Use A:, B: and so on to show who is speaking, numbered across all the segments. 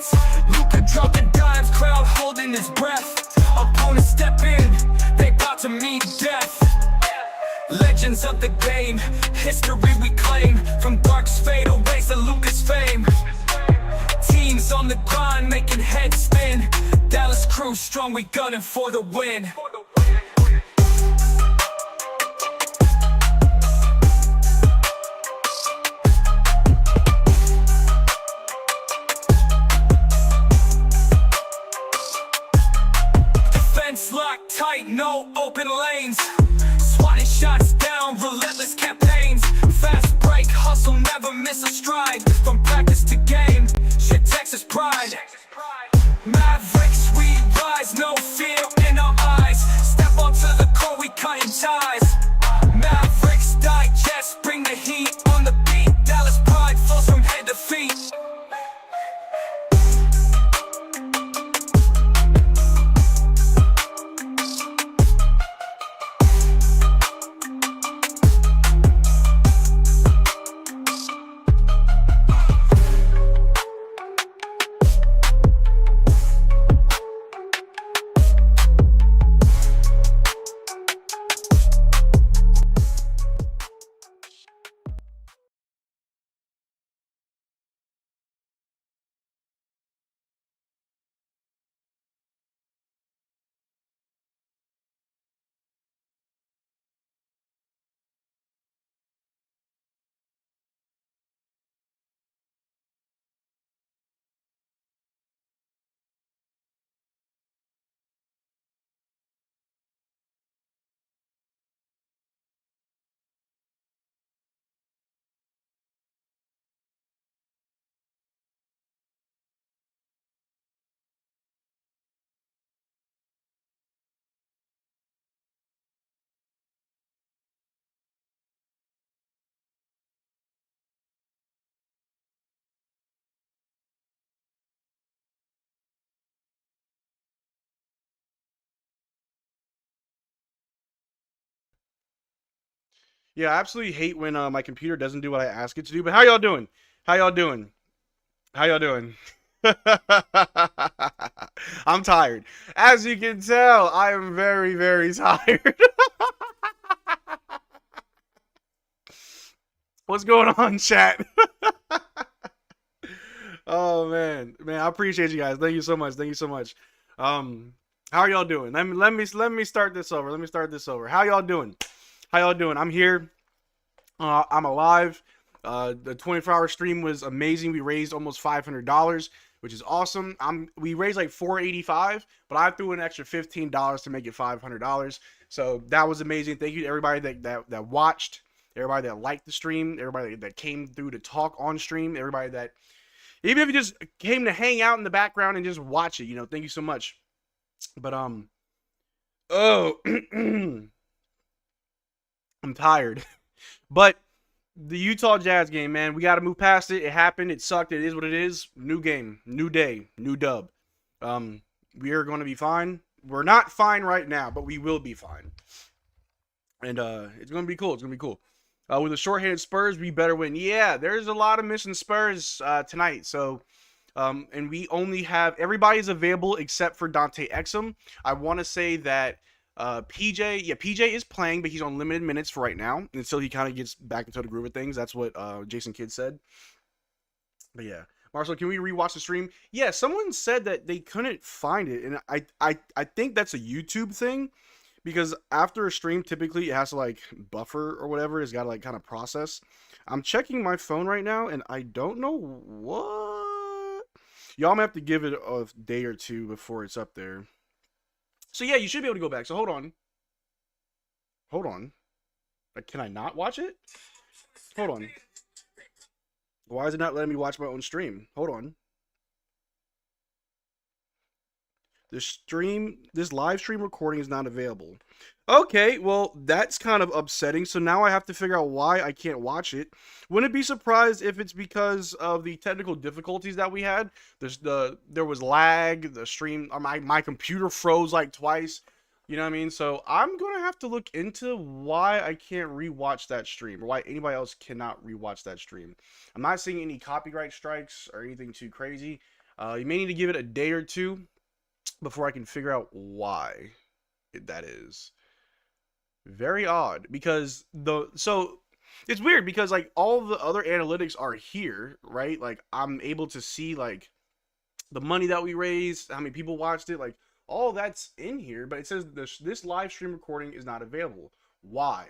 A: hits. Luka dropping dimes, crowd holding his breath. Opponents step in, they about to meet death. Legends of the game, history we claim. From Dark's fadeaways to Luka's fame. Teams on the grind, making heads spin. Dallas crew strong, we gunning for the win. Defense locked tight, no open lanes. Swatting shots down, relentless campaigns. Fast break, hustle, never miss a stride. From practice to game, shit Texas pride. Mavericks, we rise, no fear in our eyes. Step onto the court, we cutting ties. Mavericks Digest, bring the heat on the beat. Dallas pride flows from head to feet.
B: Yeah, I absolutely hate when my computer doesn't do what I ask it to do. But how y'all doing? How y'all doing? How y'all doing? I'm tired. As you can tell, I am very, very tired. What's going on, chat? Oh man, I appreciate you guys. Thank you so much. Thank you so much. How are y'all doing? Let me start this over. Let me start this over. How y'all doing? How y'all doing? I'm here. I'm alive. The 24-hour stream was amazing. We raised almost $500, which is awesome. We raised like $485, but I threw an extra $15 to make it $500. So that was amazing. Thank you to everybody that watched, everybody that liked the stream, everybody that came through to talk on stream, everybody that even if you just came to hang out in the background and just watch it, you know, thank you so much. But oh, I'm tired. But the Utah Jazz game, man, we got to move past it. It happened. It sucked. It is what it is. New game, new day, new dub. We are going to be fine. We're not fine right now, but we will be fine. And it's going to be cool. It's going to be cool. With the short-handed Spurs, we better win. Yeah, there's a lot of missing Spurs tonight. So, and we only have everybody's available except for Dante Exum. I want to say that PJ is playing, but he's on limited minutes for right now until he kind of gets back into the groove of things. That's what Jason Kidd said. But yeah, Marcel, can we rewatch the stream? Yeah, someone said that they couldn't find it, and I think that's a YouTube thing. Because after a stream, typically it has to like buffer or whatever. It's got to like kind of process. I'm checking my phone right now and I don't know what. Y'all might have to give it a day or two before it's up there. So yeah, you should be able to go back. So hold on. Hold on. Can I not watch it? Hold on. Why is it not letting me watch my own stream? Hold on. This live stream recording is not available. Okay, well, that's kind of upsetting. So now I have to figure out why I can't watch it. Wouldn't be surprised if it's because of the technical difficulties that we had. There was lag, the stream, my computer froze like twice. You know what I mean? So I'm going to have to look into why I can't rewatch that stream, or why anybody else cannot rewatch that stream. I'm not seeing any copyright strikes or anything too crazy. You may need to give it a day or two before I can figure out why that is. Very odd, because it's weird because like all the other analytics are here, right? Like I'm able to see like the money that we raised, how many people watched it, like all that's in here, but it says this live stream recording is not available. Why?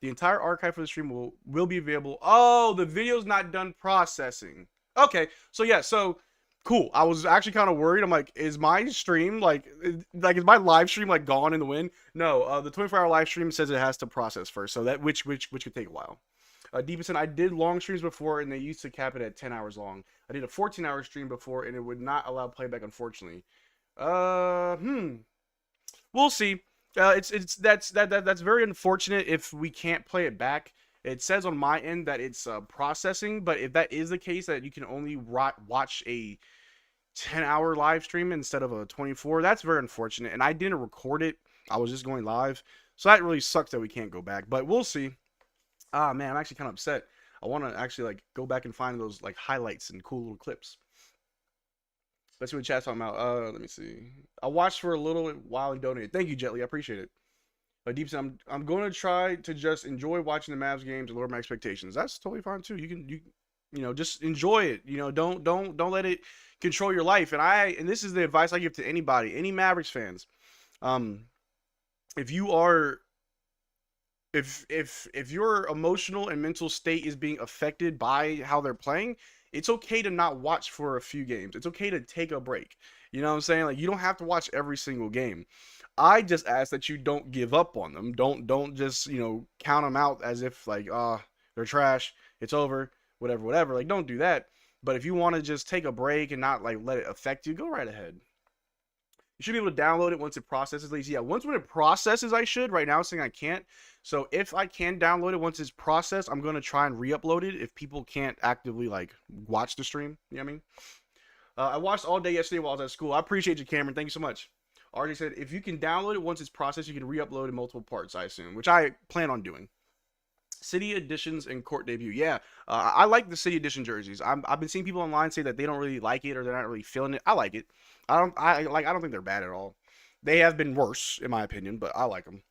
B: The entire archive for the stream will be available. Oh, the video's not done processing. Okay, so yeah, so cool. I was actually kind of worried. I'm like, is my stream is my live stream like gone in the wind? No, the 24-hour live stream says it has to process first, so that which could take a while. Deepison, I did long streams before, and they used to cap it at 10 hours long. I did a 14-hour stream before, and it would not allow playback, unfortunately. We'll see. That's very unfortunate if we can't play it back. It says on my end that it's processing, but if that is the case, that you can only watch a 10-hour live stream instead of a 24, that's very unfortunate. And I didn't record it. I was just going live. So that really sucks that we can't go back, but we'll see. Ah, man, I'm actually kind of upset. I want to actually like go back and find those like highlights and cool little clips. Let's see what chat's talking about. Let me see. I watched for a little while and donated. Thank you, Jetly. I appreciate it. Deep, I'm going to try to just enjoy watching the Mavs games and lower my expectations. That's totally fine too. You know, just enjoy it. You know, don't let it control your life. And this is the advice I give to anybody, any Mavericks fans. If you are, if your emotional and mental state is being affected by how they're playing, it's okay to not watch for a few games. It's okay to take a break. You know what I'm saying? Like, you don't have to watch every single game. I just ask that you don't give up on them. Don't just, you know, count them out as if like, they're trash, it's over, whatever. Like, don't do that. But if you want to just take a break and not like let it affect you, go right ahead. You should be able to download it once it processes. At least, yeah, once when it processes, I should. Right now, it's saying I can't. So if I can download it once it's processed, I'm going to try and re-upload it if people can't actively like watch the stream. You know what I mean? I watched all day yesterday while I was at school. I appreciate you, Cameron. Thank you so much. RJ said, if you can download it once it's processed, you can re-upload in multiple parts, I assume, which I plan on doing. City editions and court debut. Yeah, I like the City edition jerseys. I've been seeing people online say that they don't really like it or they're not really feeling it. I like it. I don't think they're bad at all. They have been worse, in my opinion, but I like them.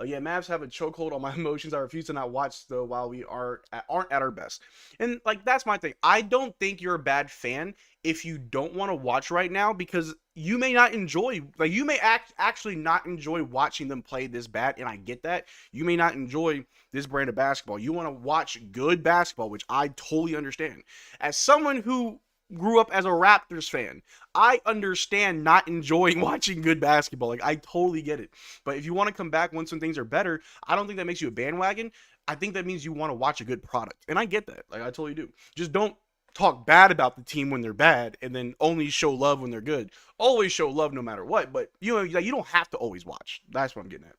B: Yeah, Mavs have a chokehold on my emotions. I refuse to not watch, though, while we aren't at our best. And, like, that's my thing. I don't think you're a bad fan if you don't want to watch right now, because you may not enjoy, like, you may actually not enjoy watching them play this bad, and I get that. You may not enjoy this brand of basketball. You want to watch good basketball, which I totally understand. As someone who grew up as a Raptors fan, I understand not enjoying watching good basketball. Like, I totally get it. But if you want to come back once when things are better, I don't think that makes you a bandwagon. I think that means you want to watch a good product. And I get that. Like, I totally do. Just don't talk bad about the team when they're bad and then only show love when they're good. Always show love no matter what. But, you know, you don't have to always watch. That's what I'm getting at.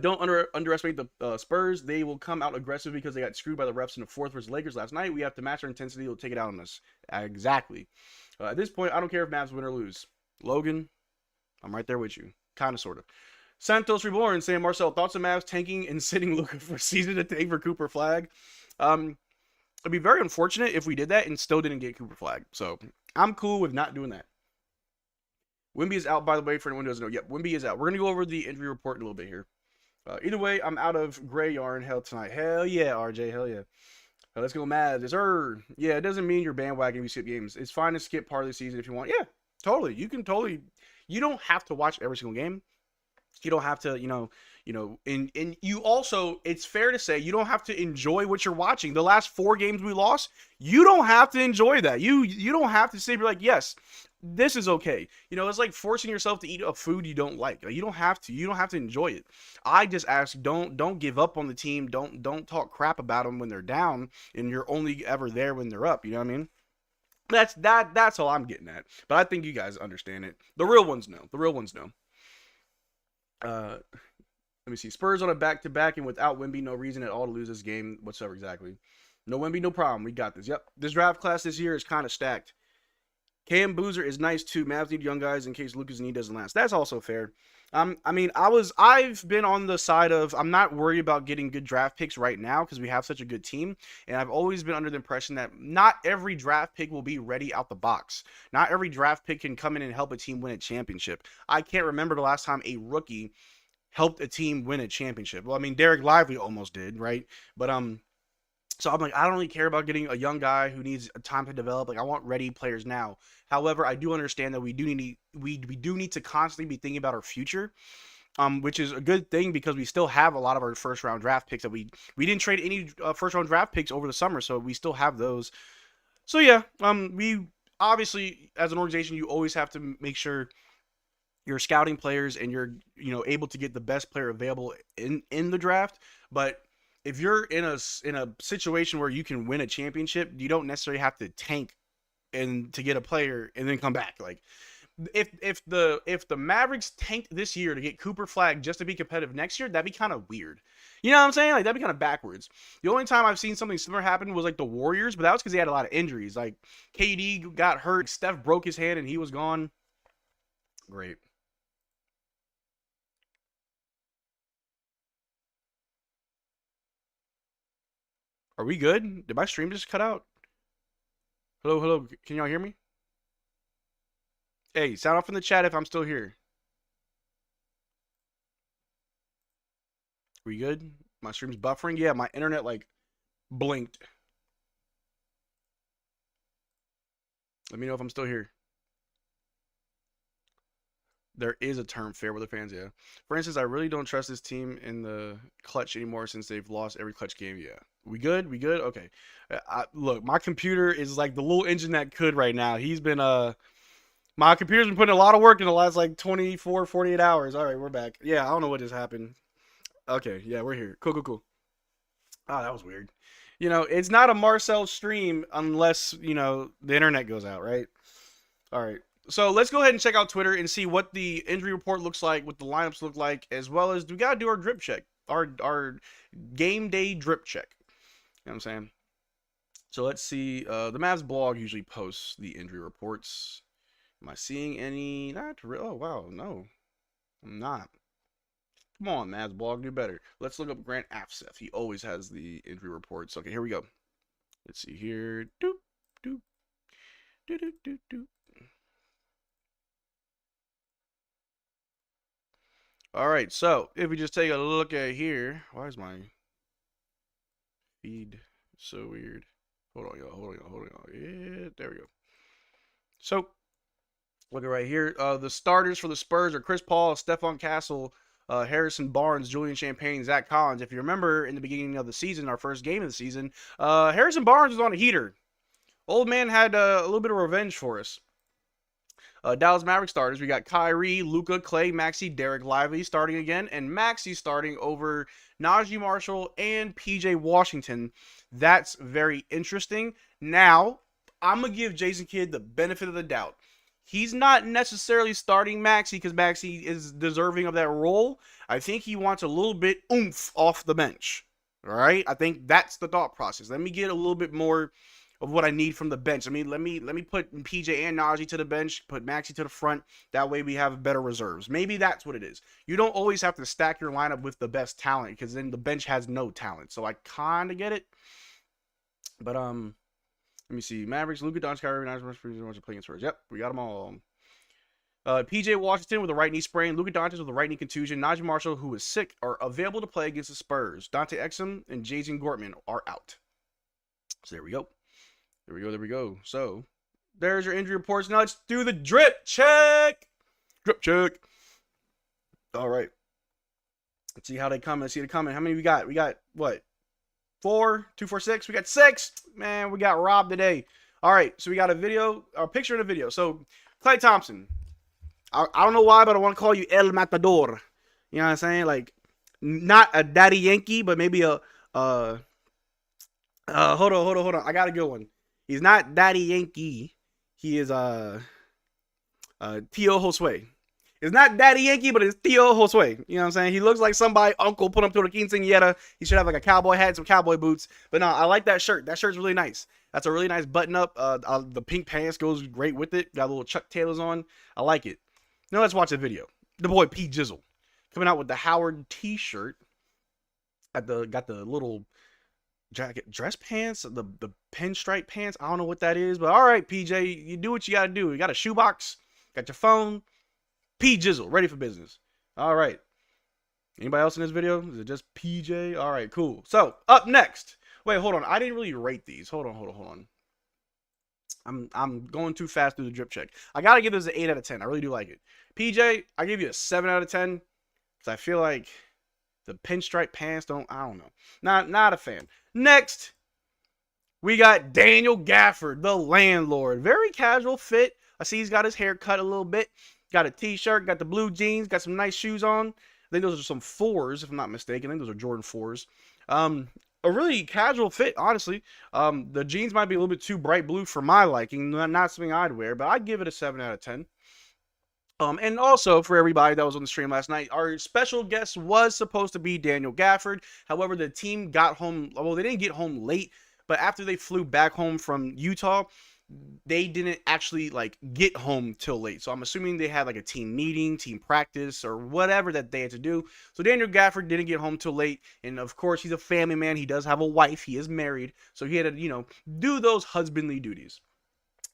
B: Don't underestimate the Spurs. They will come out aggressive because they got screwed by the refs in the fourth versus Lakers last night. We have to match our intensity. They'll take it out on us. Exactly. At this point, I don't care if Mavs win or lose. Logan, I'm right there with you. Kind of, sort of. Santos Reborn saying, Marcel, thoughts on Mavs tanking and sitting Luka for season to take for Cooper Flag? It'd be very unfortunate if we did that and still didn't get Cooper Flag. So I'm cool with not doing that. Wemby is out, by the way, for anyone who doesn't know. Yep, Wemby is out. We're going to go over the injury report in a little bit here. Either way, I'm out of gray yarn hell tonight. Hell yeah, RJ. Hell yeah. Let's go Mavs. Yeah, it doesn't mean you're bandwagon if you skip games. It's fine to skip part of the season if you want. Yeah, totally. You can totally. You don't have to watch every single game. You don't have to, and you also, it's fair to say, you don't have to enjoy what you're watching. The last 4 games we lost, you don't have to enjoy that. You don't have to say, you're like, yes, this is okay. It's like forcing yourself to eat a food you don't like. You don't have to enjoy it. I just ask, don't give up on the team. Don't talk crap about them when they're down and you're only ever there when they're up. You know what I mean? That's all I'm getting at. But I think you guys understand it. The real ones know. Let me see. Spurs on a back-to-back and without Wemby, no reason at all to lose this game whatsoever. Exactly. No Wemby, no problem. We got this. Yep. This draft class this year is kind of stacked. Cam Boozer is nice too. Mavs need young guys in case Luka's knee doesn't last. That's also fair. I mean, I've been on the side of I'm not worried about getting good draft picks right now because we have such a good team, and I've always been under the impression that not every draft pick will be ready out the box. Not every draft pick can come in and help a team win a championship. I can't remember the last time a rookie helped a team win a championship. Well, I mean, Derrick Lively almost did, right? But so I'm like, I don't really care about getting a young guy who needs time to develop. Like, I want ready players now. However, I do understand that we do need to constantly be thinking about our future, which is a good thing because we still have a lot of our first round draft picks that we didn't trade any first round draft picks over the summer, so we still have those. So yeah, we obviously as an organization you always have to make sure you're scouting players and you're able to get the best player available in the draft, but if you're in a situation where you can win a championship, you don't necessarily have to tank and to get a player and then come back. Like if the Mavericks tanked this year to get Cooper Flag just to be competitive next year, that'd be kind of weird. You know what I'm saying? Like that'd be kind of backwards. The only time I've seen something similar happen was like the Warriors, but that was because they had a lot of injuries. Like KD got hurt, Steph broke his hand and he was gone. Great. Are we good? Did my stream just cut out? Hello, hello. Can y'all hear me? Hey, sound off in the chat if I'm still here. We good? My stream's buffering? Yeah, my internet like blinked. Let me know if I'm still here. There is a term, fair weather fans, yeah. For instance, I really don't trust this team in the clutch anymore since they've lost every clutch game, yeah. We good? We good? Okay. Look, my computer is like the little engine that could right now. My computer's been putting a lot of work in the last like 24, 48 hours. All right, we're back. Yeah, I don't know what just happened. Okay, yeah, we're here. Cool, cool, cool. Oh, that was weird. It's not a Marcel stream unless, the internet goes out, right? All right. So let's go ahead and check out Twitter and see what the injury report looks like, what the lineups look like, as well as we got to do our drip check, our game day drip check. You know what I'm saying? So let's see. The Mavs blog usually posts the injury reports. Am I seeing any? Not real. Oh, wow. No, I'm not. Come on, Mavs blog. Do better. Let's look up Grant Afseth. He always has the injury reports. Okay, here we go. Let's see here. Doop, doop, doop, doop, doop, doop. All right, so if we just take a look at here, why is my feed so weird? Hold on, y'all. Hold on. Yeah, there we go. So, look at right here. The starters for the Spurs are Chris Paul, Stephon Castle, Harrison Barnes, Julian Champagne, Zach Collins. If you remember in the beginning of the season, our first game of the season, Harrison Barnes was on a heater. Old man had a little bit of revenge for us. Dallas Mavericks starters, we got Kyrie, Luka, Clay, Maxey, Derrick Lively starting again, and Maxey starting over Najee Marshall and PJ Washington. That's very interesting. Now, I'm going to give Jason Kidd the benefit of the doubt. He's not necessarily starting Maxey because Maxey is deserving of that role. I think he wants a little bit oomph off the bench. All right? I think that's the thought process. Let me get a little bit more of what I need from the bench. I mean, let me put PJ and Najee to the bench, put Maxey to the front. That way we have better reserves. Maybe that's what it is. You don't always have to stack your lineup with the best talent because then the bench has no talent. So I kind of get it. But let me see. Mavericks, Luka Doncic, Kyrie Irving, playing Spurs. Yep, we got them all. PJ Washington with a right knee sprain, Luka Doncic with a right knee contusion, Najee Marshall, who is sick, are available to play against the Spurs. Dante Exum and Jason Gortman are out. So there we go. There we go. So, there's your injury reports. Now let's do the drip check. Drip check. All right. Let's see how they come. Let's see they coming. How many we got? We got, what? 4? 2, 4, 6? We got 6. Man, we got robbed today. All right. So, we got a picture and a video. So, Klay Thompson. I don't know why, but I want to call you El Matador. You know what I'm saying? Like, not a Daddy Yankee, but maybe hold on. I got a good one. He's not Daddy Yankee. He is Tio Josue. It's not Daddy Yankee, but it's Tio Josue. You know what I'm saying? He looks like somebody uncle put him through the quinceañera. He should have like a cowboy hat and some cowboy boots. But no, I like that shirt. That shirt's really nice. That's a really nice button up. The pink pants goes great with it. Got little Chuck Taylors on. I like it. Now let's watch the video. The boy P Jizzle coming out with the Howard T-shirt. Got the little jacket, dress pants, the pinstripe pants. I don't know what that is, but all right, PJ, you do what you gotta do. You got a shoebox, got your phone. P Jizzle, ready for business. All right. Anybody else in this video? Is it just PJ? All right, cool. So up next. Wait, hold on. I didn't really rate these. Hold on. I'm going too fast through the drip check. I gotta give this an 8 out of 10. I really do like it. PJ, I give you a 7 out of 10 because I feel like the pinstripe pants I don't know. Not a fan. Next, we got Daniel Gafford, the landlord. Very casual fit. I see he's got his hair cut a little bit. Got a t-shirt, got the blue jeans, got some nice shoes on. I think those are some 4s, if I'm not mistaken. I think those are Jordan 4s. A really casual fit, honestly. The jeans might be a little bit too bright blue for my liking. Not something I'd wear, but I'd give it a 7 out of 10. And also, for everybody that was on the stream last night, our special guest was supposed to be Daniel Gafford. However, the team got home. Well, they didn't get home late, but after they flew back home from Utah, they didn't actually get home till late. So I'm assuming they had a team meeting, team practice, or whatever that they had to do. So Daniel Gafford didn't get home till late. And of course, he's a family man. He does have a wife. He is married. So he had to, do those husbandly duties.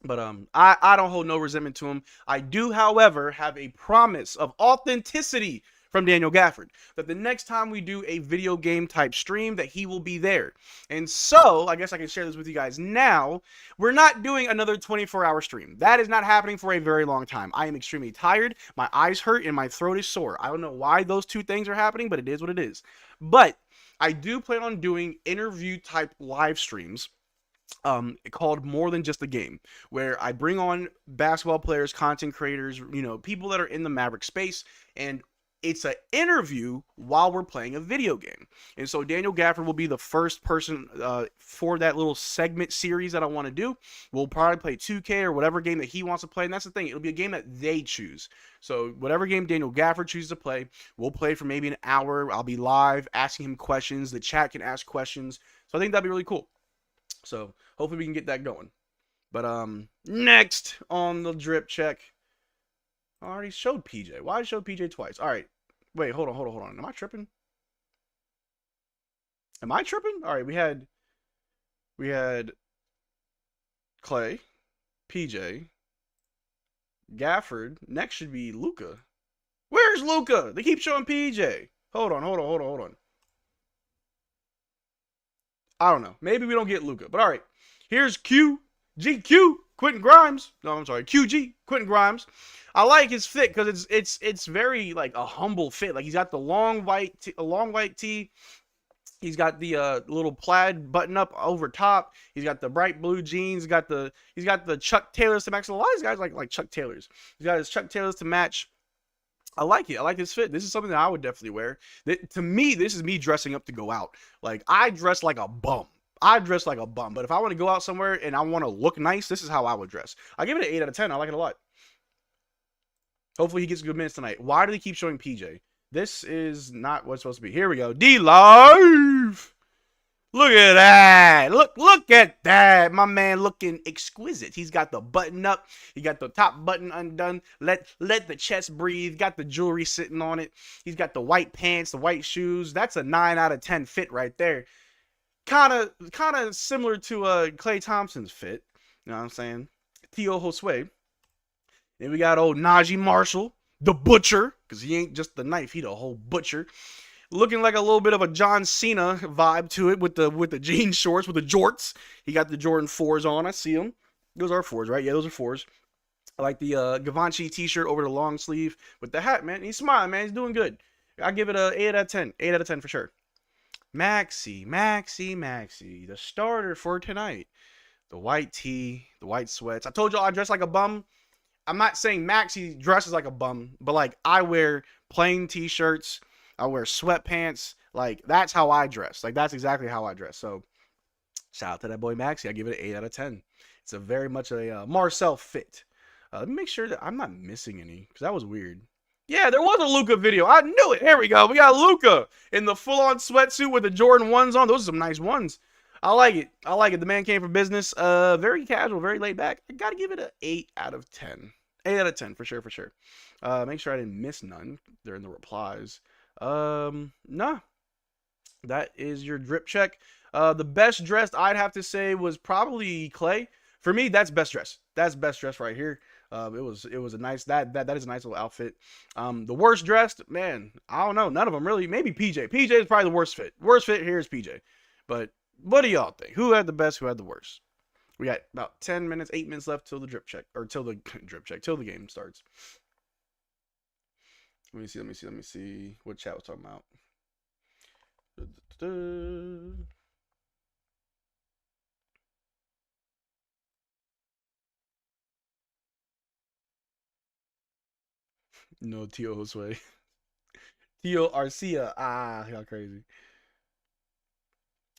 B: But I don't hold no resentment to him. I do, however, have a promise of authenticity from Daniel Gafford that the next time we do a video game type stream that he will be there. And so I guess I can share this with you guys now. We're not doing another 24-hour stream. That is not happening for a very long time. I am extremely tired. My eyes hurt and my throat is sore. I don't know why those two things are happening, but it is what it is. But I do plan on doing interview type live streams called More Than Just a Game, where I bring on basketball players, content creators, people that are in the Maverick space, and it's an interview while we're playing a video game. And so Daniel Gafford will be the first person for that little segment series that I want to do. We'll probably play 2K or whatever game that he wants to play. And that's the thing. It'll be a game that they choose. So whatever game Daniel Gafford chooses to play, we'll play for maybe an hour. I'll be live asking him questions. The chat can ask questions. So I think that'd be really cool. So hopefully we can get that going. But next on the drip check, I already showed PJ. Why did I show PJ twice? All right. Wait, hold on. Am I tripping? All right, we had Clay, PJ, Gafford. Next should be Luka. Where's Luka? They keep showing PJ. Hold on. I don't know. Maybe we don't get Luka. But all right. Here's GQ, Quentin Grimes. No, I'm sorry. QG, Quentin Grimes. I like his fit because it's very a humble fit. He's got the long white tee. He's got the little plaid button up over top. He's got the bright blue jeans. He's got the Chuck Taylors to match. A lot of these guys like Chuck Taylors. He's got his Chuck Taylors to match. I like it. I like this fit. This is something that I would definitely wear. To me, this is me dressing up to go out. I dress like a bum. But if I want to go out somewhere and I want to look nice, this is how I would dress. I give it an 8 out of 10. I like it a lot. Hopefully he gets good minutes tonight. Why do they keep showing PJ? This is not what's supposed to be. Here we go. D-Live. Look at that. Look at that. My man looking exquisite. He's got the button up. He got the top button undone. Let the chest breathe. Got the jewelry sitting on it. He's got the white pants, the white shoes. That's a 9 out of 10 fit right there. Kind of similar to Klay Thompson's fit. You know what I'm saying? Theo Josue. Then we got old Najee Marshall, the butcher, because he ain't just the knife, he the whole butcher. Looking like a little bit of a John Cena vibe to it with the jean shorts, with the jorts. He got the Jordan 4s on. I see them. Those are 4s, right? Yeah, those are 4s. I like the Givenchy t-shirt over the long sleeve with the hat, man. He's smiling, man. He's doing good. I give it a 8 out of 10. 8 out of 10 for sure. Maxi, the starter for tonight. The white tee, the white sweats. I told y'all I dress like a bum. I'm not saying Maxi dresses like a bum, but I wear plain t-shirts. I wear sweatpants. That's how I dress. That's exactly how I dress. So shout out to that boy Maxi. I give it an 8 out of 10. It's a very much a Marcel fit. Let me make sure that I'm not missing any, because that was weird. Yeah, there was a Luka video. I knew it. Here we go. We got Luka in the full-on sweatsuit with the Jordan 1s on. Those are some nice ones. I like it. I like it. The man came for business. Very casual, very laid back. I gotta give it an 8 out of 10. 8 out of 10 for sure, for sure. Make sure I didn't miss none during the replies. Nah, that is your drip check. The best dressed I'd have to say was probably Clay. For me, that's best dress. That's best dress right here. It was a nice that is a nice little outfit. The worst dressed, man, I don't know. None of them really. Maybe PJ. PJ is probably the worst fit. Worst fit here is PJ. But what do y'all think? Who had the best? Who had the worst? We got about 10 minutes, 8 minutes left till the drip check, or till the drip check, till the game starts. Let me see what chat was talking about. No, Tio Josue. Tio Arcia. Ah, y'all crazy.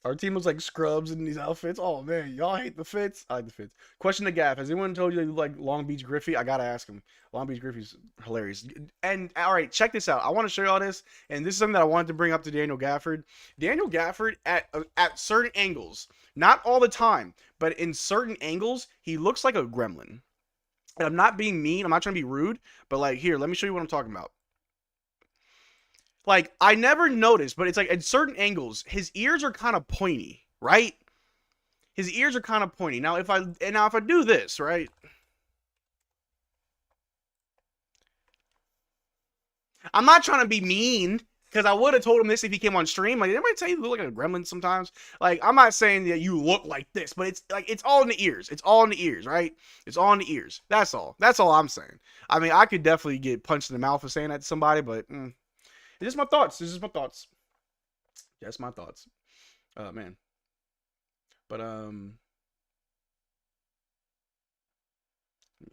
B: Our team was like scrubs in these outfits. Oh man, y'all hate the fits. I like the fits. Question to Gaff: has anyone told you they like Long Beach Griffey? I gotta ask him. Long Beach Griffey's hilarious. And all right, check this out. I want to show y'all this, and this is something that I wanted to bring up to Daniel Gafford. Daniel Gafford at certain angles, not all the time, but in certain angles, he looks like a gremlin. And I'm not being mean. I'm not trying to be rude, but like here, let me show you what I'm talking about. Like, I never noticed, but it's like at certain angles, his ears are kind of pointy, right? His ears are kind of pointy. Now, if I do this, right? I'm not trying to be mean, because I would have told him this if he came on stream. Like, anybody tell you you look like a gremlin sometimes? Like, I'm not saying that you look like this, but it's like, it's all in the ears. It's all in the ears, right? It's all in the ears. That's all. That's all I'm saying. I mean, I could definitely get punched in the mouth for saying that to somebody, but it's just my thoughts. It's just my thoughts. Just my thoughts. Man. But let me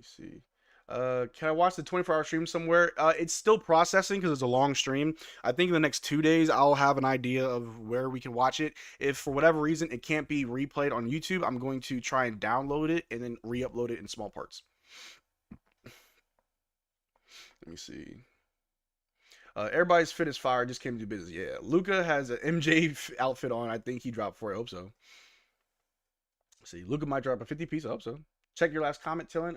B: see. Can I watch the 24-hour stream somewhere? It's still processing because it's a long stream. I think in the next 2 days I'll have an idea of where we can watch it. If for whatever reason it can't be replayed on YouTube, I'm going to try and download it and then re-upload it in small parts. Let me see. Everybody's fit as fire. Just came to do business. Yeah, Luka has an MJ outfit on. I think he dropped for it. I hope so. Let's see, Luka might drop a 50 piece. I hope so. Check your last comment, Tillin.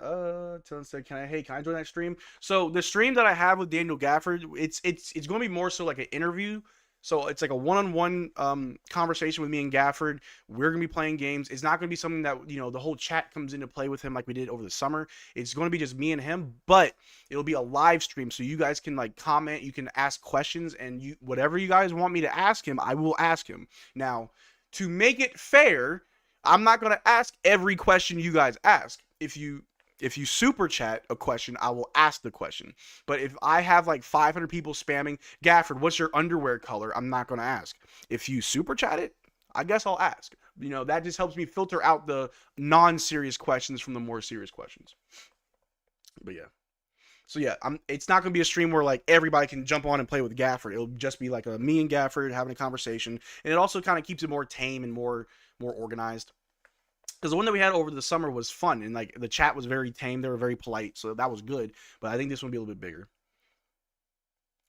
B: Tillin said, "Can I join that stream?" So the stream that I have with Daniel Gafford, it's going to be more so like an interview. So it's like a one-on-one conversation with me and Gafford. We're going to be playing games. It's not going to be something that, you know, the whole chat comes into play with him like we did over the summer. It's going to be just me and him, but it'll be a live stream. So you guys can like comment, you can ask questions, and whatever you guys want me to ask him, I will ask him. Now, to make it fair, I'm not going to ask every question you guys ask. If you super chat a question, I will ask the question. But if I have like 500 people spamming, Gafford, what's your underwear color? I'm not going to ask. If you super chat it, I guess I'll ask. You know, that just helps me filter out the non-serious questions from the more serious questions. But yeah. So yeah, it's not going to be a stream where like everybody can jump on and play with Gafford. It'll just be like me and Gafford having a conversation. And it also kind of keeps it more tame and more organized. Because the one that we had over the summer was fun, and like the chat was very tame. They were very polite, so that was good. But I think this one will be a little bit bigger.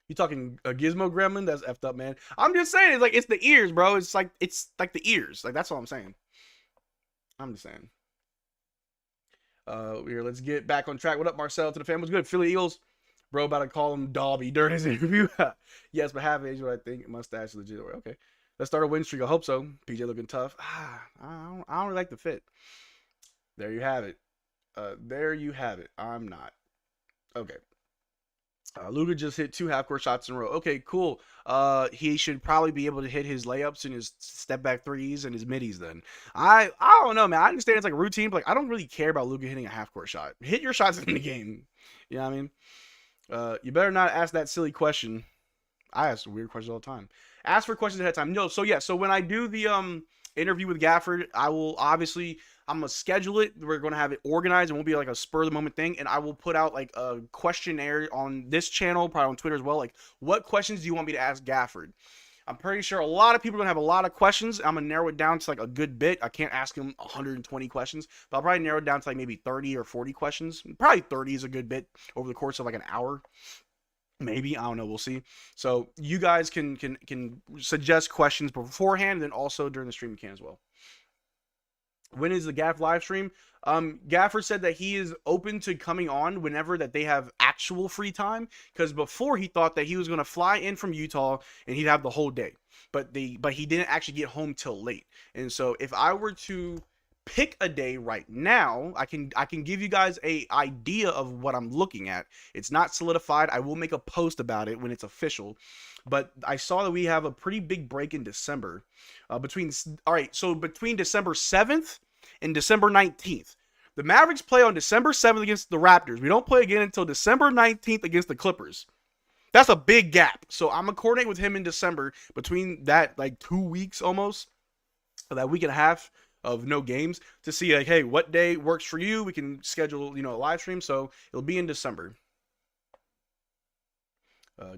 B: You talking a Gizmo Gremlin? That's effed up, man. I'm just saying, it's the ears, bro. It's like the ears. Like, that's all I'm saying. I'm just saying. Here, let's get back on track. What up, Marcel? To the fam, what's good? Philly Eagles, bro. About to call him Dobby during his interview. Yes, but half age, what I think. Mustache legit. Okay. Let's start a win streak. I hope so. PJ looking tough. I don't really like the fit. There you have it. There you have it. I'm not. Okay. Luka just hit 2 half-court shots in a row. Okay, cool. He should probably be able to hit his layups and his step-back threes and his middies then. I don't know, man. I understand it's like a routine, but like, I don't really care about Luka hitting a half-court shot. Hit your shots in the game. You know what I mean? You better not ask that silly question. I ask weird questions all the time. Ask for questions ahead of time. No, so yeah, so when I do the interview with Gafford, I'm gonna schedule it. We're gonna have it organized. It won't be like a spur of the moment thing. And I will put out like a questionnaire on this channel, probably on Twitter as well. Like, what questions do you want me to ask Gafford? I'm pretty sure a lot of people are gonna have a lot of questions. I'm gonna narrow it down to like a good bit. I can't ask him 120 questions, but I'll probably narrow it down to like maybe 30 or 40 questions. Probably 30 is a good bit over the course of like an hour. Maybe, I don't know, we'll see. So you guys can suggest questions beforehand, and then also during the stream you can as well. When is the Gaff live stream? Gafford said that he is open to coming on whenever that they have actual free time, because before he thought that he was going to fly in from Utah and he'd have the whole day, but he didn't actually get home till late. And so if I were to pick a day right now, I can give you guys a idea of what I'm looking at. It's not solidified. I will make a post about it when it's official, but I saw that we have a pretty big break in December. Between December 7th and December 19th. The Mavericks play on December 7th against the Raptors. We don't play again until December 19th against the Clippers. That's a big gap. So I'm going to coordinate with him in December between that, like 2 weeks almost, or that week and a half of no games, to see like, hey, what day works for you? We can schedule, a live stream. So it'll be in December.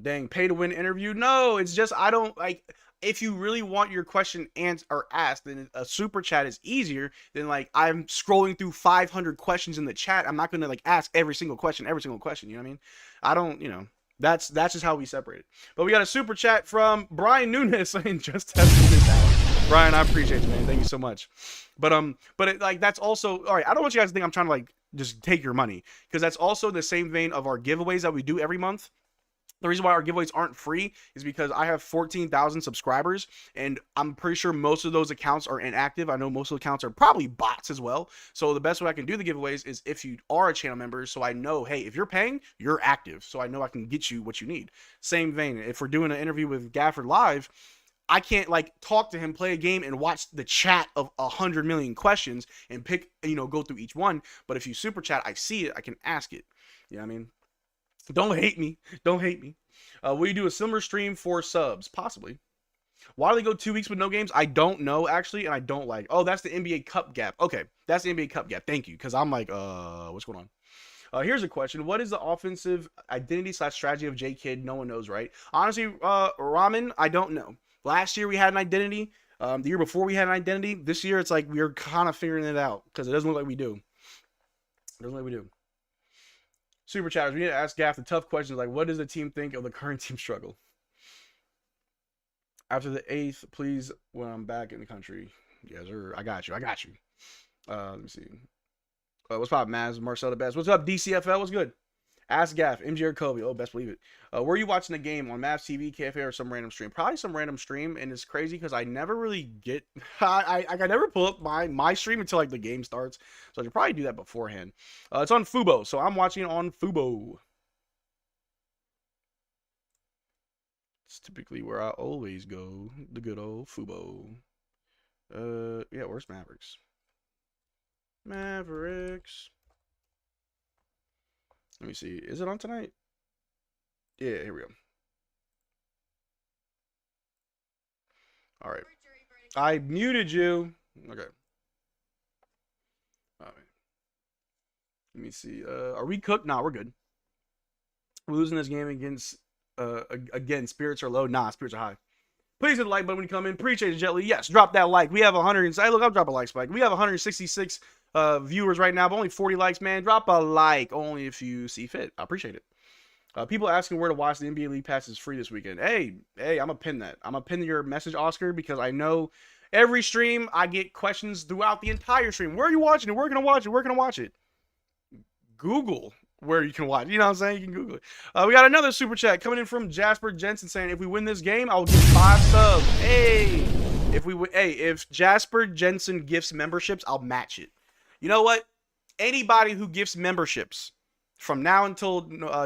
B: Dang, pay to win interview. No, it's just, I don't like, if you really want your question asked, then a super chat is easier than like I'm scrolling through 500 questions in the chat. I'm not going to like ask every single question. You know what I mean? I don't, that's just how we separate it. But we got a super chat from Brian Nunes saying just testing this out. Brian, I appreciate you, man. Thank you so much. But that's also, all right, I don't want you guys to think I'm trying to like just take your money, because that's also the same vein of our giveaways that we do every month. The reason why our giveaways aren't free is because I have 14,000 subscribers, and I'm pretty sure most of those accounts are inactive. I know most of the accounts are probably bots as well. So the best way I can do the giveaways is if you are a channel member, so I know, hey, if you're paying, you're active. So I know I can get you what you need. Same vein, if we're doing an interview with Gafford live, I can't like talk to him, play a game, and watch the chat of 100 million questions and pick, go through each one. But if you super chat, I see it, I can ask it. You know what I mean? Don't hate me. Will you do a similar stream for subs? Possibly. Why do they go 2 weeks with no games? I don't know, actually, and I don't like. Oh, that's the NBA Cup gap. Okay, that's the NBA Cup gap. Thank you, because I'm like, what's going on? Here's a question. What is the offensive identity / strategy of J Kidd? No one knows, right? Honestly, Ramen, I don't know. Last year we had an identity. The year before we had an identity. This year it's like we're kind of figuring it out, because it doesn't look like we do. Super chatters, we need to ask Gaff the tough questions like, what does the team think of the current team struggle? After the 8th, please, when I'm back in the country. Yes, sir. I got you. Let me see. What's up, Mavs? Marcel the best. What's up, DCFL? What's good? Ask Gaff, MJ or Kobe. Oh, best believe it. Were you watching the game on Mavs TV, KFA, or some random stream? Probably some random stream, and it's crazy because I never really get... I never pull up my stream until like the game starts, so I should probably do that beforehand. It's on Fubo, so I'm watching it on Fubo. It's typically where I always go, the good old Fubo. Yeah, where's Mavericks? Let me see. Is it on tonight? Yeah, here we go. All right. I muted you. Okay. All right. Let me see. Are we cooked? Nah, we're good. We're losing this game against, again, spirits are low. Nah, spirits are high. Please hit the like button when you come in. Appreciate it, Jetly. Yes, drop that like. We have 100. Hey, look, I'll drop a like spike. We have 166 viewers right now, but only 40 likes, man. Drop a like only if you see fit. I appreciate it. People asking where to watch the NBA League Pass is free this weekend. Hey, I'm going to pin that. I'm going to pin your message, Oscar, because I know every stream I get questions throughout the entire stream. Where are you watching it? Where can I watch it? Where can I watch it? Google where you can watch. You know what I'm saying? You can Google it. We got another super chat coming in from Jasper Jensen saying, if we win this game, I'll give 5 subs. Hey, if Jasper Jensen gifts memberships, I'll match it. You know what? Anybody who gifts memberships from now until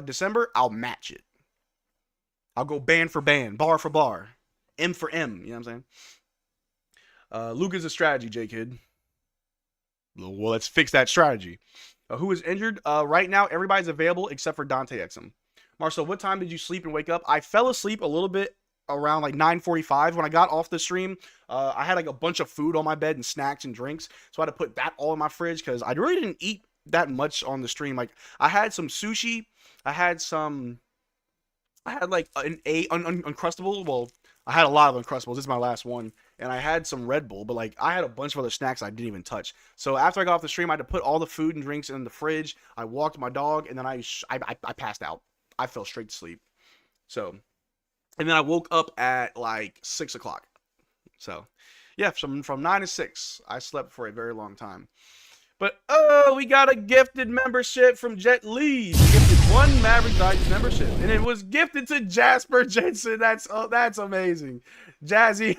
B: December, I'll match it. I'll go band for band, bar for bar, M for M. You know what I'm saying? Luka's a strategy, J Kidd. Well, let's fix that strategy. Who is injured? Right now, everybody's available except for Dante Exum. Marcel, what time did you sleep and wake up? I fell asleep a little bit around like 9:45. When I got off the stream, I had like a bunch of food on my bed and snacks and drinks. So I had to put that all in my fridge because I really didn't eat that much on the stream. Like I had some sushi. I had like an Uncrustable. Well, I had a lot of Uncrustables. This is my last one. And I had some Red Bull, but like I had a bunch of other snacks I didn't even touch. So after I got off the stream, I had to put all the food and drinks in the fridge. I walked my dog, and then I passed out. I fell straight to sleep. So, and then I woke up at like 6 o'clock. So, Yeah, from 9 to 6. I slept for a very long time. But we got a gifted membership from Jet Lee. Gifted one Mavs Digest membership, and it was gifted to Jasper Jensen. That's amazing. Jazzy,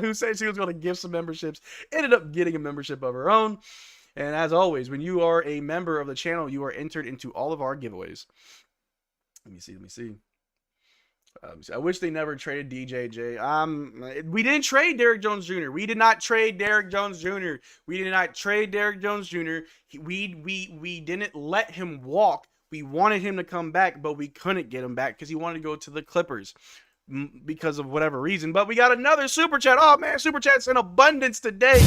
B: who said she was going to gift some memberships, ended up getting a membership of her own. And as always, when you are a member of the channel, you are entered into all of our giveaways. Let me see. I wish they never traded DJJ. We didn't trade Derrick Jones Jr. We did not trade Derrick Jones Jr. We did not trade Derrick Jones Jr. We didn't let him walk. We wanted him to come back, but we couldn't get him back because he wanted to go to the Clippers because of whatever reason. But we got another super chat. Oh man, super chats in abundance today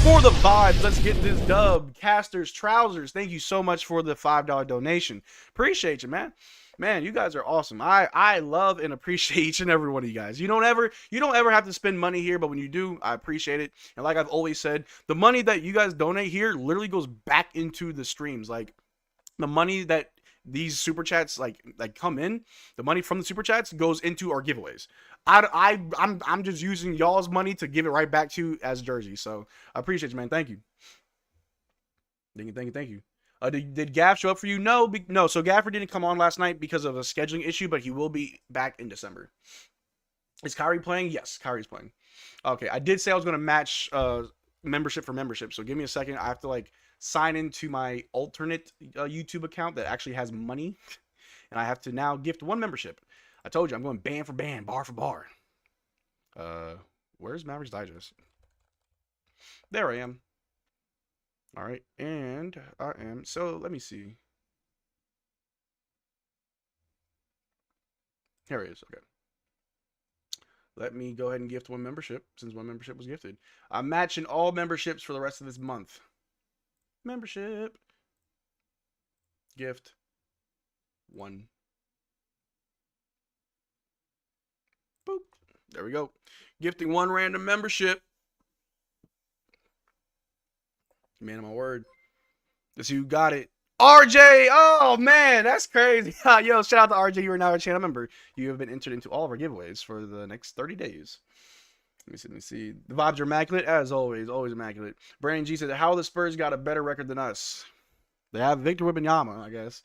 B: for the vibes. Let's get this dub. Casters Trousers, thank you so much for the $5 donation. Appreciate you, man. Man, you guys are awesome. I love and appreciate each and every one of you guys. You don't ever have to spend money here, but when you do, I appreciate it. And like I've always said, the money that you guys donate here literally goes back into the streams. Like the money that these super chats like come in, the money from the super chats goes into our giveaways. I'm just using y'all's money to give it right back to you as Jersey. So I appreciate you, man. Thank you. Thank you. Did Gaff show up for you? No. So Gafford didn't come on last night because of a scheduling issue, but he will be back in December. Is Kyrie playing? Yes, Kyrie's playing. Okay, I did say I was going to match membership for membership, so give me a second. I have to like sign into my alternate YouTube account that actually has money, and I have to now gift one membership. I told you I'm going band for band, bar for bar. Where's Mavs Digest? There I am. All right, and I am, so let me see. Here it is, okay. Let me go ahead and gift one membership, since one membership was gifted. I'm matching all memberships for the rest of this month. Membership. Gift. One. Boop. There we go. Gifting one random membership. Man of my word. Let's see who got it. RJ! Oh, man, that's crazy. Yo, shout out to RJ. You are now a channel member. You have been entered into all of our giveaways for the next 30 days. Let me see. The vibes are immaculate, as always. Always immaculate. Brandon G said, how the Spurs got a better record than us? They have Victor Wembanyama, I guess.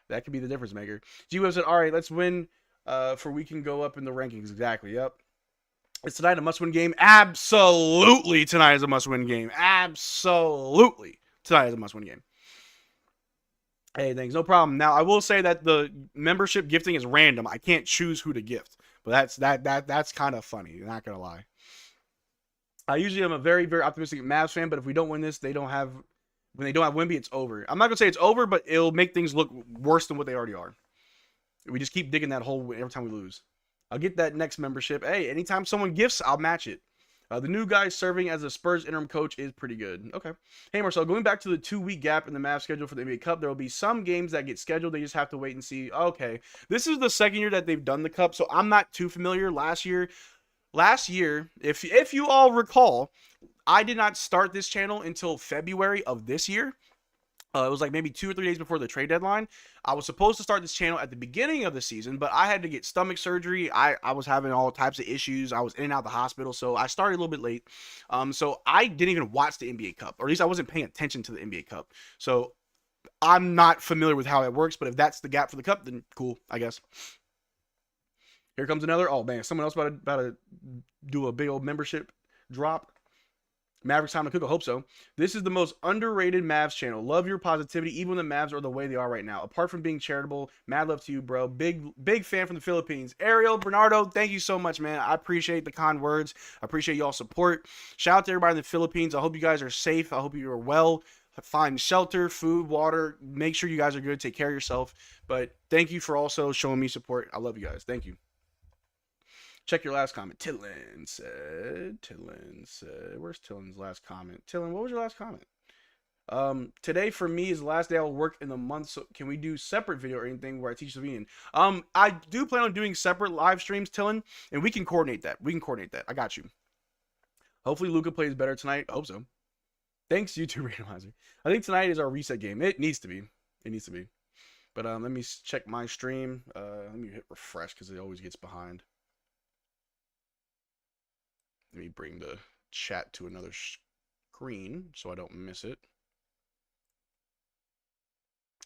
B: That could be the difference maker. G-Web said, all right, let's win for we can go up in the rankings. Exactly, yep. Is tonight a must-win game? Absolutely tonight is a must-win game. Absolutely tonight is a must-win game. Hey, thanks. No problem. Now, I will say that the membership gifting is random. I can't choose who to gift. But that's kind of funny. Not going to lie. I usually am a very, very optimistic Mavs fan, but if we don't win this, when they don't have Wemby, it's over. I'm not going to say it's over, but it'll make things look worse than what they already are. We just keep digging that hole every time we lose. I'll get that next membership. Hey, anytime someone gifts, I'll match it. The new guy serving as a Spurs interim coach is pretty good. Okay. Hey, Marcel, going back to the 2-week gap in the Mavs schedule for the NBA Cup, there will be some games that get scheduled. They just have to wait and see. Okay. This is the second year that they've done the Cup, so I'm not too familiar. Last year, if you all recall, I did not start this channel until February of this year. It was like maybe 2 or 3 days before the trade deadline. I was supposed to start this channel at the beginning of the season, but I had to get stomach surgery. I was having all types of issues. I was in and out of the hospital, so I started a little bit late. So I didn't even watch the NBA Cup, or at least I wasn't paying attention to the NBA Cup. So I'm not familiar with how it works, but if that's the gap for the Cup, then cool, I guess. Here comes another. Oh, man, someone else about to do a big old membership drop. Mavericks time to cook. I hope so. This is the most underrated Mavs channel. Love your positivity, even when the Mavs are the way they are right now. Apart from being charitable, mad love to you, bro. Big fan from the Philippines. Ariel, Bernardo, thank you so much, man. I appreciate the kind words. I appreciate y'all support. Shout out to everybody in the Philippines. I hope you guys are safe. I hope you are well. Find shelter, food, water. Make sure you guys are good. Take care of yourself. But thank you for also showing me support. I love you guys. Thank you. Check your last comment. Tillin said, where's Tillin's last comment? Tillin, what was your last comment? Today for me is the last day I'll work in the month, so can we do separate video or anything where I teach Slovenian? I do plan on doing separate live streams, Tillin, and we can coordinate that. I got you. Hopefully Luka plays better tonight. I hope so. Thanks, YouTube Randomizer. I think tonight is our reset game. It needs to be. But let me check my stream. Let me hit refresh because it always gets behind. Let me bring the chat to another screen so I don't miss it.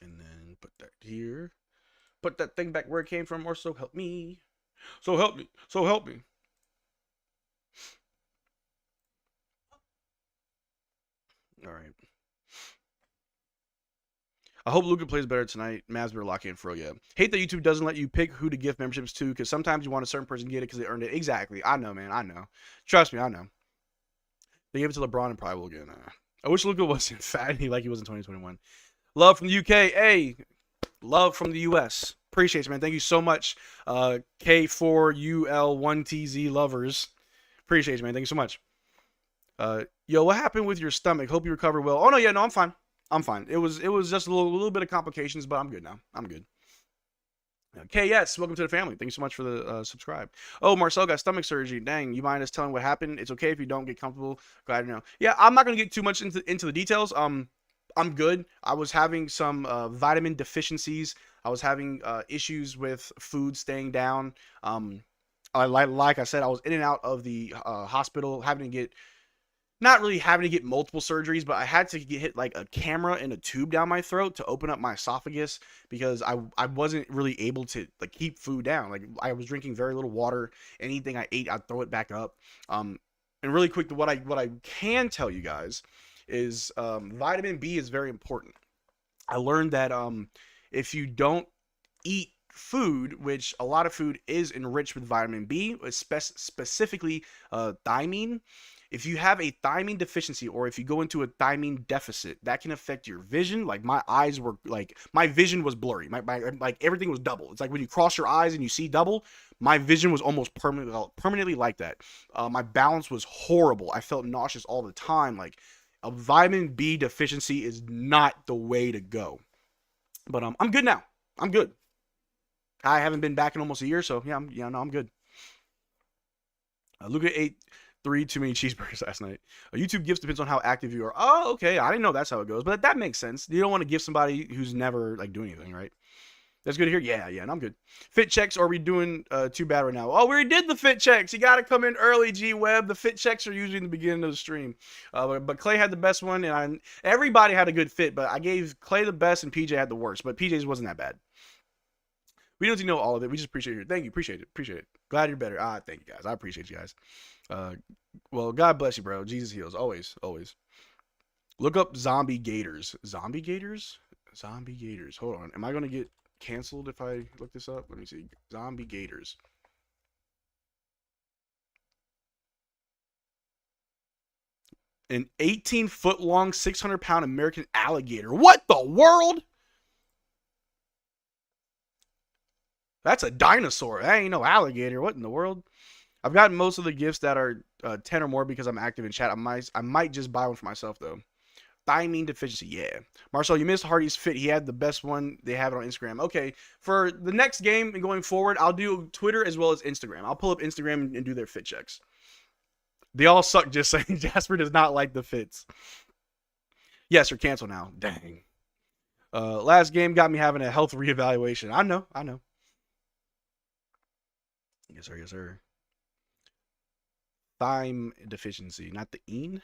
B: And then put that here. Put that thing back where it came from, or so help me. So help me. So help me. All right. I hope Luka plays better tonight. Mavs better lock in for real, yeah. Hate that YouTube doesn't let you pick who to give memberships to, because sometimes you want a certain person to get it because they earned it. Exactly. I know, man. I know. Trust me, I know. They gave it to LeBron and probably will get it. I wish Luka wasn't fat like he was in 2021. Love from the UK. Hey, love from the US. Appreciate you, man. Thank you so much. K4UL1TZ lovers. Appreciate you, man. Thank you so much. Yo, what happened with your stomach? Hope you recover well. Oh no, yeah, no, I'm fine. I'm fine. It was just a little bit of complications, but I'm good now. I'm good. Okay, yes, welcome to the family. Thank you so much for the subscribe. Oh, Marcel got stomach surgery. Dang, you mind us telling what happened? It's okay if you don't get comfortable. Glad to know. Yeah, I'm not gonna get too much into the details. I'm good. I was having some vitamin deficiencies. I was having issues with food staying down. Like I said, I was in and out of the hospital, not really having to get multiple surgeries, but I had to hit like a camera and a tube down my throat to open up my esophagus because I wasn't really able to like keep food down. Like I was drinking very little water. Anything I ate, I'd throw it back up. And really quick, what I can tell you guys is vitamin B is very important. I learned that if you don't eat food, which a lot of food is enriched with vitamin B, specifically thiamine. If you have a thiamine deficiency, or if you go into a thiamine deficit, that can affect your vision. Like my eyes were my vision was blurry. My like everything was double. It's like when you cross your eyes and you see double. My vision was almost permanently like that. My balance was horrible. I felt nauseous all the time. Like a vitamin B deficiency is not the way to go. But I'm good now. I'm good. I haven't been back in almost a year, so yeah, I'm good. Luka ate 3 too many cheeseburgers last night. YouTube gifts depends on how active you are. Oh, okay. I didn't know that's how it goes, but that makes sense. You don't want to give somebody who's never like doing anything, right? That's good to hear. Yeah, and I'm good. Fit checks, are we doing too bad right now? Oh, we already did the fit checks. You got to come in early, G-Web. The fit checks are usually in the beginning of the stream. But Clay had the best one, and everybody had a good fit, but I gave Clay the best, and PJ had the worst. But PJ's wasn't that bad. We don't need to know all of it. We just appreciate it. Thank you. Appreciate it. Glad you're better. Thank you, guys. I appreciate you guys. Well, God bless you, bro. Jesus heals. Always. Look up zombie gators. Zombie gators? Hold on. Am I going to get canceled if I look this up? Let me see. Zombie gators. An 18-foot long, 600-pound American alligator. What the world? That's a dinosaur. That ain't no alligator. What in the world? I've gotten most of the gifts that are 10 or more because I'm active in chat. I might just buy one for myself, though. Thiamine deficiency. Yeah. Marcel, you missed Hardy's fit. He had the best one. They have it on Instagram. Okay. For the next game and going forward, I'll do Twitter as well as Instagram. I'll pull up Instagram and do their fit checks. They all suck, just saying. Jasper does not like the fits. Yes, you're canceled now. Dang. Last game got me having a health reevaluation. I know. Yes, sir. Thyme deficiency, not the een.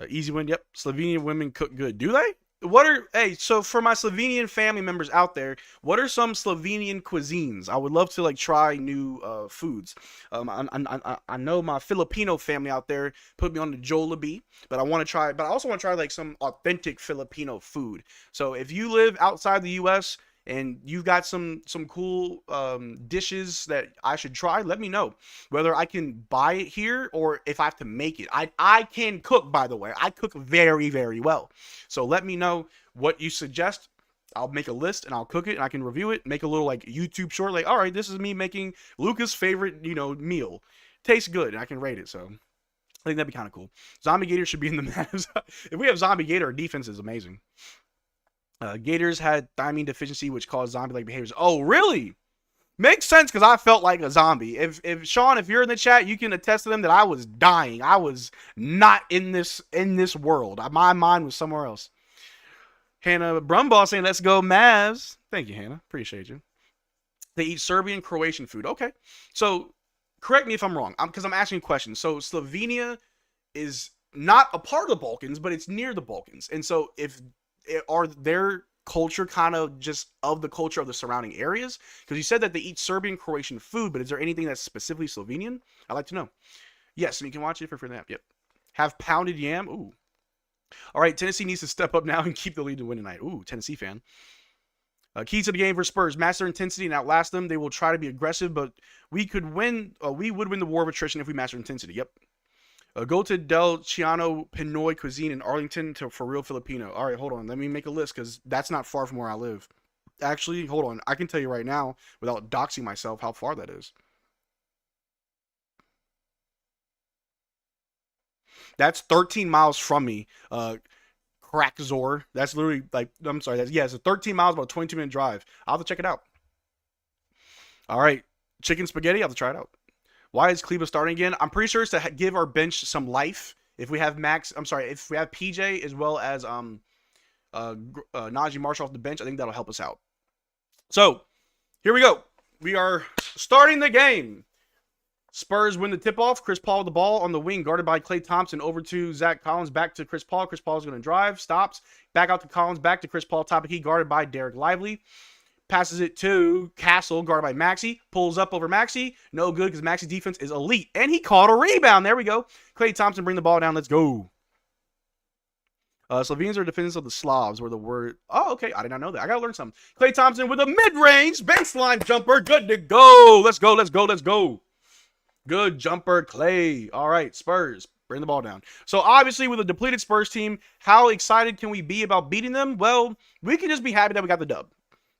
B: Easy win. Yep. Slovenian women cook good. Do they? So for my Slovenian family members out there, what are some Slovenian cuisines? I would love to try new foods. I know my Filipino family out there put me on the Jollibee, but I also want to try some authentic Filipino food. So if you live outside the US and you've got some cool dishes that I should try, let me know. Whether I can buy it here or if I have to make it. I can cook, by the way. I cook very, very well. So let me know what you suggest. I'll make a list and I'll cook it and I can review it. Make a little YouTube short. All right, this is me making Luka's favorite, meal. Tastes good and I can rate it. So I think that'd be kind of cool. Zombie Gator should be in the Mavs. If we have Zombie Gator, our defense is amazing. Gators had thiamine deficiency, which caused zombie-like behaviors. Oh, really? Makes sense because I felt like a zombie. If Sean, if you're in the chat, you can attest to them that I was dying. I was not in this world. My mind was somewhere else. Hannah Brumball saying, "Let's go Mavs." Thank you, Hannah. Appreciate you. They eat Serbian, Croatian food. Okay, so correct me if I'm wrong, because I'm asking questions. So Slovenia is not a part of the Balkans, but it's near the Balkans. And so are their culture kind of just of the culture of the surrounding areas? Because you said that they eat Serbian, Croatian food, but is there anything that's specifically Slovenian? I'd like to know. Yes, and you can watch it for the app. Yep. Have pounded yam. Ooh. All right, Tennessee needs to step up now and keep the lead to win tonight. Ooh, Tennessee fan. Key to the game for Spurs: master intensity and outlast them. They will try to be aggressive, but we could win. We would win the war of attrition if we master intensity. Yep. Go to Del Ciano Pinoy Cuisine in Arlington for real Filipino. All right, hold on. Let me make a list because that's not far from where I live. Actually, hold on. I can tell you right now without doxing myself how far that is. That's 13 miles from me. Crackzor. That's literally like, I'm sorry. It's a 13 miles, about a 22-minute drive. I'll have to check it out. All right. Chicken spaghetti. I'll have to try it out. Why is Kleba starting again? I'm pretty sure it's to give our bench some life. If we have if we have PJ as well as Najee Marshall off the bench, I think that'll help us out. So, here we go. We are starting the game. Spurs win the tip-off. Chris Paul with the ball on the wing, guarded by Klay Thompson. Over to Zach Collins, back to Chris Paul. Chris Paul's going to drive, stops. Back out to Collins, back to Chris Paul. Top of key, guarded by Derrick Lively. Passes it to Castle, guarded by Maxey. Pulls up over Maxey. No good because Maxey's defense is elite. And he caught a rebound. There we go. Klay Thompson bring the ball down. Let's go. Slovenes are defenders of the Slavs, where the word... Oh, okay. I did not know that. I got to learn something. Klay Thompson with a mid-range baseline jumper. Good to go. Let's go, let's go, let's go. Good jumper, Klay. All right, Spurs. Bring the ball down. So, obviously, with a depleted Spurs team, how excited can we be about beating them? Well, we can just be happy that we got the dub.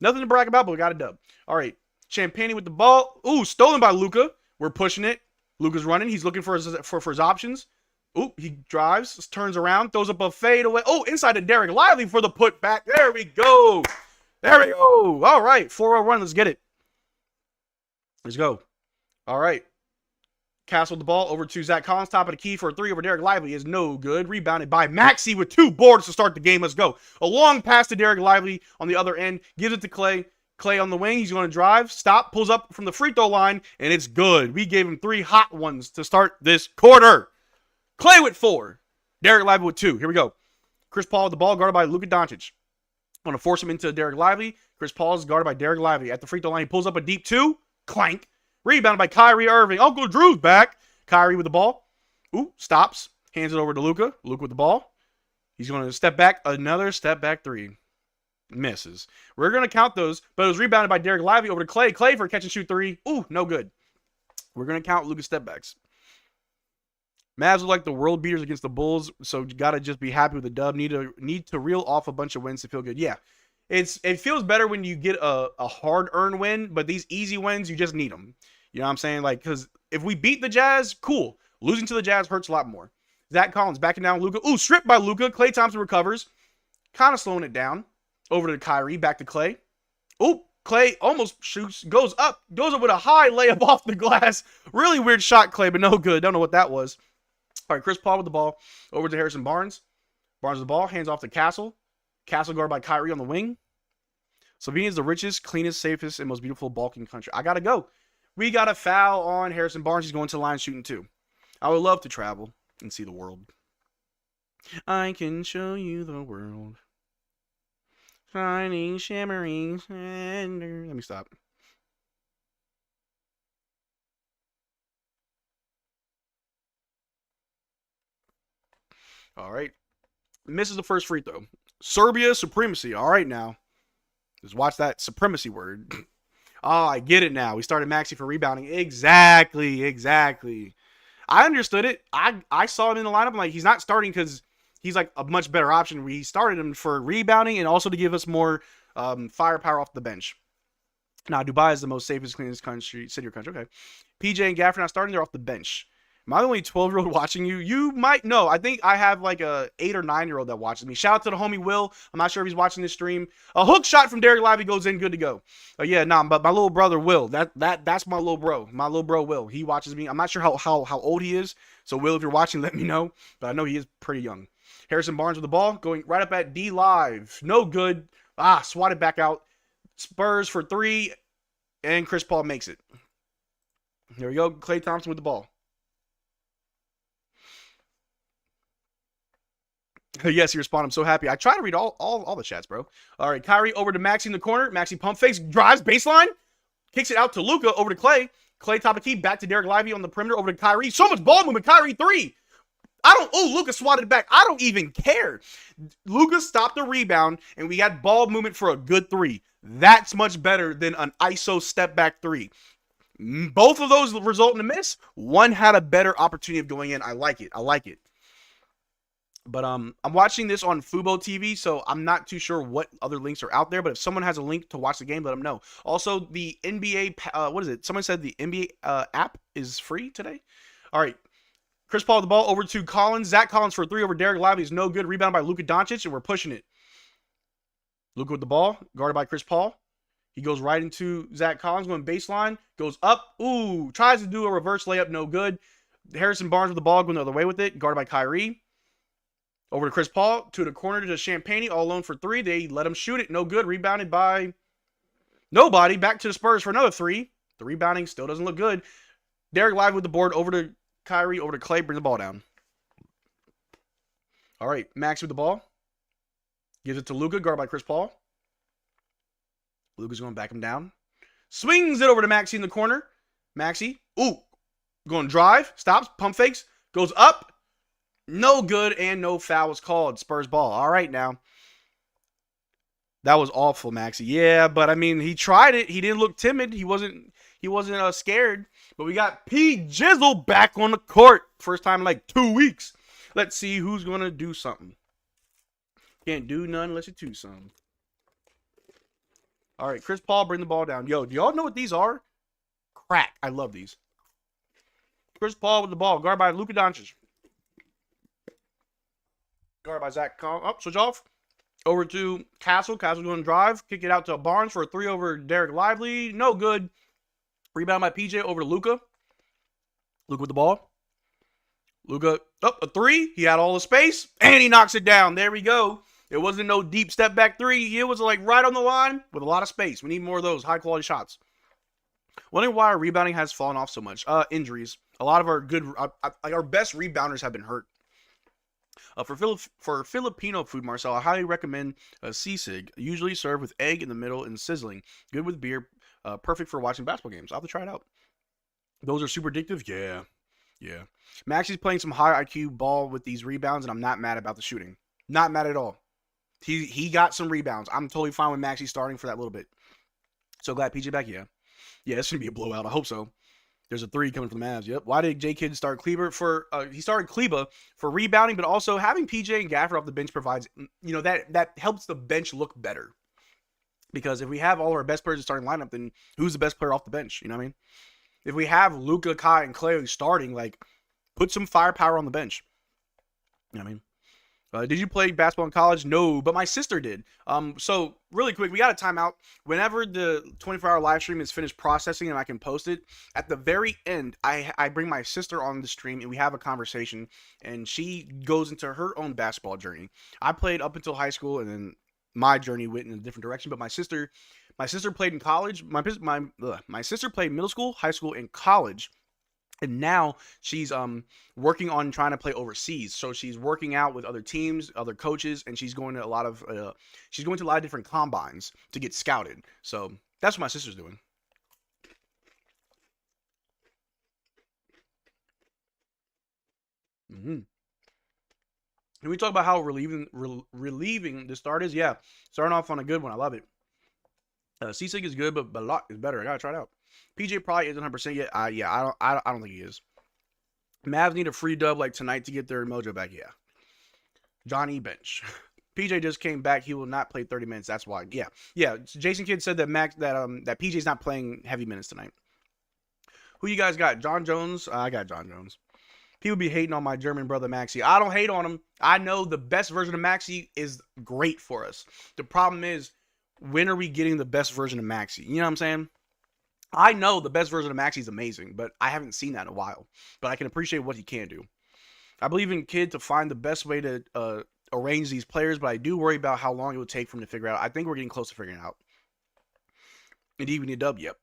B: Nothing to brag about, but we got a dub. All right. Champagne with the ball. Ooh, stolen by Luka. We're pushing it. Luka's running. He's looking for his options. Ooh, he drives, turns around, throws up a fadeaway. Oh, inside to Derrick Lively for the putback. There we go. There we go. All right. 4-0 run. Let's get it. Let's go. All right. Castle the ball over to Zach Collins. Top of the key for a three over Derrick Lively is no good. Rebounded by Maxey with 2 boards to start the game. Let's go. A long pass to Derrick Lively on the other end. Gives it to Klay. Klay on the wing. He's going to drive. Stop. Pulls up from the free throw line. And it's good. We gave him 3 hot ones to start this quarter. Klay with 4. Derrick Lively with 2. Here we go. Chris Paul with the ball guarded by Luka Doncic. Want to force him into Derrick Lively. Chris Paul is guarded by Derrick Lively. At the free throw line, he pulls up a deep 2. Clank. Rebounded by Kyrie Irving. Uncle Drew's back. Kyrie with the ball. Ooh, stops. Hands it over to Luka. Luka with the ball. He's going to step back. Another step back 3. Misses. We're going to count those, but it was rebounded by Derrick Lively over to Klay. Klay for a catch and shoot 3. Ooh, no good. We're going to count Luka's step backs. Mavs are like the world beaters against the Bulls, so you got to just be happy with the dub. Need to reel off a bunch of wins to feel good. Yeah. It feels better when you get a hard-earned win, but these easy wins, you just need them. You know what I'm saying? Like, because if we beat the Jazz, cool. Losing to the Jazz hurts a lot more. Zach Collins backing down Luka. Ooh, stripped by Luka. Klay Thompson recovers. Kind of slowing it down. Over to Kyrie. Back to Klay. Ooh, Klay almost shoots. Goes up with a high layup off the glass. Really weird shot, Klay, but no good. Don't know what that was. All right, Chris Paul with the ball. Over to Harrison Barnes. Barnes with the ball. Hands off to Castle. Castle guarded by Kyrie on the wing. Slovenia is the richest, cleanest, safest, and most beautiful Balkan country. I got to go. We got a foul on Harrison Barnes. He's going to the line shooting 2. I would love to travel and see the world. I can show you the world. Shining, shimmering, splendor. Let me stop. All right. Misses the first free throw. Serbia supremacy. All right now. Just watch that supremacy word. Oh, I get it now. We started Maxey for rebounding. Exactly. I understood it. I saw him in the lineup. I'm like, he's not starting because he's like a much better option. We started him for rebounding and also to give us more firepower off the bench. Now, Dubai is the most safest, cleanest city or country. Okay. PJ and Gafford not starting. They're off the bench. Am I the only 12-year-old watching you? You might know. I think I have like a 8 or 9-year-old that watches me. Shout out to the homie Will. I'm not sure if he's watching this stream. A hook shot from Derrick Lively goes in, good to go. But my little brother Will. That's my little bro. My little bro Will. He watches me. I'm not sure how old he is. So Will, if you're watching, let me know. But I know he is pretty young. Harrison Barnes with the ball, going right up at D Live. No good. Swatted back out. Spurs for 3, and Chris Paul makes it. Here we go. Klay Thompson with the ball. Yes, he responded. I'm so happy. I try to read all the chats, bro. All right, Kyrie over to Maxey in the corner. Maxey pump fakes, drives, baseline, kicks it out to Luka, over to Klay. Klay top of key, back to Derrick Lively on the perimeter, over to Kyrie. So much ball movement. Kyrie 3. Luka swatted it back. I don't even care. Luka stopped the rebound, and we got ball movement for a good 3. That's much better than an ISO step back 3. Both of those result in a miss. One had a better opportunity of going in. I like it. But I'm watching this on Fubo TV, so I'm not too sure what other links are out there. But if someone has a link to watch the game, let them know. Also, the NBA, what is it? Someone said the NBA app is free today. All right. Chris Paul with the ball over to Collins. Zach Collins for a 3 over Derrick Lively is no good. Rebound by Luka Doncic, and we're pushing it. Luka with the ball, guarded by Chris Paul. He goes right into Zach Collins, going baseline, goes up. Ooh, tries to do a reverse layup, no good. Harrison Barnes with the ball, going the other way with it, guarded by Kyrie. Over to Chris Paul, to the corner to Champagne, all alone for 3. They let him shoot it, no good. Rebounded by nobody. Back to the Spurs for another 3. The rebounding still doesn't look good. Derrick Lively with the board, over to Kyrie, over to Klay, bring the ball down. All right, Max with the ball. Gives it to Luka, guarded by Chris Paul. Luka's going to back him down. Swings it over to Maxey in the corner. Maxey, going drive, stops, pump fakes, goes up. No good, and no foul was called. Spurs ball. All right, now. That was awful, Maxey. Yeah, but I mean, he tried it. He didn't look timid. He wasn't scared. But we got P. Jizzle back on the court. First time in like 2 weeks. Let's see who's going to do something. Can't do nothing unless you do something. All right, Chris Paul, bring the ball down. Yo, do y'all know what these are? Crack. I love these. Chris Paul with the ball. Guarded by Luka Doncic. Guarded by Zach Collins. Switch off. Over to Castle. Castle going to drive. Kick it out to Barnes for a 3 over Derrick Lively. No good. Rebound by PJ over to Luka. Luka with the ball. Luka, a 3. He had all the space, and he knocks it down. There we go. It wasn't no deep step back 3. It was like right on the line with a lot of space. We need more of those high-quality shots. Wondering why our rebounding has fallen off so much. Injuries. A lot of our our best rebounders have been hurt. For Filipino food, Marcel, I highly recommend sisig. Usually served with egg in the middle and sizzling. Good with beer. Perfect for watching basketball games. I'll have to try it out. Those are super addictive? Yeah. Maxey's playing some high IQ ball with these rebounds, and I'm not mad about the shooting. Not mad at all. He got some rebounds. I'm totally fine with Maxey starting for that little bit. So glad PJ back, yeah. Yeah, it's going to be a blowout. I hope so. There's a 3 coming from the Mavs. Yep. Why did J Kidd start Kleber he started Kleba for rebounding, but also having PJ and Gafford off the bench provides, that helps the bench look better. Because if we have all our best players in the starting lineup, then who's the best player off the bench? You know what I mean? If we have Luka, Kai, and Klay starting, like, put some firepower on the bench. You know what I mean? Did you play basketball in college? No, but my sister did. So really quick, we got a timeout. Whenever the 24-hour live stream is finished processing and I can post it, at the very end, I bring my sister on the stream and we have a conversation, and she goes into her own basketball journey. I played up until high school, and then my journey went in a different direction. But my sister played in college. My sister played middle school, high school, and college. And now she's working on trying to play overseas. So she's working out with other teams, other coaches, and she's going to a lot of different combines to get scouted. So that's what my sister's doing. Can we talk about how relieving the start is? Yeah, starting off on a good one. I love it. Sisig is good, but Balak is better. I gotta try it out. PJ probably isn't 100% yet. I don't think he is. Mavs need a free dub like tonight to get their mojo back. Yeah. Johnny bench. PJ just came back. He will not play 30 minutes. That's why. Yeah. Jason Kidd said that that PJ's not playing heavy minutes tonight. Who you guys got? John Jones. I got John Jones. People be hating on my German brother Maxey. I don't hate on him. I know the best version of Maxey is great for us. The problem is, when are we getting the best version of Maxey? You know what I'm saying? I know the best version of Maxey is amazing, but I haven't seen that in a while. But I can appreciate what he can do. I believe in Kidd to find the best way to arrange these players, but I do worry about how long it would take for him to figure out. I think we're getting close to figuring it out. Indeed, we need a dub. Yep.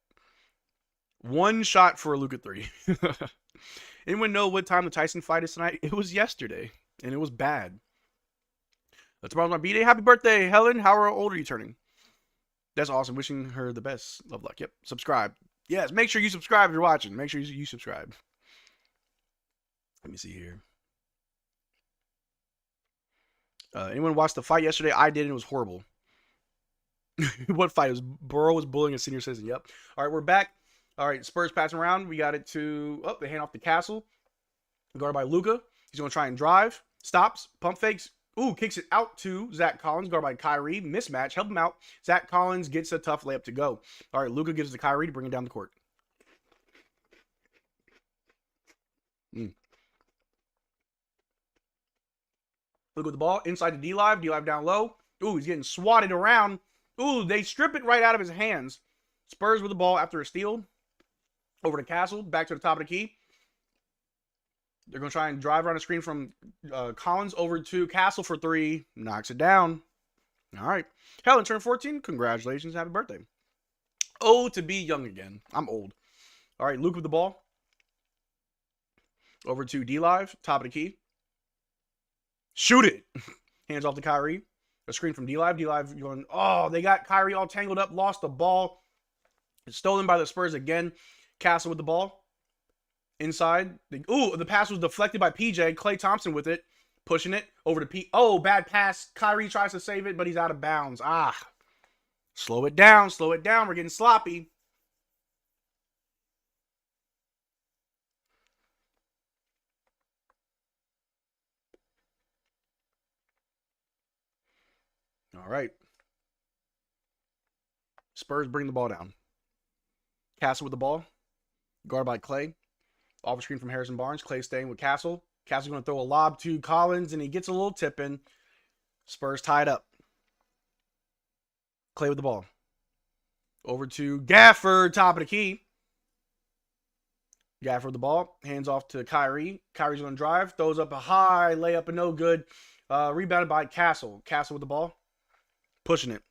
B: One shot for a Luka 3. Anyone know what time the Tyson fight is tonight? It was yesterday, and it was bad. Tomorrow's my B-Day. Happy birthday, Helen. How old are you turning? That's awesome. Wishing her the best. Love, luck. Yep. Subscribe. Yes, make sure you subscribe if you're watching. Make sure you subscribe. Let me see here. Anyone watched the fight yesterday? I did, and it was horrible. What fight? It was Burrow was bullying a senior citizen. Yep. All right, we're back. All right, Spurs passing around. We got it to, they hand off to Castle. Guarded by Luka. He's going to try and drive. Stops. Pump fakes. Ooh, kicks it out to Zach Collins. Guarded by Kyrie. Mismatch. Help him out. Zach Collins gets a tough layup to go. All right, Luka gives it to Kyrie to bring it down the court. Luka with the ball. Inside to D-Live. D-Live down low. Ooh, he's getting swatted around. Ooh, they strip it right out of his hands. Spurs with the ball after a steal. Over to Castle. Back to the top of the key. They're going to try and drive around the screen from Collins over to Castle for 3. Knocks it down. All right. Helen turned 14. Congratulations. Happy birthday. Oh, to be young again. I'm old. All right. Luke with the ball. Over to D-Live. Top of the key. Shoot it. Hands off to Kyrie. A screen from D-Live. D-Live going, oh, they got Kyrie all tangled up. Lost the ball. It's stolen by the Spurs again. Castle with the ball. Inside. The pass was deflected by PJ. Klay Thompson with it. Pushing it over to P. Oh, bad pass. Kyrie tries to save it, but he's out of bounds. Slow it down. Slow it down. We're getting sloppy. All right. Spurs bring the ball down. Castle with the ball. Guarded by Klay. Off screen from Harrison Barnes. Klay staying with Castle. Castle's going to throw a lob to Collins, and he gets a little tip in. Spurs tied up. Klay with the ball. Over to Gafford, top of the key. Gafford with the ball. Hands off to Kyrie. Kyrie's going to drive. Throws up a high layup and no good. Rebounded by Castle. Castle with the ball. Pushing it.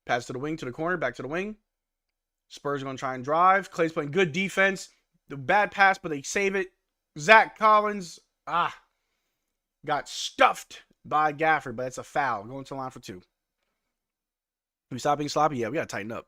B: Pass to the wing, to the corner, back to the wing. Spurs are going to try and drive. Klay's playing good defense. The bad pass, but they save it. Zach Collins, got stuffed by Gafford, but it's a foul. Going to the line for 2. We stop being sloppy? Yeah, we got to tighten up.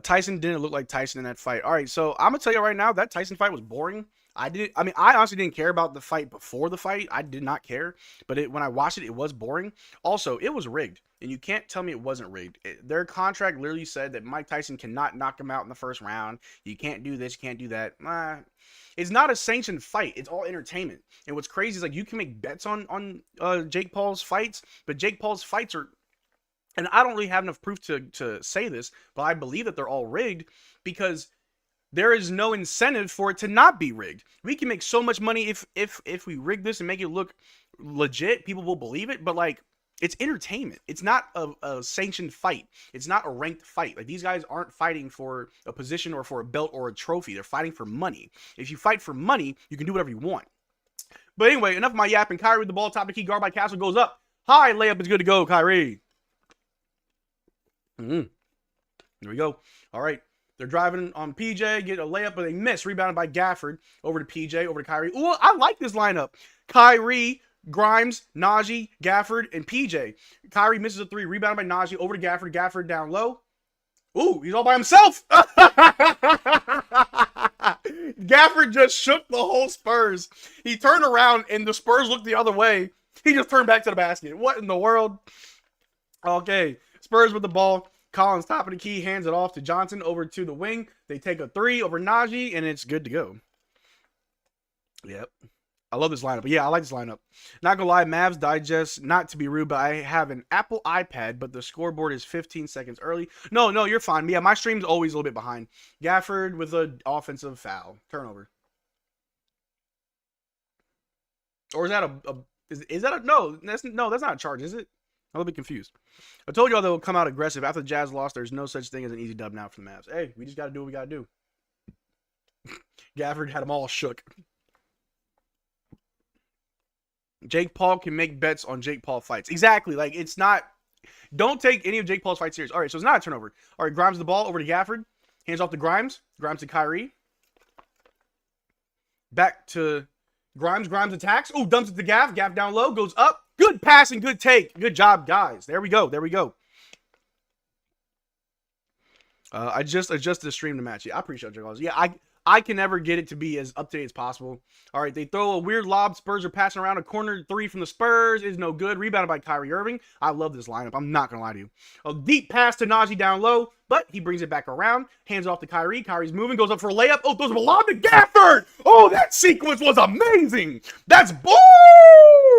B: Tyson didn't look like Tyson in that fight. All right, so I'm going to tell you right now, that Tyson fight was boring. I honestly didn't care about the fight before the fight. I did not care. But when I watched it, it was boring. Also, it was rigged. And you can't tell me it wasn't rigged. Their contract literally said that Mike Tyson cannot knock him out in the first round. You can't do this. You can't do that. It's not a sanctioned fight. It's all entertainment. And what's crazy is like you can make bets on Jake Paul's fights. But Jake Paul's fights are... And I don't really have enough proof to say this. But I believe that they're all rigged because... there is no incentive for it to not be rigged. We can make so much money if we rig this and make it look legit. People will believe it, but like it's entertainment. It's not a sanctioned fight. It's not a ranked fight. Like these guys aren't fighting for a position or for a belt or a trophy. They're fighting for money. If you fight for money, you can do whatever you want. But anyway, enough of my yapping. Kyrie with the ball, top of the key, guard by Castle, goes up. High layup is good to go, Kyrie. There we go. All right. They're driving on PJ, get a layup, but they miss. Rebounded by Gafford. Over to PJ, over to Kyrie. Ooh, I like this lineup. Kyrie, Grimes, Najee, Gafford, and PJ. Kyrie misses a 3. Rebounded by Najee. Over to Gafford. Gafford down low. Ooh, he's all by himself. Gafford just shook the whole Spurs. He turned around, and the Spurs looked the other way. He just turned back to the basket. What in the world? Okay, Spurs with the ball. Collins top of the key, hands it off to Johnson over to the wing. They take a 3 over Najee, and it's good to go. Yep. I love this lineup. But yeah, I like this lineup. Not gonna lie, Mavs Digest, not to be rude, but I have an Apple iPad, but the scoreboard is 15 seconds early. No, you're fine. Yeah, my stream's always a little bit behind. Gafford with an offensive foul. Turnover. Or is that is that a no, that's not a charge, is it? I'm a little bit confused. I told y'all they will come out aggressive. After the Jazz lost, there's no such thing as an easy dub now for the Mavs. Hey, we just got to do what we got to do. Gafford had them all shook. Jake Paul can make bets on Jake Paul fights. Exactly. Like, it's not... Don't take any of Jake Paul's fights serious. All right, so it's not a turnover. All right, Grimes the ball over to Gafford. Hands off to Grimes. Grimes to Kyrie. Back to Grimes. Grimes attacks. Oh, dumps it to Gaff. Gaff down low. Goes up. Good pass and good take. Good job, guys. There we go. There we go. I just adjusted the stream to match. Yeah, I appreciate you guys. Yeah, I can never get it to be as up to date as possible. All right, they throw a weird lob. Spurs are passing around a corner three from the Spurs. Is no good. Rebounded by Kyrie Irving. I love this lineup. I'm not going to lie to you. A deep pass to Najee down low, but he brings it back around. Hands off to Kyrie. Kyrie's moving. Goes up for a layup. Oh, throws a lob to Gafford. Oh, that sequence was amazing. That's woo!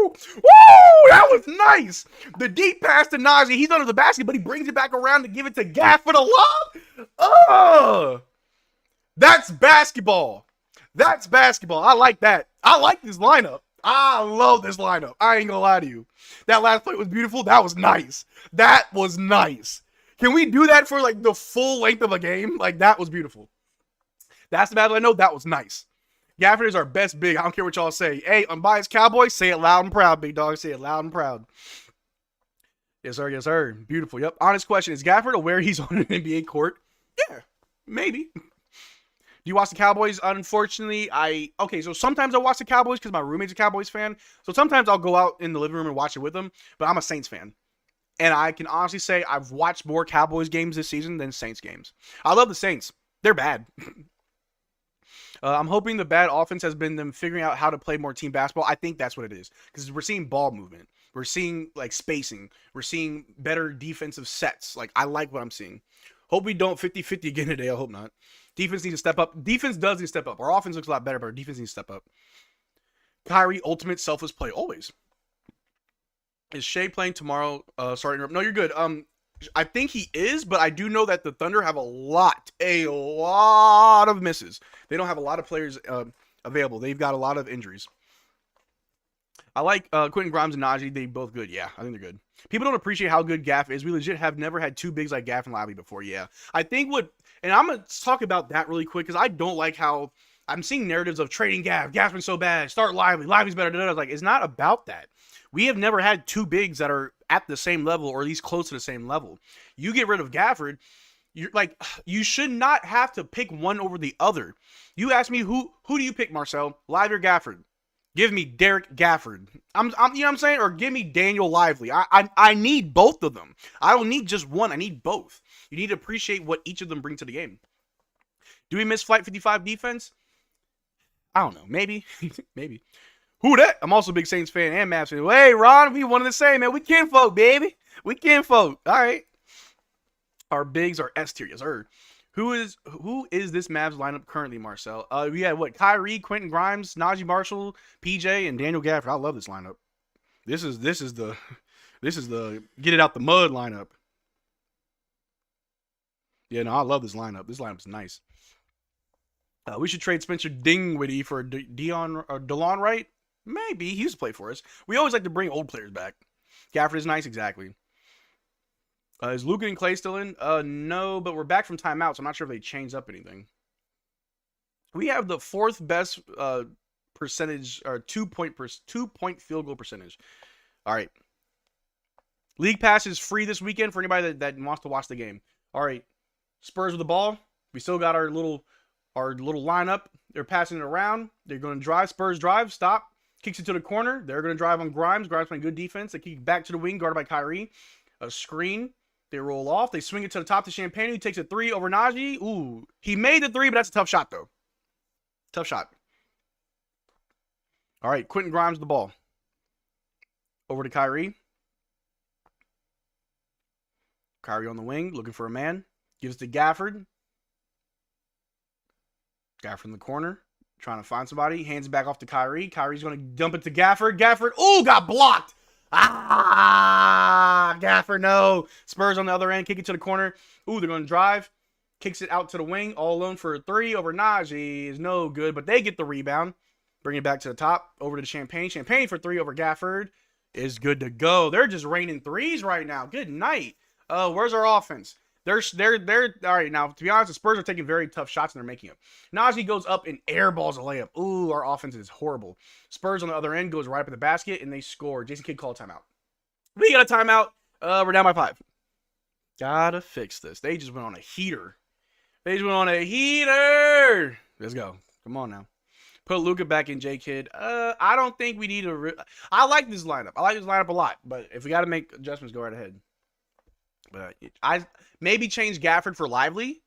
B: Woo! That was nice. The deep pass to Najee. He's under the basket, but he brings it back around to give it to Gafford a lob. Oh! That's basketball. That's basketball. I like that. I like this lineup. I love this lineup. I ain't gonna lie to you. That last play was beautiful. That was nice. That was nice. Can we do that for like the full length of a game? Like, that was beautiful. That's the battle I know. That was nice. Gafford is our best big. I don't care what y'all say. Hey, unbiased Cowboys, say it loud and proud, big dog. Say it loud and proud. Yes, sir. Yes, sir. Beautiful. Yep. Honest question. Is Gafford aware he's on an NBA court? Yeah, maybe. Do you watch the Cowboys? Unfortunately, okay, so sometimes I watch the Cowboys because my roommate's a Cowboys fan. So sometimes I'll go out in the living room and watch it with them, but I'm a Saints fan. And I can honestly say I've watched more Cowboys games this season than Saints games. I love the Saints. They're bad. I'm hoping the bad offense has been them figuring out how to play more team basketball. I think that's what it is. Because we're seeing ball movement. We're seeing, like, spacing. We're seeing better defensive sets. Like, I like what I'm seeing. Hope we don't 50-50 again today. I hope not. Defense needs to step up. Defense does need to step up. Our offense looks a lot better, but our defense needs to step up. Kyrie, ultimate selfless play. Always. Is Shea playing tomorrow? Sorry to interrupt. No, you're good. I think he is, but I do know that the Thunder have a lot of misses. They don't have a lot of players available. They've got a lot of injuries. I like Quentin Grimes and Najee. They both good. Yeah, I think they're good. People don't appreciate how good Gaff is. We legit have never had two bigs like Gaff and Lively before. Yeah, I think and I'm going to talk about that really quick because I don't like how I'm seeing narratives of trading Gaff. Gaff's been so bad. Start Lively. Lively's better. I was like, it's not about that. We have never had two bigs that are at the same level or at least close to the same level. You get rid of Gafford, you should not have to pick one over the other. You ask me who do you pick, Marcel? Lively or Gafford? Give me Derrick Gafford. I'm you know what I'm saying? Or give me Daniel Lively. I need both of them. I don't need just one. I need both. You need to appreciate what each of them bring to the game. Do we miss Flight 55 defense? I don't know. Maybe. Maybe. Who that? I'm also a big Saints fan and Mavs fan. Hey, Ron, we one of the same, man. We can vote, baby. We can vote. All right. Our bigs are S tier, yes, sir. Who is this Mavs lineup currently, Marcel? We had what? Kyrie, Quentin Grimes, Najee Marshall, PJ, and Daniel Gafford. I love this lineup. This is the get it out the mud lineup. Yeah, no, I love this lineup. This lineup is nice. We should trade Spencer Dinwiddie for DeLon Wright. Maybe. He used to play for us. We always like to bring old players back. Gafford is nice, exactly. Is Luka and Clay still in? No, but we're back from timeout, so I'm not sure if they changed up anything. We have the fourth best percentage, or 2-point field goal percentage. All right. League Pass is free this weekend for anybody that wants to watch the game. All right. Spurs with the ball. We still got our little lineup. They're passing it around. They're going to drive. Spurs drive. Stop. Kicks it to the corner. They're going to drive on Grimes. Grimes playing good defense. They kick back to the wing, guarded by Kyrie. A screen. They roll off. They swing it to the top to Champagne, who takes a three over Najee. Ooh. He made the three, but that's a tough shot, though. Tough shot. All right. Quentin Grimes the ball. Over to Kyrie. Kyrie on the wing, looking for a man. Gives to Gafford. Gafford in the corner, trying to find somebody. Hands it back off to Kyrie. Kyrie's going to dump it to Gafford. Gafford, ooh, got blocked. Gafford, no. Spurs on the other end, kick it to the corner. Ooh, they're going to drive. Kicks it out to the wing, all alone for a three over Najee. Is no good, but they get the rebound. Bring it back to the top, over to Champagne. Champagne for three over Gafford is good to go. They're just raining threes right now. Good night. Where's our offense? They're all right. Now, to be honest, the Spurs are taking very tough shots and they're making them. Najee goes up and airballs a layup. Ooh, our offense is horrible. Spurs on the other end goes right up at the basket and they score. Jason Kidd called a timeout. We got a timeout. We're down by 5. Gotta fix this. They just went on a heater. Let's go. Come on now. Put Luka back in J-Kid. I don't think we need a... I like this lineup. I like this lineup a lot. But if we got to make adjustments, go right ahead. But I maybe change Gafford for Lively.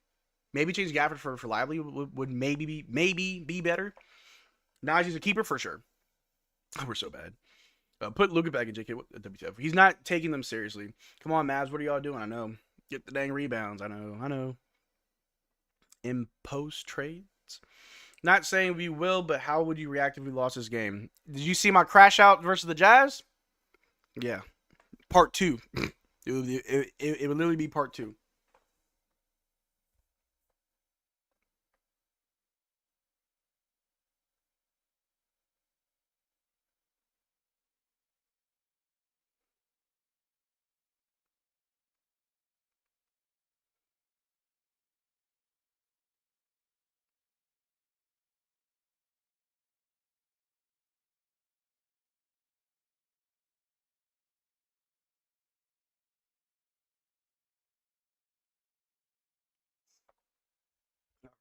B: Maybe change Gafford for Lively would maybe be better. Najee's a keeper for sure. Oh, we're so bad. Put Luka back in J-Kid. WTF. He's not taking them seriously. Come on, Mavs. What are y'all doing? I know. Get the dang rebounds. I know. In post trades. Not saying we will, but how would you react if we lost this game? Did you see my crash out versus the Jazz? Yeah. Part 2. It would literally be part 2.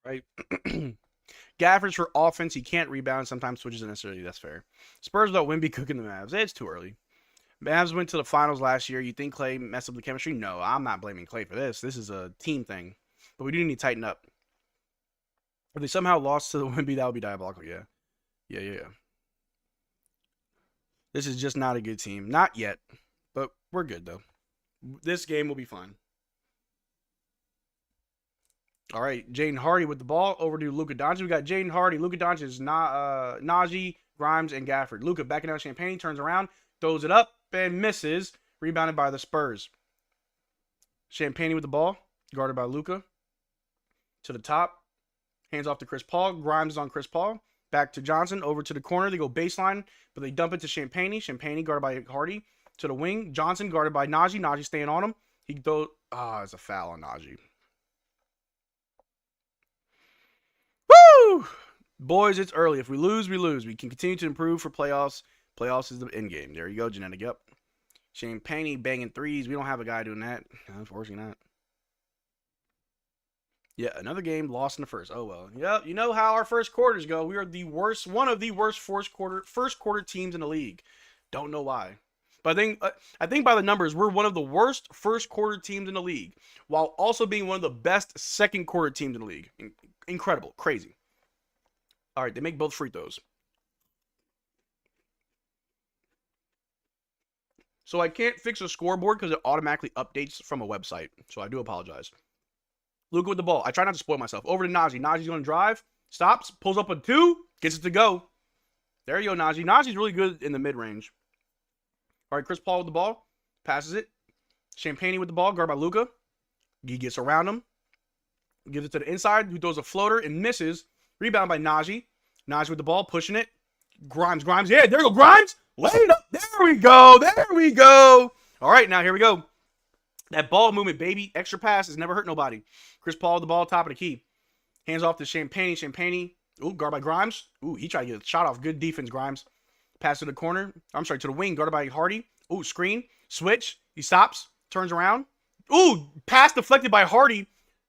B: Right? Gafford's for offense. He can't rebound. Sometimes switches unnecessarily. That's fair. Spurs without Wemby cooking the Mavs. It's too early. Mavs went to the finals last year. You think Clay messed up the chemistry? No, I'm not blaming Clay for this. This is a team thing. But we do need to tighten up. If they somehow lost to the Wemby, that would be diabolical. Yeah. This is just not a good team. Not yet. But we're good, though. This game will be fun. All right, Jaden Hardy with the ball. Over to Luka Doncic. We got Jaden Hardy. Luka Doncic is Najee, Grimes, and Gafford. Luka backing out Champagne. Turns around. Throws it up and misses. Rebounded by the Spurs. Champagne with the ball. Guarded by Luka. To the top. Hands off to Chris Paul. Grimes is on Chris Paul. Back to Johnson. Over to the corner. They go baseline. But they dump it to Champagne. Champagne guarded by Hardy. To the wing. Johnson guarded by Najee. Najee staying on him. He throws... it's a foul on Najee. Woo! Boys, it's early. If we lose, we lose. We can continue to improve for playoffs. Playoffs is the end game. There you go, Genetic. Yep. Champagne banging threes. We don't have a guy doing that. Unfortunately not. Yeah, another game lost in the first. Oh, well. Yep, you know how our first quarters go. We are the worst, one of the worst first quarter teams in the league. Don't know why. But I think by the numbers, we're one of the worst first quarter teams in the league, while also being one of the best second quarter teams in the league. Incredible. Crazy. All right, they make both free throws. So I can't fix a scoreboard because it automatically updates from a website. So I do apologize. Luka with the ball. I try not to spoil myself. Over to Najee. Najee's going to drive. Stops. Pulls up a 2. Gets it to go. There you go, Najee. Najee's really good in the mid-range. All right, Chris Paul with the ball. Passes it. Champagne with the ball. Guarded by Luka. He gets around him. Gives it to the inside. Who throws a floater and misses. Rebound by Najee. Najee with the ball. Pushing it. Grimes. Yeah, there you go, Grimes. Lay it up. There we go. All right, now here we go. That ball movement, baby. Extra pass has never hurt nobody. Chris Paul with the ball, top of the key. Hands off to Champagne. Ooh, guarded by Grimes. Ooh, he tried to get a shot off. Good defense, Grimes. Pass to the corner. I'm sorry, to the wing. Guarded by Hardy. Ooh, screen. Switch. He stops. Turns around. Ooh, pass deflected by Hardy.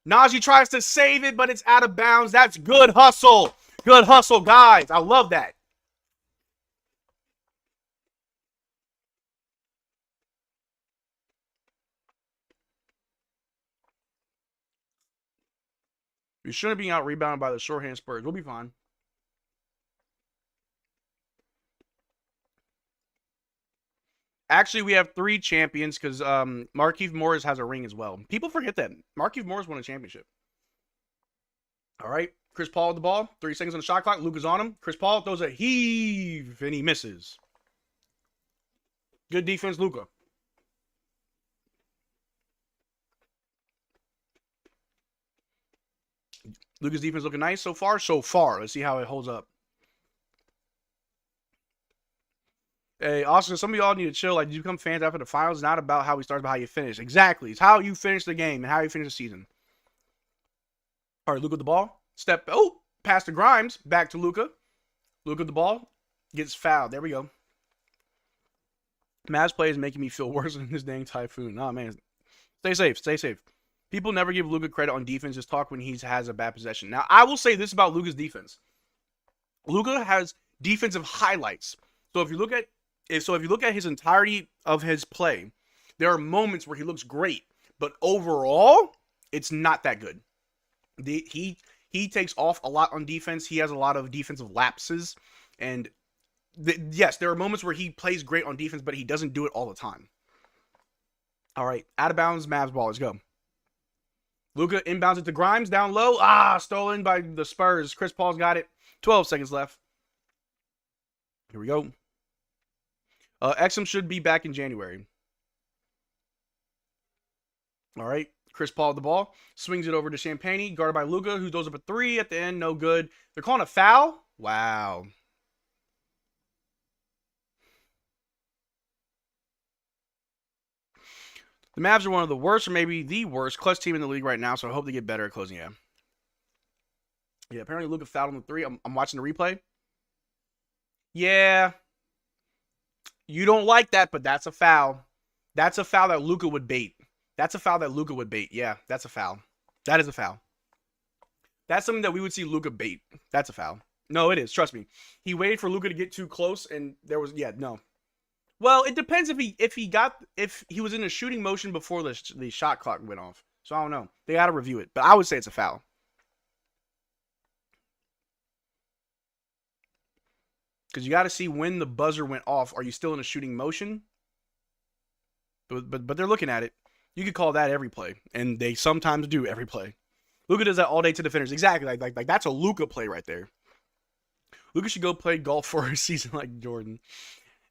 B: Najee tries to save it, but it's out of bounds. That's good hustle. Good hustle, guys. I love that. We shouldn't be out rebounded by the shorthand Spurs. We'll be fine. Actually, we have 3 champions because Markieff Morris has a ring as well. People forget that. Markieff Morris won a championship. All right. Chris Paul with the ball. 30 seconds on the shot clock. Luka's on him. Chris Paul throws a heave, and he misses. Good defense, Luka. Luka's defense looking nice so far. Let's see how it holds up. Hey, Austin, some of y'all need to chill. Like, you become fans after the finals. It's not about how we start, but how you finish. Exactly. It's how you finish the game and how you finish the season. All right, Luka with the ball. Step. Oh, pass to Grimes. Back to Luka. Luka with the ball. Gets fouled. There we go. Mavs play is making me feel worse than this dang typhoon. Oh man, stay safe, stay safe. People never give Luka credit on defense. Just talk when he has a bad possession. Now I will say this about Luka's defense. Luka has defensive highlights. So if you look at his entirety of his play, there are moments where he looks great, but overall, it's not that good. He takes off a lot on defense. He has a lot of defensive lapses, and yes, there are moments where he plays great on defense, but he doesn't do it all the time. All right, out of bounds, Mavs ball. Let's go. Luka inbounds it to Grimes down low. Stolen by the Spurs. Chris Paul's got it. 12 seconds left. Here we go. Exum should be back in January. All right. Chris Paul with the ball. Swings it over to Champagny. Guarded by Luka, who throws up a three at the end. No good. They're calling a foul? Wow. The Mavs are one of the worst, or maybe the worst, clutch team in the league right now, so I hope they get better at closing out. Yeah, apparently Luka fouled on the three. I'm watching the replay. Yeah. You don't like that, but that's a foul. That's a foul that Luka would bait. That's a foul that Luka would bait. Yeah, that's a foul. That is a foul. That's something that we would see Luka bait. That's a foul. No, it is. Trust me. He waited for Luka to get too close, and there was, yeah, no. Well, it depends if he was in a shooting motion before the shot clock went off. So I don't know. They got to review it, but I would say it's a foul. Because you got to see when the buzzer went off. Are you still in a shooting motion? But they're looking at it. You could call that every play, and they sometimes do every play. Luka does that all day to defenders. Exactly. Like that's a Luka play right there. Luka should go play golf for a season like Jordan.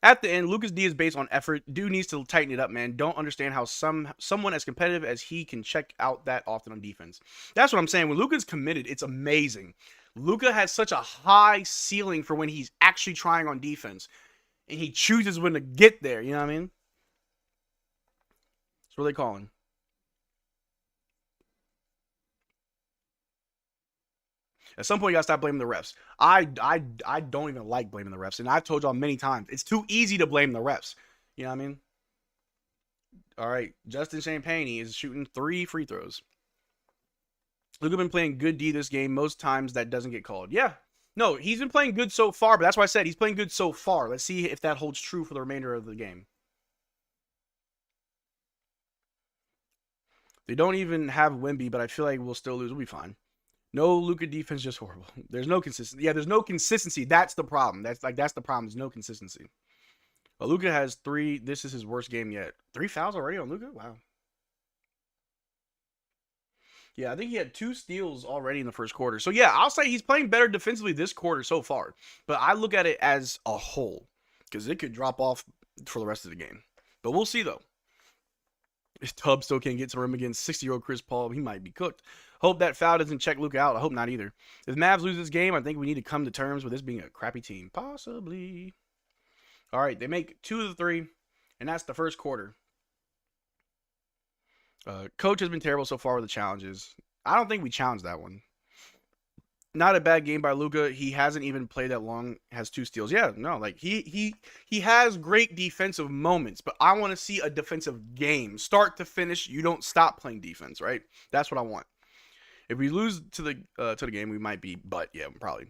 B: At the end, Luka's D is based on effort. Dude needs to tighten it up, man. Don't understand how someone as competitive as he can check out that often on defense. That's what I'm saying. When Luka's committed, it's amazing. Luka has such a high ceiling for when he's actually trying on defense. And he chooses when to get there. You know what I mean? That's what they're calling. At some point, you got to stop blaming the refs. I don't even like blaming the refs. And I've told y'all many times, it's too easy to blame the refs. You know what I mean? All right. Justin Champagny is shooting 3 free throws. Luka been playing good D this game. Most times that doesn't get called. Yeah. No, he's been playing good so far. But that's why I said he's playing good so far. Let's see if that holds true for the remainder of the game. They don't even have Wemby, but I feel like we'll still lose. We'll be fine. No Luka defense, just horrible. There's no consistency. Yeah, there's no consistency. That's the problem. That's the problem. There's no consistency. Well, Luka has 3. This is his worst game yet. 3 fouls already on Luka? Wow. Yeah, I think he had 2 steals already in the first quarter. So yeah, I'll say he's playing better defensively this quarter so far. But I look at it as a whole, because it could drop off for the rest of the game. But we'll see though. If Tubbs still can't get to the rim against 60-year-old Chris Paul, he might be cooked. Hope that foul doesn't check Luka out. I hope not either. If Mavs lose this game, I think we need to come to terms with this being a crappy team. Possibly. All right, they make 2 of the 3, and that's the first quarter. Coach has been terrible so far with the challenges. I don't think we challenged that one. Not a bad game by Luka. He hasn't even played that long. Has 2 steals. Yeah, no, like he has great defensive moments, but I want to see a defensive game, start to finish. You don't stop playing defense, right? That's what I want. If we lose to the game, we might be, but yeah, probably.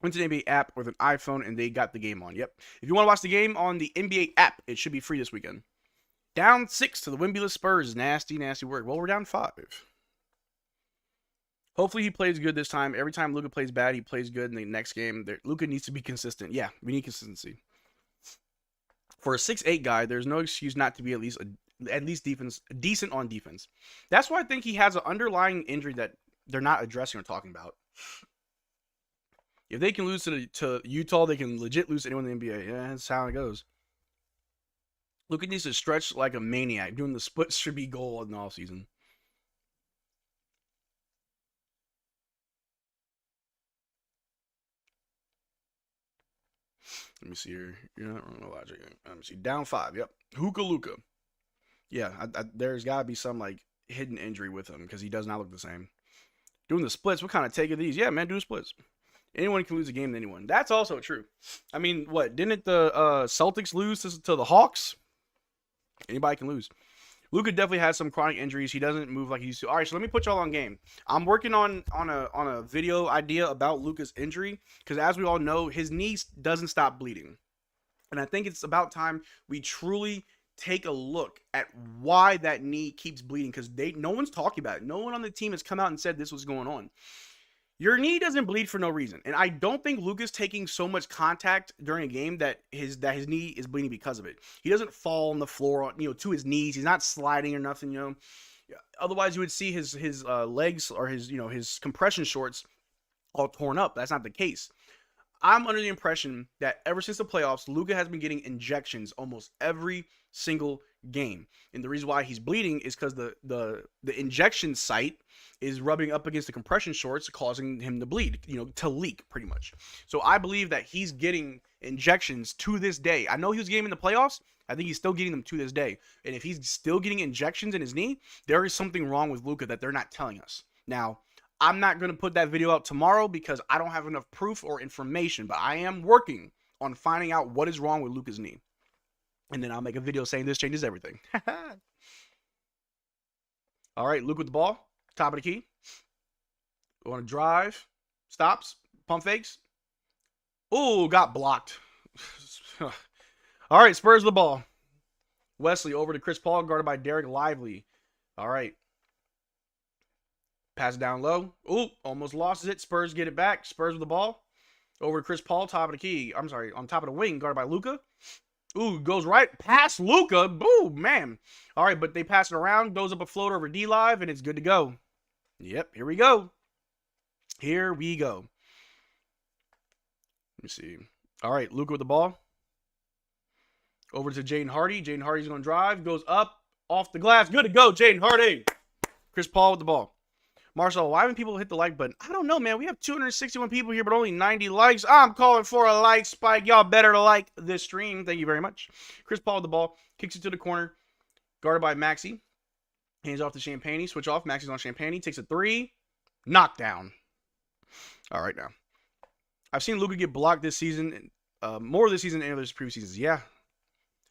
B: Went to the NBA app with an iPhone, and they got the game on. Yep. If you want to watch the game on the NBA app, it should be free this weekend. Down 6 to the Wemby Spurs. Nasty, nasty work. Well, we're down 5. Hopefully he plays good this time. Every time Luka plays bad, he plays good in the next game. Luka needs to be consistent. Yeah, we need consistency. For a 6'8" guy, there's no excuse not to be at least decent on defense. That's why I think he has an underlying injury that they're not addressing or talking about. If they can lose to Utah, they can legit lose to anyone in the NBA. Yeah, that's how it goes. Luka needs to stretch like a maniac. Doing the splits should be goal in the offseason. Let me see here. You're not wrong logic. Let me see. Down 5. Yep. Hookah Luka. Yeah, there's got to be some like hidden injury with him because he does not look the same. Doing the splits. What kind of take are these? Yeah, man, do the splits. Anyone can lose a game to anyone. That's also true. I mean, what? Didn't the Celtics lose to the Hawks? Anybody can lose. Luka definitely has some chronic injuries. He doesn't move like he used to. All right, so let me put y'all on game. I'm working on a video idea about Luka's injury because, as we all know, his knee doesn't stop bleeding, and I think it's about time we truly take a look at why that knee keeps bleeding because no one's talking about it. No one on the team has come out and said this was going on. Your knee doesn't bleed for no reason. And I don't think Luka's taking so much contact during a game that his knee is bleeding because of it. He doesn't fall on the floor, to his knees. He's not sliding or nothing, Otherwise, you would see his legs or his compression shorts all torn up. That's not the case. I'm under the impression that ever since the playoffs, Luka has been getting injections almost every single game. And the reason why he's bleeding is because the injection site is rubbing up against the compression shorts, causing him to bleed, to leak pretty much. So I believe that he's getting injections to this day. I know he was getting in the playoffs. I think he's still getting them to this day. And if he's still getting injections in his knee, there is something wrong with Luka that they're not telling us. Now, I'm not going to put that video out tomorrow because I don't have enough proof or information, but I am working on finding out what is wrong with Luka's knee. And then I'll make a video saying this changes everything. All right, Luka with the ball. Top of the key. Want to drive. Stops. Pump fakes. Ooh, got blocked. All right, Spurs with the ball. Wesley over to Chris Paul, guarded by Derrick Lively. All right. Pass it down low. Ooh, almost lost it. Spurs get it back. Spurs with the ball. Over to Chris Paul, top of the key. I'm sorry, on top of the wing, guarded by Luka. Ooh, goes right past Luka. Boo, man. All right, but they pass it around. Goes up a floater over D-Live, and it's good to go. Yep, here we go. Here we go. Let me see. All right, Luka with the ball. Over to Jaden Hardy. Jaden Hardy's going to drive. Goes up, off the glass. Good to go, Jaden Hardy. Chris Paul with the ball. Marcel, why haven't people hit the like button? I don't know, man. We have 261 people here, but only 90 likes. I'm calling for a like spike. Y'all better like this stream. Thank you very much. Chris Paul with the ball. Kicks it to the corner. Guarded by Maxey. Hands off to Champagne. Switch off. Maxey's on Champagne. Takes a three. Knockdown. All right, now. I've seen Luka get blocked this season. More this season than any of his previous seasons. Yeah.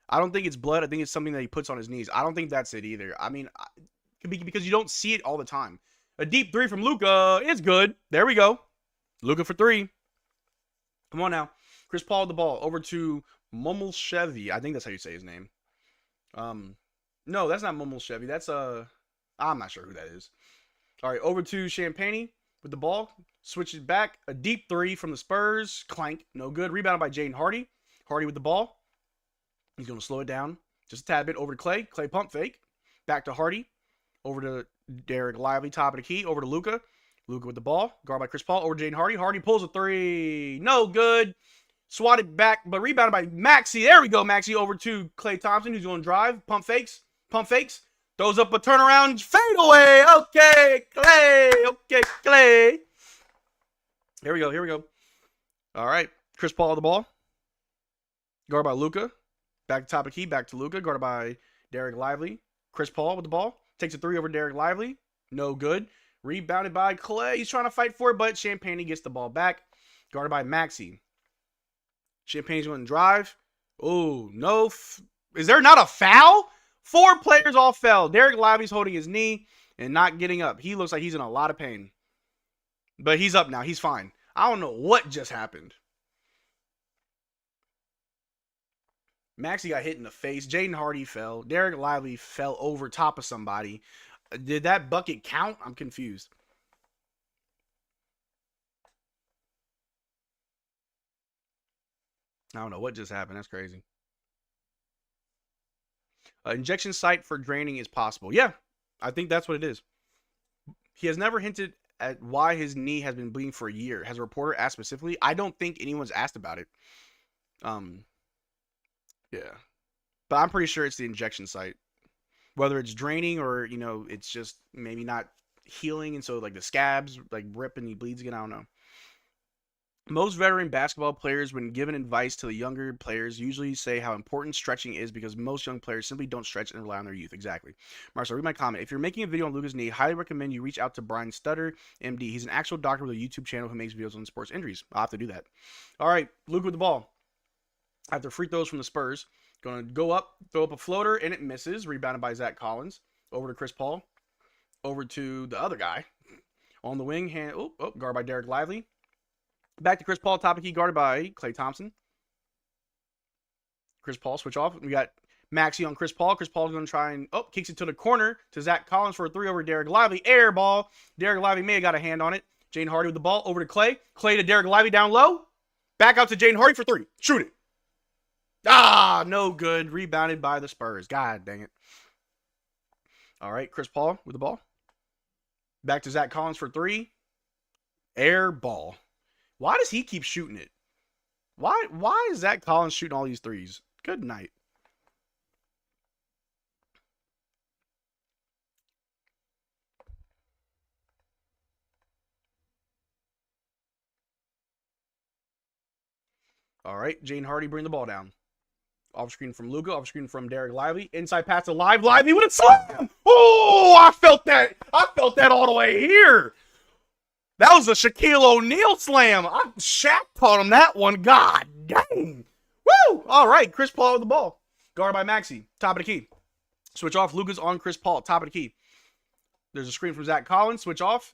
B: I don't think it's blood. I think it's something that he puts on his knees. I don't think that's it either. I mean, because you don't see it all the time. A deep three from Luka is good. There we go. Luka for three. Come on now. Chris Paul with the ball. Over to Momolshevy. I think that's how you say his name. No, that's not Momolshevy. That's I'm not sure who that is. All right, over to Champagne with the ball. Switches back. A deep three from the Spurs. Clank. No good. Rebounded by Jaden Hardy. Hardy with the ball. He's going to slow it down just a tad bit. Over to Clay. Clay pump fake. Back to Hardy. Over to Derrick Lively, top of the key. Over to Luka. Luka with the ball. Guard by Chris Paul. Over to Jaden Hardy. Hardy pulls a three. No good. Swatted back, but rebounded by Maxey. There we go, Maxey. Over to Klay Thompson, who's going to drive. Pump fakes. Pump fakes. Throws up a turnaround. Fade away. Okay, Klay. Okay, Klay. Here we go. Here we go. All right. Chris Paul with the ball. Guarded by Luka. Back to top of key. Back to Luka. Guarded by Derrick Lively. Chris Paul with the ball. Takes a three over Derrick Lively. No good. Rebounded by Clay. He's trying to fight for it, but Champagne gets the ball back. Guarded by Maxey. Champagne's going to drive. Oh, no. Is there not a foul? 4 players all fell. Derrick Lively's holding his knee and not getting up. He looks like he's in a lot of pain. But he's up now. He's fine. I don't know what just happened. Maxey got hit in the face. Jaden Hardy fell. Derrick Lively fell over top of somebody. Did that bucket count? I'm confused. I don't know what just happened. That's crazy. Injection site for draining is possible. Yeah, I think that's what it is. He has never hinted at why his knee has been bleeding for a year. Has a reporter asked specifically? I don't think anyone's asked about it. Yeah. But I'm pretty sure it's the injection site. Whether it's draining or, it's just maybe not healing. And so, like, the scabs, like, rip and he bleeds again. I don't know. Most veteran basketball players, when given advice to the younger players, usually say how important stretching is because most young players simply don't stretch and rely on their youth. Exactly. Marcel, read my comment. If you're making a video on Luka's knee, highly recommend you reach out to Brian Stutter, MD. He's an actual doctor with a YouTube channel who makes videos on sports injuries. I'll have to do that. All right, Luka with the ball. After free throws from the Spurs, going to go up, throw up a floater, and it misses. Rebounded by Zach Collins. Over to Chris Paul. Over to the other guy. On the wing, guard by Derrick Lively. Back to Chris Paul, top of key, guarded by Klay Thompson. Chris Paul, switch off. We got Maxey on Chris Paul. Chris Paul's going to try and, kicks it to the corner to Zach Collins for a 3 over Derrick Lively. Air ball. Derrick Lively may have got a hand on it. Jaden Hardy with the ball, over to Klay. Klay to Derrick Lively down low. Back out to Jaden Hardy for 3. Shoot it. Ah, no good. Rebounded by the Spurs. God dang it. All right, Chris Paul with the ball. Back to Zach Collins for 3. Air ball. Why does he keep shooting it? Why is Zach Collins shooting all these threes? Good night. All right, Jaden Hardy bring the ball down. Off screen from Luka, off screen from Derrick Lively. Inside pass to Lively with a slam. Oh, I felt that. I felt that all the way here. That was a Shaquille O'Neal slam. Shaq taught him that one. God dang. Woo! All right, Chris Paul with the ball. Guarded by Maxey. Top of the key. Switch off. Luka's on Chris Paul. Top of the key. There's a screen from Zach Collins. Switch off.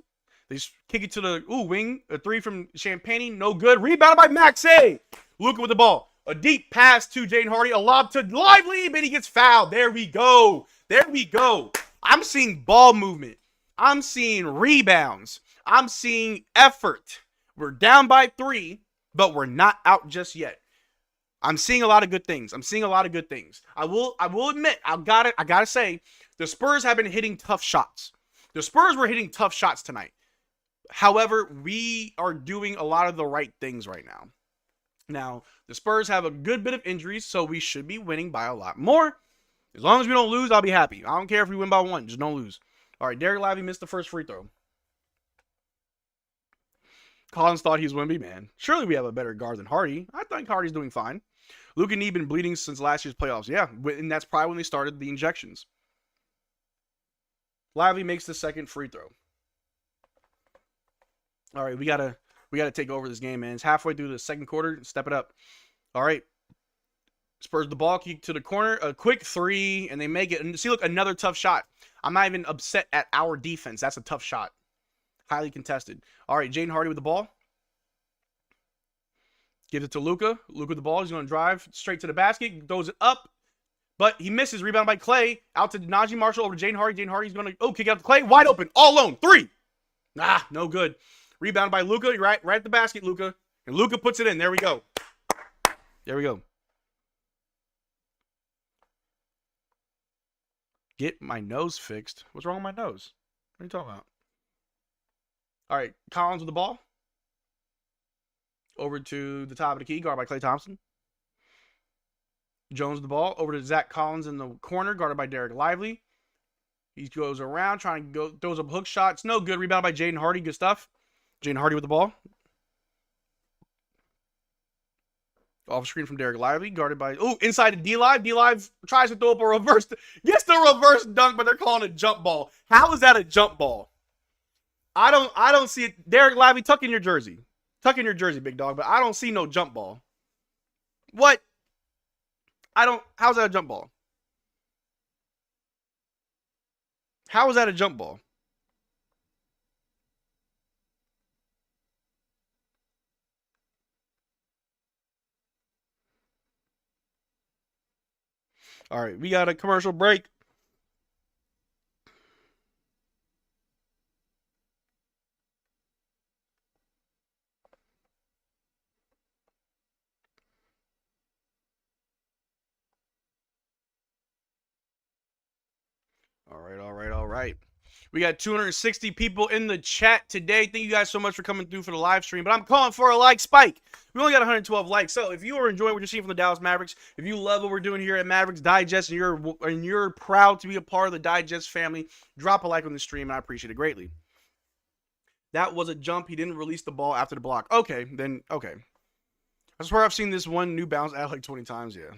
B: They kick it to the wing. A 3 from Champagne. No good. Rebounded by Maxey. Luka with the ball. A deep pass to Jaden Hardy. A lob to Lively, but he gets fouled. There we go. There we go. I'm seeing ball movement. I'm seeing rebounds. I'm seeing effort. We're down by 3, but we're not out just yet. I'm seeing a lot of good things. I will admit, I gotta say, the Spurs have been hitting tough shots. The Spurs were hitting tough shots tonight. However, we are doing a lot of the right things right now. Now, the Spurs have a good bit of injuries, so we should be winning by a lot more. As long as we don't lose, I'll be happy. I don't care if we win by 1. Just don't lose. All right, Derrick Lively missed the first free throw. Collins thought he was Wemby, man. Surely we have a better guard than Hardy. I think Hardy's doing fine. Luka knee been bleeding since last year's playoffs. Yeah, and that's probably when they started the injections. Lively makes the second free throw. All right, we gotta take over this game, man. It's halfway through the second quarter. Step it up. All right. Spurs the ball, kick to the corner, a quick 3, and they make it. And see, look, another tough shot. I'm not even upset at our defense. That's a tough shot. Highly contested. All right, Jaden Hardy with the ball. Gives it to Luka. Luka with the ball. He's going to drive straight to the basket. Throws it up. But he misses. Rebound by Klay. Out to Najee Marshall over to Jaden Hardy. Jaden Hardy's going to, kick out to Klay. Wide open. All alone. 3. No good. Rebound by Luka. Right at the basket, Luka. And Luka puts it in. There we go. Get my nose fixed. What's wrong with my nose? What are you talking about? All right, Collins with the ball. Over to the top of the key, guarded by Klay Thompson. Jones with the ball. Over to Zach Collins in the corner, guarded by Derrick Lively. He goes around, trying to go, throws up a hook shot. It's no good. Rebound by Jaden Hardy. Good stuff. Jaden Hardy with the ball. Off screen from Derrick Lively, guarded by, inside to D-Live. D-Live tries to throw up a reverse, gets the reverse dunk, but they're calling it a jump ball. How is that a jump ball? I don't see it. Derrick Lively, tuck in your jersey. Tuck in your jersey, big dog, but I don't see no jump ball. What? How's that a jump ball? How is that a jump ball? All right, we got a commercial break. All right. We got 260 people in the chat today. Thank you guys so much for coming through for the live stream. But I'm calling for a like spike. We only got 112 likes. So if you are enjoying what you're seeing from the Dallas Mavericks, if you love what we're doing here at Mavericks Digest, and you're proud to be a part of the Digest family, drop a like on the stream, and I appreciate it greatly. That was a jump. He didn't release the ball after the block. Okay, then, okay. I swear I've seen this one new bounce out like 20 times, yeah.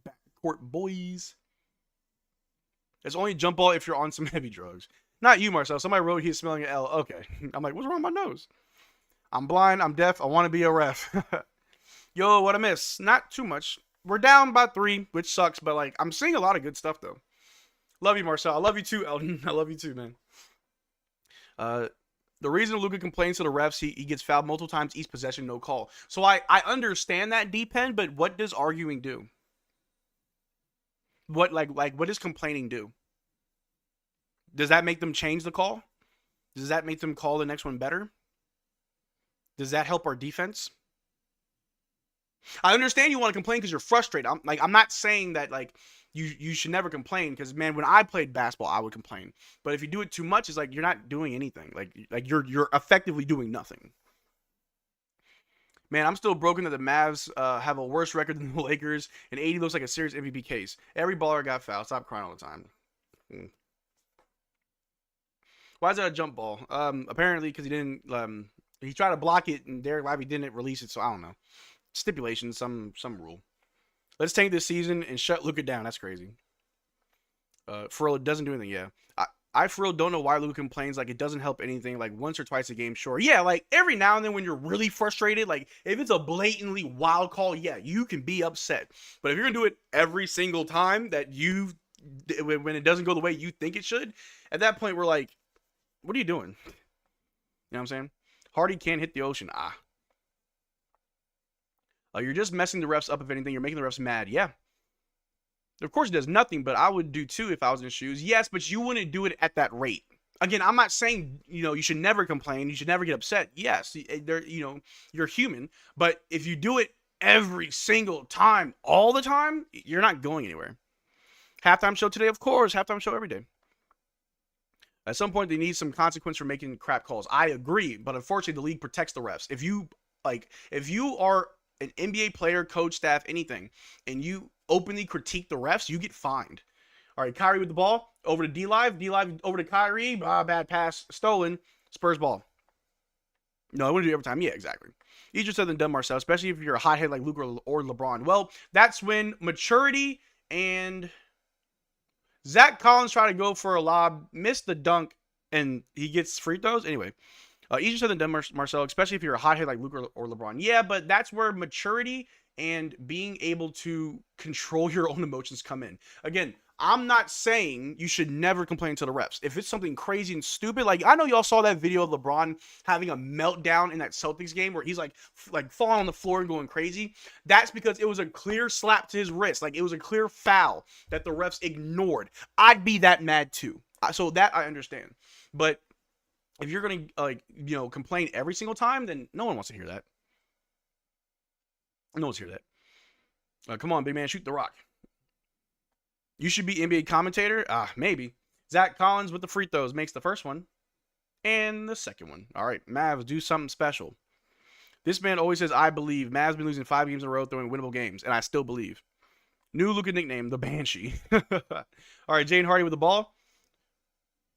B: Backcourt boys. It's only jump ball if you're on some heavy drugs. Not you, Marcel. Somebody wrote he's smelling an L. Okay. I'm like, what's wrong with my nose? I'm blind. I'm deaf. I want to be a ref. Yo, what I miss? Not too much. We're down by 3, which sucks, but like, I'm seeing a lot of good stuff, though. Love you, Marcel. I love you too, Eldon. I love you too, man. The reason Luka complains to the refs, he gets fouled multiple times each possession, no call. So I understand that, D-Pen, but what does arguing do? What does complaining do? Does that make them change the call? Does that make them call the next one better? Does that help our defense? I understand you want to complain because you're frustrated. I'm not saying that like you should never complain, because man, when I played basketball, I would complain. But if you do it too much, it's like you're not doing anything. Like you're effectively doing nothing. Man, I'm still broken that the Mavs have a worse record than the Lakers, and 80 looks like a serious MVP case. Every baller got fouled. Stop crying all the time. Why is that a jump ball? Apparently because he didn't. He tried to block it, and Derrick Lively didn't release it. So I don't know. Stipulation, some rule. Let's tank this season and shut Luka down. That's crazy. For real, it doesn't do anything. Yeah, I for real don't know why Luka complains. Like, it doesn't help anything. Like, once or twice a game, sure. Yeah, like every now and then when you're really frustrated, like if it's a blatantly wild call, yeah, you can be upset. But if you're gonna do it every single time that when it doesn't go the way you think it should, at that point we're like, what are you doing? You know what I'm saying? Hardy can't hit the ocean. You're just messing the refs up. If anything, you're making the refs mad. Yeah. Of course, it does nothing, but I would do too if I was in his shoes. Yes, but you wouldn't do it at that rate. Again, I'm not saying, you should never complain. You should never get upset. Yes, you're human. But if you do it every single time, all the time, you're not going anywhere. Halftime show today, of course. Halftime show every day. At some point, they need some consequence for making crap calls. I agree, but unfortunately, the league protects the refs. If you are an NBA player, coach, staff, anything, and you openly critique the refs, you get fined. All right, Kyrie with the ball, over to D-Live over to Kyrie, bad pass, stolen, Spurs ball. No, I wouldn't do it every time. Yeah, exactly. Easier said than done, Marcel, especially if you're a hothead like Luka or LeBron. Well, that's when maturity and Zach Collins tried to go for a lob, missed the dunk, and he gets free throws. Anyway, easier said than done, Marcel, especially if you're a hothead like Luka or LeBron. Yeah, but that's where maturity and being able to control your own emotions come in. Again, I'm not saying you should never complain to the refs. If it's something crazy and stupid, like I know y'all saw that video of LeBron having a meltdown in that Celtics game where he's like falling on the floor and going crazy. That's because it was a clear slap to his wrist. Like, it was a clear foul that the refs ignored. I'd be that mad too. So that I understand. But if you're going to, complain every single time, then no one wants to hear that. No one's hear that. Come on, big man, shoot the rock. You should be NBA commentator? Maybe. Zach Collins with the free throws makes the first one and the second one. All right, Mavs, do something special. This man always says, I believe. Mavs been losing 5 games in a row, throwing winnable games, and I still believe. New Luka nickname, the Banshee. All right, Jane Hardy with the ball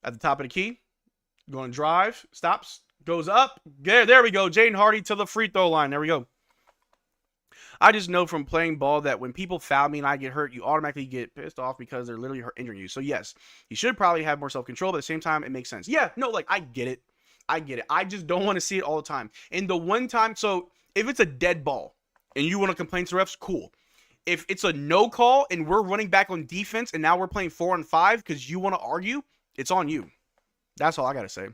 B: at the top of the key. Going to drive, stops, goes up. There we go. Jane Hardy to the free throw line. There we go. I just know from playing ball that when people foul me and I get hurt, you automatically get pissed off because they're literally injuring you. So yes, you should probably have more self-control, but at the same time, it makes sense. Yeah, no, I get it. I just don't want to see it all the time. And the one time, so if it's a dead ball and you want to complain to the refs, cool. If it's a no call and we're running back on defense and now we're playing 4-on-5 because you want to argue, it's on you. That's all I got to say.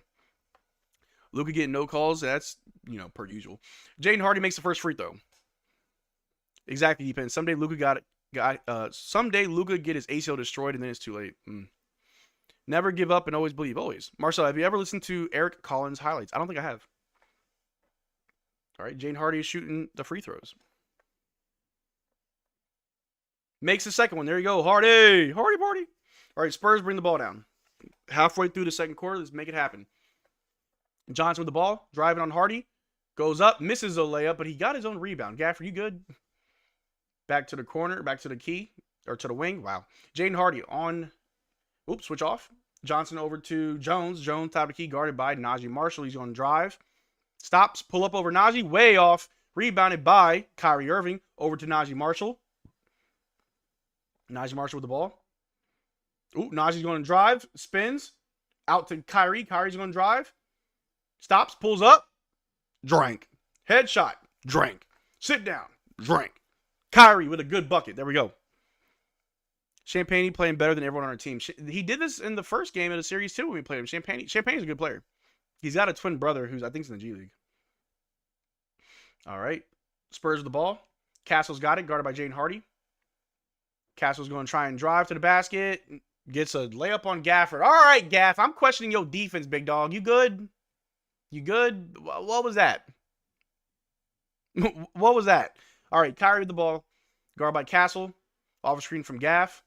B: Luka getting no calls, that's, per usual. Jaden Hardy makes the first free throw. Exactly, depends. Someday Luka someday Luka get his ACL destroyed and then it's too late. Never give up and always believe. Always. Marcel, have you ever listened to Eric Collins highlights? I don't think I have. All right, Jane Hardy is shooting the free throws. Makes the second one. There you go. Hardy party. All right, Spurs bring the ball down. Halfway through the second quarter, let's make it happen. Johnson with the ball, driving on Hardy. Goes up, misses a layup, but he got his own rebound. Gafford, you good? Back to the corner, back to the key, or to the wing. Wow. Jaden Hardy on, switch off. Johnson over to Jones. Jones, top of the key, guarded by Najee Marshall. He's going to drive. Stops, pull up over Najee, way off. Rebounded by Kyrie Irving, over to Najee Marshall. Najee Marshall with the ball. Ooh, Najee's going to drive, spins. Out to Kyrie. Kyrie's going to drive. Stops, pulls up. Drank. Headshot. Drank. Sit down. Drank. Kyrie with a good bucket. There we go. Champagne playing better than everyone on our team. He did this in the first game of the series too when we played him. Champagne's a good player. He's got a twin brother who's I think is in the G League. All right. Spurs with the ball. Castle's got it, guarded by Jaden Hardy. Castle's going to try and drive to the basket. Gets a layup on Gafford. All right, Gaff. I'm questioning your defense, big dog. You good? You good? What was that? What was that? All right, Kyrie with the ball. Guarded by Castle. Off a screen from Gaff.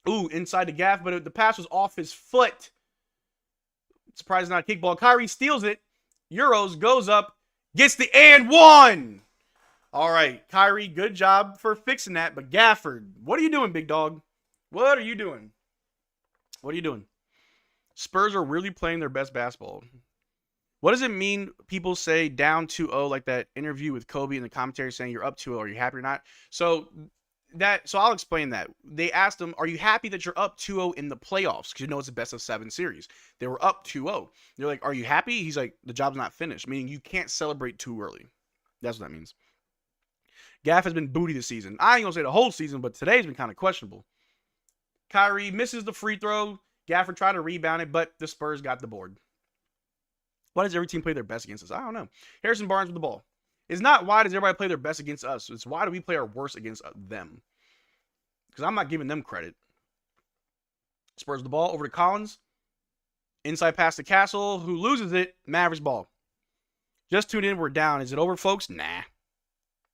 B: Ooh, inside the Gaff, but the pass was off his foot. Surprised not a kickball. Kyrie steals it. Euros goes up. Gets the and one. All right, Kyrie, good job for fixing that. But Gafford, what are you doing, big dog? What are you doing? What are you doing? Spurs are really playing their best basketball. What does it mean people say down 2-0 like that interview with Kobe in the commentary saying you're up 2-0? Are you happy or not? So I'll explain that. They asked him, are you happy that you're up 2-0 in the playoffs? Because you know it's a best of 7 series. They were up 2-0. They're like, are you happy? He's like, the job's not finished. Meaning you can't celebrate too early. That's what that means. Gaff has been booty this season. I ain't going to say the whole season, but today's been kind of questionable. Kyrie misses the free throw. Gafford tried to rebound it, but the Spurs got the board. Why does every team play their best against us? I don't know. Harrison Barnes with the ball. It's not why does everybody play their best against us. It's why do we play our worst against them? Because I'm not giving them credit. Spurs with the ball over to Collins. Inside pass to Castle, who loses it. Mavericks ball. Just tune in. We're down. Is it over, folks? Nah.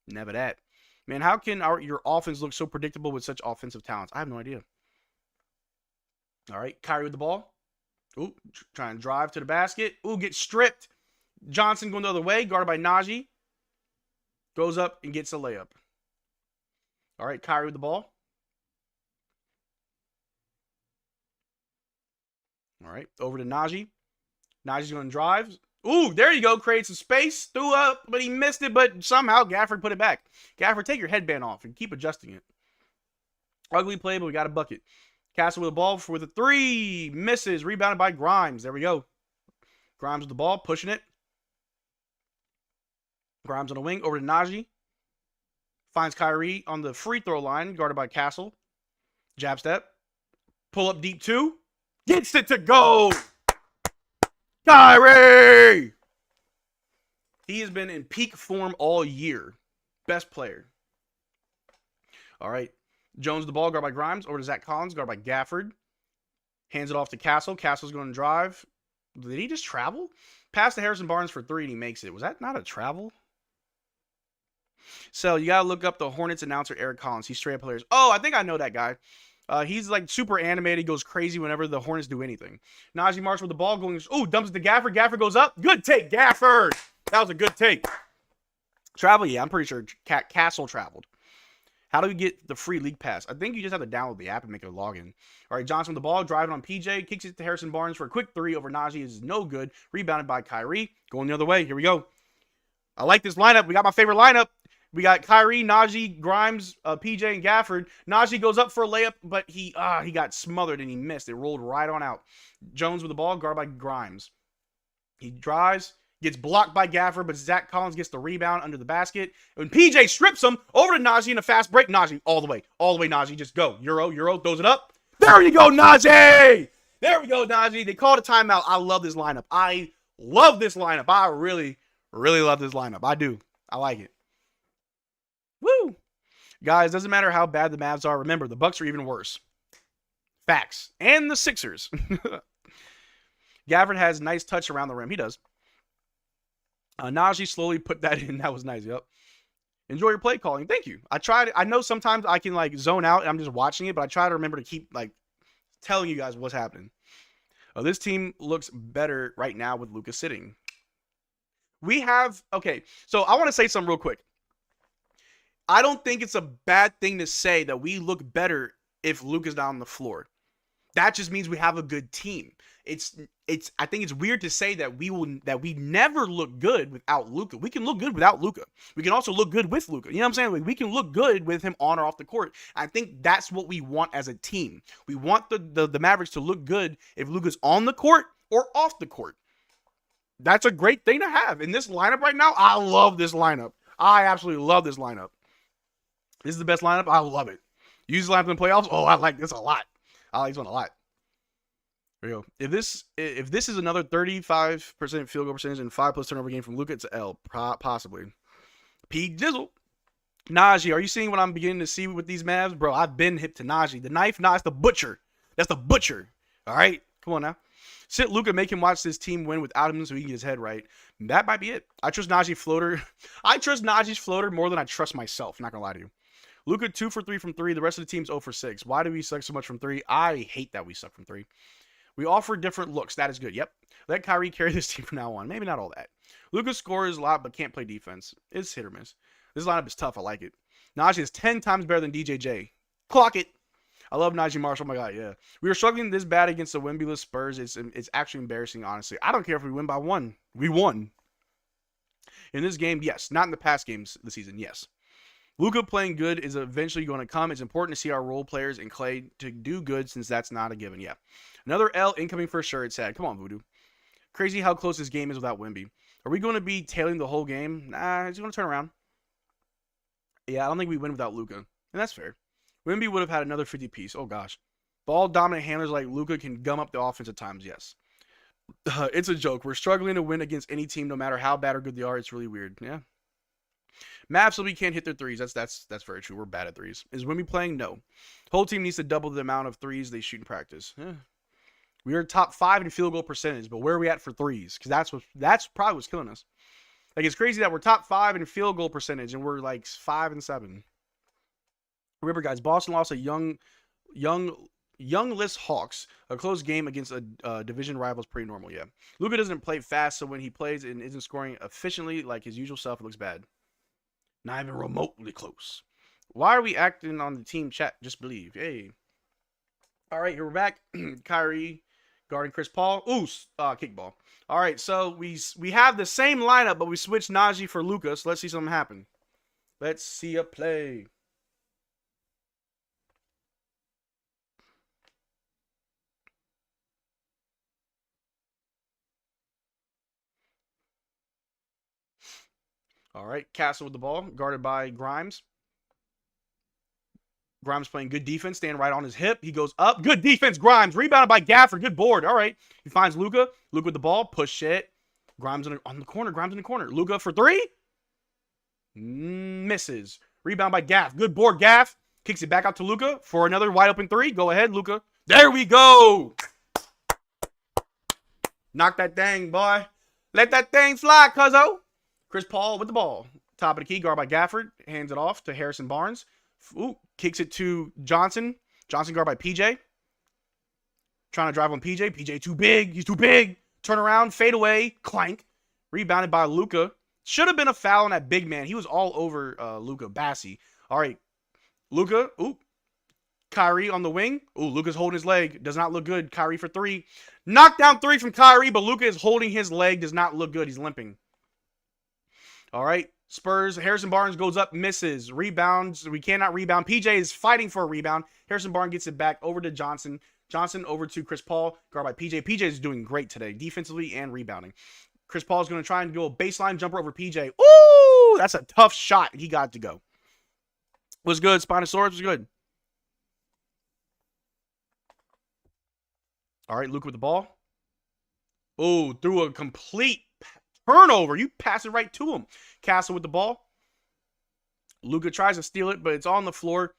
B: Never that. Man, how can your offense look so predictable with such offensive talents? I have no idea. All right. Kyrie with the ball. Ooh, trying to drive to the basket. Ooh, gets stripped. Johnson going the other way, guarded by Najee. Goes up and gets a layup. All right, Kyrie with the ball. All right, over to Najee. Najee's going to drive. Ooh, there you go. Creates some space. Threw up, but he missed it. But somehow Gafford put it back. Gafford, take your headband off and keep adjusting it. Ugly play, but we got a bucket. Castle with the ball with a 3. Misses. Rebounded by Grimes. There we go. Grimes with the ball. Pushing it. Grimes on the wing. Over to Najee. Finds Kyrie on the free throw line. Guarded by Castle. Jab step. Pull up deep 2. Gets it to go. Kyrie! He has been in peak form all year. Best player. All right. Jones the ball, guarded by Grimes. Over to Zach Collins, guarded by Gafford. Hands it off to Castle. Castle's going to drive. Did he just travel? Pass to Harrison Barnes for 3, and he makes it. Was that not a travel? So, you got to look up the Hornets announcer, Eric Collins. He's straight up hilarious. Oh, I think I know that guy. He's like super animated. He goes crazy whenever the Hornets do anything. Najee Marshall with the ball going. Oh, dumps it to Gafford. Gafford goes up. Good take, Gafford. That was a good take. Travel, yeah, I'm pretty sure Castle traveled. How do we get the free league pass? I think you just have to download the app and make a login. All right, Johnson with the ball, driving on PJ, kicks it to Harrison Barnes for a quick 3 over Najee. Is no good. Rebounded by Kyrie. Going the other way. Here we go. I like this lineup. We got my favorite lineup. We got Kyrie, Najee, Grimes, PJ, and Gafford. Najee goes up for a layup, but he got smothered and he missed. It rolled right on out. Jones with the ball, guarded by Grimes. He drives, gets blocked by Gafford, but Zach Collins gets the rebound under the basket. And PJ strips him over to Najee in a fast break. Najee, all the way, Najee. Just go. Euro, throws it up. There you go, Najee. There we go, Najee. They called a timeout. I love this lineup. I really, really love this lineup. I do. I like it. Woo! Guys, doesn't matter how bad the Mavs are. Remember, the Bucks are even worse. Facts. And the Sixers. Gafford has nice touch around the rim. He does. Najee slowly put that in. That was nice. Yep. Enjoy your play calling. Thank you. I know sometimes I can like zone out and I'm just watching it, but I try to remember to keep like telling you guys what's happening. This team looks better right now with Luka sitting. Okay, so I want to say something real quick. I don't think it's a bad thing to say that we look better if Luka's not on the floor. That just means we have a good team. I think it's weird to say that we never look good without Luka. We can look good without Luka. We can also look good with Luka. You know what I'm saying? Like, we can look good with him on or off the court. I think that's what we want as a team. We want the Mavericks to look good if Luka's on the court or off the court. That's a great thing to have. In this lineup right now, I love this lineup. I absolutely love this lineup. This is the best lineup. I love it. Use the lineup in the playoffs. Oh, I like this a lot. I like this one a lot. There you go. If this is another 35% field goal percentage and 5+ turnover game from Luka, it's an L, possibly. P. Dizzle. Najee, are you seeing what I'm beginning to see with these Mavs? Bro, I've been hip to Najee. The knife, nah, it's the butcher. That's the butcher. All right? Come on now. Sit Luka, make him watch this team win without him so he can get his head right. That might be it. I trust Najee floater. I trust Najee's floater more than I trust myself. Not going to lie to you. Luka 2 for 3 from 3. The rest of the team's 0 for 6. Why do we suck so much from 3? I hate that we suck from 3. We offer different looks. That is good. Yep. Let Kyrie carry this team from now on. Maybe not all that. Luka scores a lot but can't play defense. It's hit or miss. This lineup is tough. I like it. Najee is 10 times better than DJJ. Clock it. I love Najee Marshall. Oh my God, yeah. We were struggling this bad against the Wemby-less Spurs. It's actually embarrassing, honestly. I don't care if we win by 1. We won. In this game, yes. Not in the past games this season, yes. Luka playing good is eventually going to come. It's important to see our role players and Clay to do good since that's not a given. Yeah. Another L incoming for sure, it's sad. Come on, Voodoo. Crazy how close this game is without Wemby. Are we going to be tailing the whole game? Nah, it's going to turn around. Yeah, I don't think we win without Luka. And that's fair. Wemby would have had another 50 piece. Oh, gosh. Ball dominant handlers like Luka can gum up the offense at times, yes. It's a joke. We're struggling to win against any team no matter how bad or good they are. It's really weird. Yeah. Mavs, so we can't hit their threes. That's very true. We're bad at threes. Is Wemby playing? No. Whole team needs to double the amount of threes they shoot in practice. Yeah. We are top 5 in field goal percentage, but where are we at for threes? Because that's probably what's killing us. Like, it's crazy that we're top 5 in field goal percentage and we're like 5 and 7. Remember, guys, Boston lost a youngless Hawks. A close game against a division rival is pretty normal. Yeah. Luka doesn't play fast, so when he plays and isn't scoring efficiently like his usual self, it looks bad. Not even remotely close. Why are we acting on the team chat? Just believe. Hey. All right, here we're back. Kyrie guarding Chris Paul. Ooh, kickball. All right, so we have the same lineup, but we switched Najee for Luka. So let's see something happen. Let's see a play. All right, Castle with the ball, guarded by Grimes. Grimes playing good defense, staying right on his hip. He goes up. Good defense, Grimes. Rebounded by Gafford. Good board. All right. He finds Luka. Luka with the ball. Push it. Grimes on the corner. Grimes in the corner. Luka for 3. Misses. Rebound by Gaff. Good board, Gaff. Kicks it back out to Luka for another wide open 3. Go ahead, Luka. There we go. Knock that thing, boy. Let that thing fly, cuzzo. Chris Paul with the ball. Top of the key, guard by Gafford. Hands it off to Harrison Barnes. Ooh, kicks it to Johnson. Johnson guard by PJ. Trying to drive on PJ. PJ too big. He's too big. Turn around, fade away, clank. Rebounded by Luka. Should have been a foul on that big man. He was all over Luka. Bassey. All right. Luka. Ooh. Kyrie on the wing. Ooh, Luka's holding his leg. Does not look good. Kyrie for 3. Knockdown 3 from Kyrie, but Luka is holding his leg. Does not look good. He's limping. All right. Spurs. Harrison Barnes goes up, misses. Rebounds. We cannot rebound. PJ is fighting for a rebound. Harrison Barnes gets it back over to Johnson. Johnson over to Chris Paul. Guard by PJ. PJ is doing great today, defensively and rebounding. Chris Paul is going to try and go a baseline jumper over PJ. Ooh, that's a tough shot. He got to go. Was good. Spinosaurus was good. All right, Luka with the ball. Oh, threw a complete turnover. You pass it right to him. Castle with the ball. Luka tries to steal it, but it's on the floor.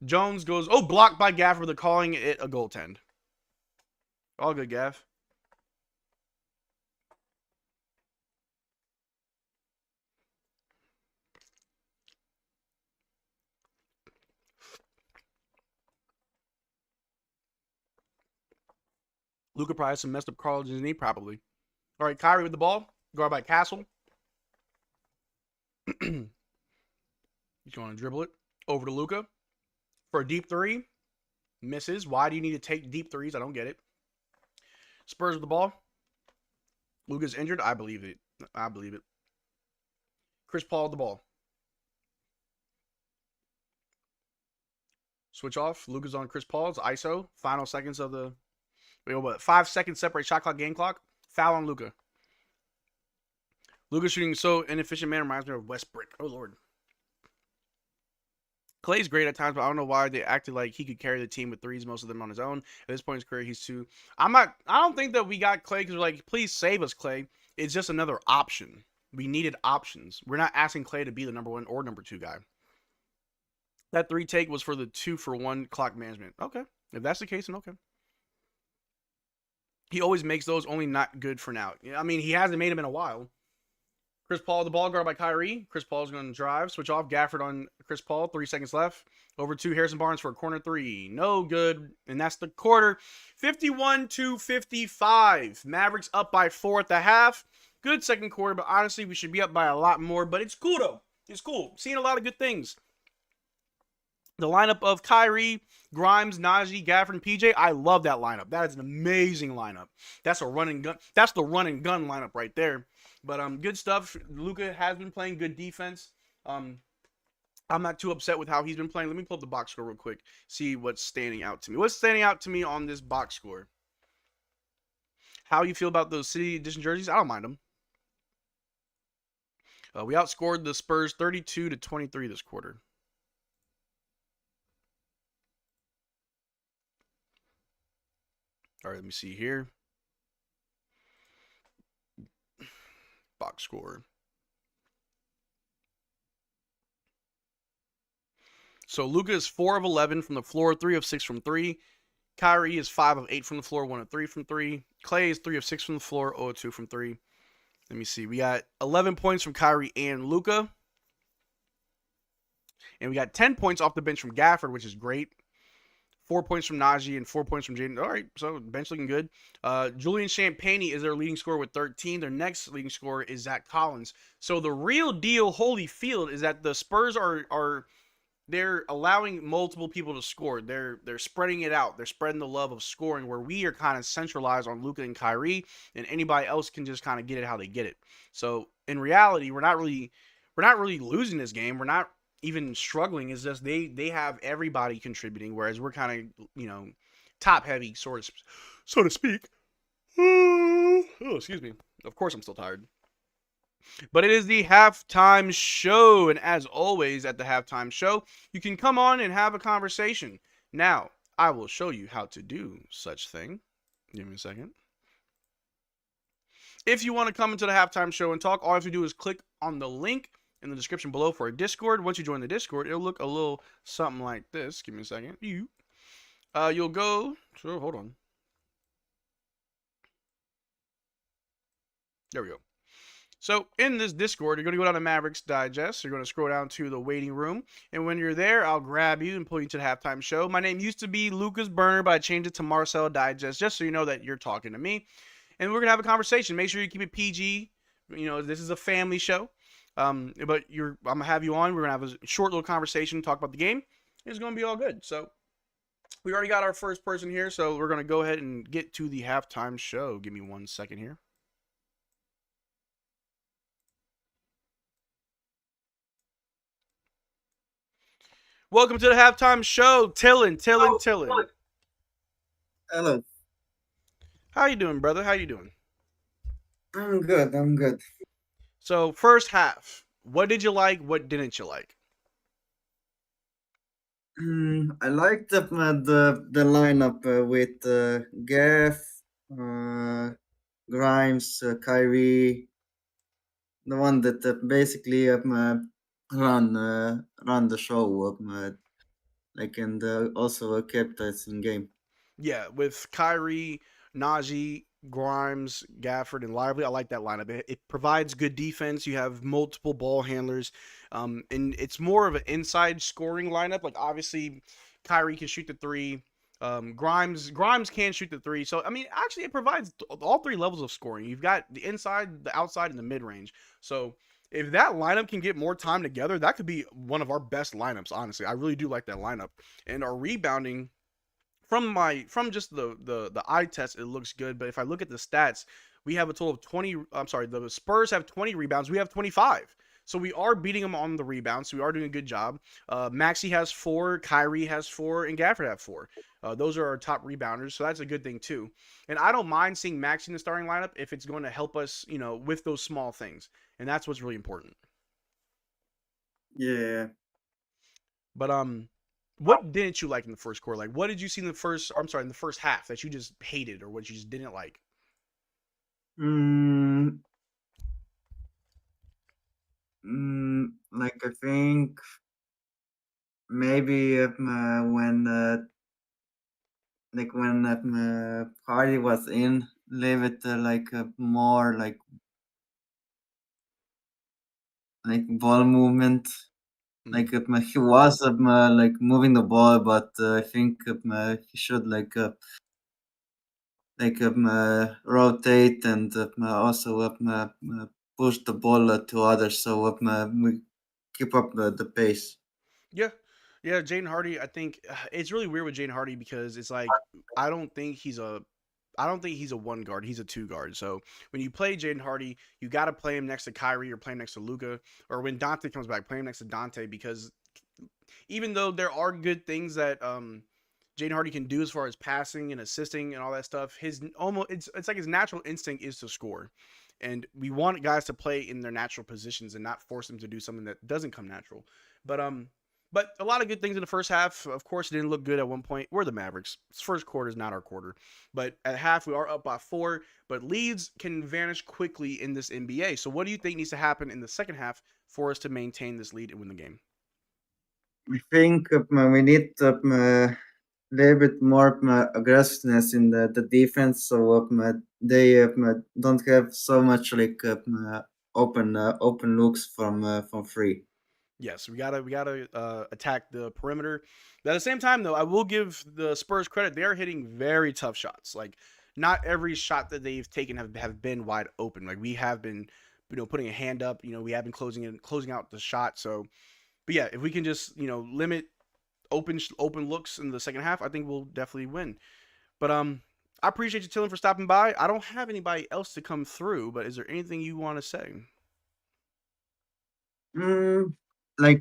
B: Jones goes, oh, blocked by Gafford. They're calling it a goaltend. All good, Gaff. Luka probably has some messed up cartilage in his knee, probably. All right, Kyrie with the ball. Guard by Castle. He's going to dribble it over to Luka for a deep 3. Misses. Why do you need to take deep threes? I don't get it. Spurs with the ball. Luka's injured. I believe it. I believe it. Chris Paul with the ball. Switch off. Luka's on Chris Paul's ISO. Final seconds of the... Wait, what? 5 seconds separate shot clock, game clock. Foul on Luka. Luka shooting so inefficient man reminds me of Westbrook. Oh, Lord. Clay's great at times, but I don't know why they acted like he could carry the team with threes, most of them on his own. At this point in his career, he's too... I don't think that we got Clay because we're like, please save us, Clay. It's just another option. We needed options. We're not asking Clay to be the number 1 or number 2 guy. That 3 take was for the 2-for-1 clock management. Okay. If that's the case, then okay. He always makes those, only not good for now. I mean, he hasn't made them in a while. Chris Paul, the ball guard by Kyrie. Chris Paul's going to drive. Switch off. Gafford on Chris Paul. 3 seconds left. Over to Harrison Barnes for a corner 3. No good. And that's the quarter. 51-55. Mavericks up by 4 at the half. Good second quarter, but honestly, we should be up by a lot more. But it's cool, though. It's cool. Seeing a lot of good things. The lineup of Kyrie, Grimes, Najee, Gafford, and PJ. I love that lineup. That is an amazing lineup. That's a run and gun. That's the run and gun lineup right there. But good stuff. Luka has been playing good defense. I'm not too upset with how he's been playing. Let me pull up the box score real quick. See what's standing out to me. What's standing out to me on this box score? How you feel about those City Edition jerseys? I don't mind them. We outscored the Spurs 32-23 this quarter. All right, let me see here. Box score. So Luka is 4 of 11 from the floor, 3 of 6 from 3. Kyrie is 5 of 8 from the floor, 1 of 3 from 3. Clay is 3 of 6 from the floor, 0 of 2 from 3. Let me see. We got 11 points from Kyrie and Luka. And we got 10 points off the bench from Gafford, which is great. 4 points from Najee and 4 points from Jaden. All right, so bench looking good. Julian Champagnie is their leading scorer with 13. Their next leading scorer is Zach Collins. So the real deal, Holyfield, is that the Spurs are they're allowing multiple people to score. They're spreading it out. They're spreading the love of scoring, where we are kind of centralized on Luka and Kyrie, and anybody else can just kind of get it how they get it. So in reality, we're not really losing this game. We're not even struggling. Is just they have everybody contributing, whereas we're kind of, top heavy, so to speak. Oh, excuse me. Of course I'm still tired. But it is the halftime show, and as always at the halftime show, you can come on and have a conversation. Now, I will show you how to do such thing. Give me a second. If you want to come into the halftime show and talk, all you have to do is click on the link in the description below for a Discord. Once you join the Discord, it'll look a little something like this. Give me a second. You'll go. So hold on. There we go. So in this Discord, you're going to go down to Mavs Digest. You're going to scroll down to the waiting room. And when you're there, I'll grab you and pull you to the halftime show. My name used to be Lucas Burner, but I changed it to Marcel Digest just so you know that you're talking to me. And we're going to have a conversation. Make sure you keep it PG. This is a family show. But I'm going to have you on. We're going to have a short little conversation, talk about the game. It's going to be all good. So we already got our first person here. So we're going to go ahead and get to the halftime show. Give me 1 second here. Welcome to the halftime show, Tillin.
C: Hello.
B: How you doing, brother? How you doing?
C: I'm good.
B: So, first half, what did you like? What didn't you like?
C: I liked the lineup with Gaff, Grimes, Kyrie, the one that basically run the show, and also kept us in game.
B: Yeah, with Kyrie, Najee, Grimes, Gafford, and Lively, I like that lineup. It provides good defense. You have multiple ball handlers, and it's more of an inside scoring lineup. Like, obviously, Kyrie can shoot the 3. Grimes can shoot the 3. So, I mean, actually, it provides all 3 levels of scoring. You've got the inside, the outside, and the mid-range. So, if that lineup can get more time together, that could be one of our best lineups, honestly. I really do like that lineup. And our rebounding from just the eye test, it looks good. But if I look at the stats, we have a total of 20. I'm sorry, the Spurs have 20 rebounds. We have 25. So we are beating them on the rebounds. So we are doing a good job. Maxey has 4, Kyrie has 4, and Gafford have 4. Those are our top rebounders, so that's a good thing too. And I don't mind seeing Maxey in the starting lineup if it's going to help us, with those small things, and that's what's really important.
C: Yeah.
B: But what didn't you like in the first quarter? Like, what did you see in the first? I'm sorry, in the first half that you just hated or what you just didn't like?
C: Mm, like I think maybe when Hardy was in, leave it like more like ball movement. Like he was like moving the ball, but I think he should rotate and also push the ball to others, so we keep up the pace.
B: Yeah. Yeah, Jaden Hardy, I think it's really weird with Jaden Hardy because it's like I don't think he's a I don't think he's a one guard. He's a two guard. So when you play Jaden Hardy, you got to play him next to Kyrie or play him next to Luka, or when Dante comes back, play him next to Dante because even though there are good things that Jaden Hardy can do as far as passing and assisting and all that stuff, his almost it's like his natural instinct is to score. And we want guys to play in their natural positions and not force them to do something that doesn't come natural. But a lot of good things in the first half. Of course, it didn't look good at one point. We're the Mavericks. This first quarter is not our quarter. But at half, we are up by 4. But leads can vanish quickly in this NBA. So what do you think needs to happen in the second half for us to maintain this lead and win the game?
C: I think we need a little bit more aggressiveness in the defense, so they don't have so much open looks from free.
B: Yes, we gotta attack the perimeter. But at the same time, though, I will give the Spurs credit. They are hitting very tough shots. Like not every shot that they've taken have been wide open. Like we have been, putting a hand up. We have been closing out the shot. So, but yeah, if we can just limit open looks in the second half, I think we'll definitely win. But I appreciate you, Tillen, for stopping by. I don't have anybody else to come through, but is there anything you want to say?
C: Like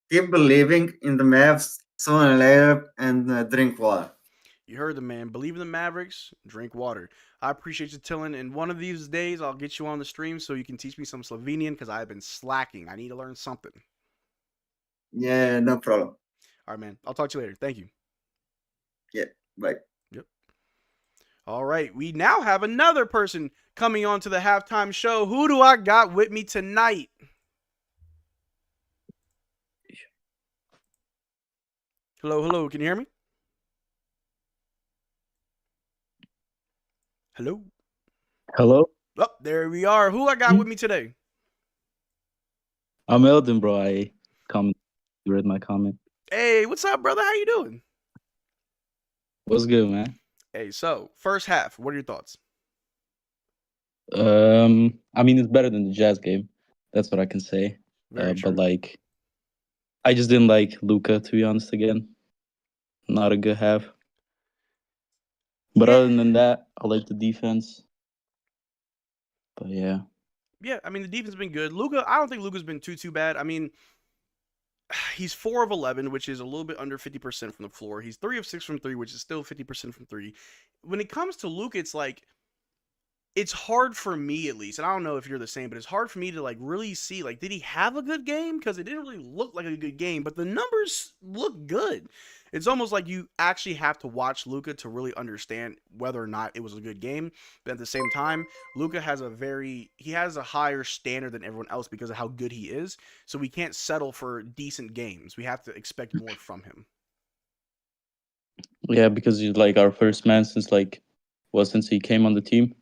C: keep believing in the Mavs sooner or later and drink water.
B: You heard the man. Believe in the Mavericks. Drink water. I appreciate you, Tillen. And one of these days, I'll get you on the stream so you can teach me some Slovenian because I've been slacking. I need to learn something.
C: Yeah, no problem.
B: All right, man. I'll talk to you later. Thank you.
C: Yeah, bye.
B: Yep. All right. We now have another person coming on to the halftime show. Who do I got with me tonight? Hello, hello. Can you hear me? Hello.
D: Hello?
B: Oh, there we are. Who I got with me today?
D: I'm Eldon, bro. You read my comment.
B: Hey, what's up, brother? How you doing?
D: What's good, man?
B: Hey, so first half, what are your thoughts?
D: I mean, it's better than the Jazz game. That's what I can say.
B: Very true.
D: But I just didn't like Luka, to be honest. Again, not a good half. But
B: Yeah.
D: other than that, I like the defense. But yeah.
B: Yeah, I mean the defense has been good. Luka, I don't think Luka's been too bad. I mean, he's 4 of 11, which is a little bit under 50% from the floor. He's 3 of 6 from 3, which is still 50% from 3. When it comes to Luka, it's like it's hard for me at least, and I don't know if you're the same, but it's hard for me to really see did he have a good game? Because it didn't really look like a good game, but the numbers look good. It's almost like you actually have to watch Luka to really understand whether or not it was a good game. But at the same time, Luka has a higher standard than everyone else because of how good he is. So we can't settle for decent games. We have to expect more from him.
D: Yeah, because he's our first man since he came on the team.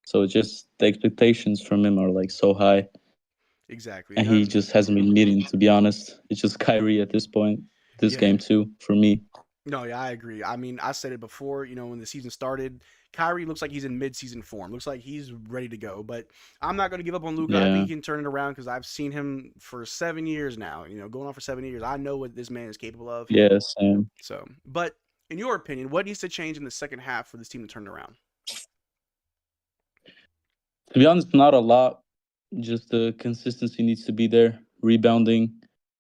D: So it's just the expectations from him are so high.
B: Exactly.
D: And he just hasn't been meeting, to be honest. It's just Kyrie at this point. This game too, for me.
B: No, yeah, I agree. I mean, I said it before, when the season started. Kyrie looks like he's in mid-season form. Looks like he's ready to go. But I'm not going to give up on Luka. I think
D: Yeah.
B: he can turn it around because I've seen him for 7 years now. Going on for 7 years. I know what this man is capable of.
D: Yeah, same.
B: So, but in your opinion, what needs to change in the second half for this team to turn it around?
D: To be honest, not a lot. Just the consistency needs to be there. Rebounding.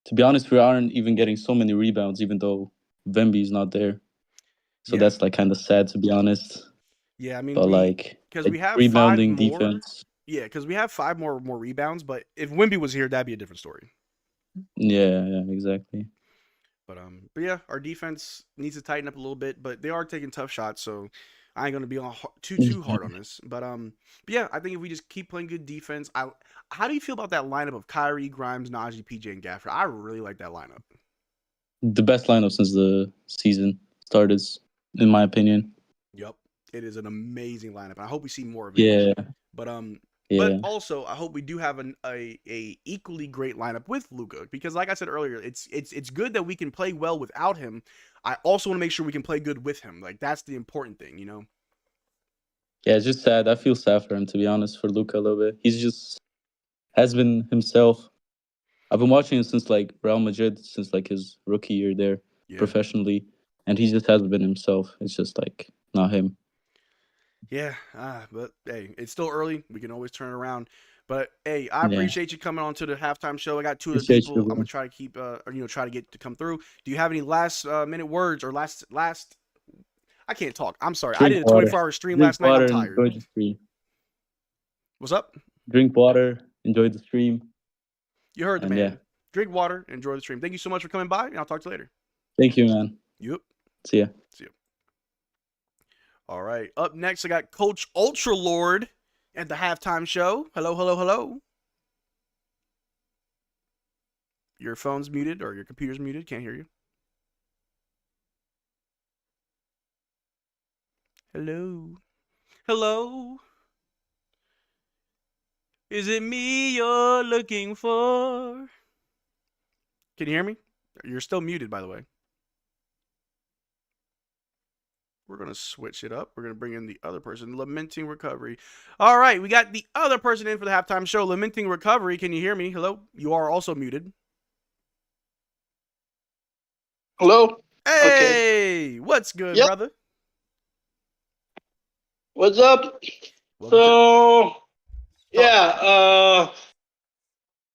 D: To be honest, we aren't even getting so many rebounds, even though Wemby's not there. So
B: Yeah,
D: that's like kind of sad, to be honest.
B: yeah. I mean,
D: But
B: because we have five
D: rebounding,
B: more.
D: defense.
B: Yeah, because we have five more rebounds. But if Wimby was here, that'd be a different story.
D: Yeah, exactly.
B: But yeah, our defense needs to tighten up a little bit, but they are taking tough shots, so I ain't gonna be on too hard on this. But yeah, I think if we just keep playing good defense, how do you feel about that lineup of Kyrie, Grimes, Najee, PJ, and Gafford? I really like that lineup.
D: The best lineup since the season started, in my opinion.
B: Yep, it is an amazing lineup. I hope we see more of it.
D: Yeah,
B: But
D: yeah.
B: but also I hope we do have a equally great lineup with Luka because, like I said earlier, it's good that we can play well without him. I also want to make sure we can play good with him. Like that's the important thing,
D: Yeah, it's just sad. I feel sad for him, to be honest, for Luka a little bit. He's just has been himself. I've been watching him since like Real Madrid, since like his rookie year there
B: Yeah.
D: professionally, and he just hasn't been himself. It's just like not him.
B: Yeah, but hey, it's still early. We can always turn it around. But hey, I
D: Yeah.
B: appreciate you coming on to the halftime show. I got two other
D: Appreciate
B: people.
D: you,
B: I'm
D: bro.
B: gonna try to keep, try to get to come through. Do you have any last minute words or last? I can't talk. I'm sorry. I did a 24-hour stream
D: Drink
B: last night.
D: water
B: I'm
D: and
B: tired.
D: enjoy the stream.
B: What's up?
D: Drink water, enjoy the stream.
B: You heard the
D: And
B: man.
D: yeah.
B: Drink water, enjoy the stream. Thank you so much for coming by, and I'll talk to you later.
D: Thank you, man.
B: Yep.
D: See ya.
B: See you. All right. Up next, I got Coach Ultra Lord at the halftime show. Hello, hello, hello. Your phone's muted or your computer's muted. Can't hear you. Hello. Hello. Is it me you're looking for? Can you hear me? You're still muted, by the way. We're going to switch it up. We're going to bring in the other person, Lamenting Recovery. All right, we got the other person in for the halftime show, Lamenting Recovery. Can you hear me? Hello? You are also muted.
E: Hello?
B: Hey, what's good,
E: Yep.
B: brother?
E: What's up?
B: Welcome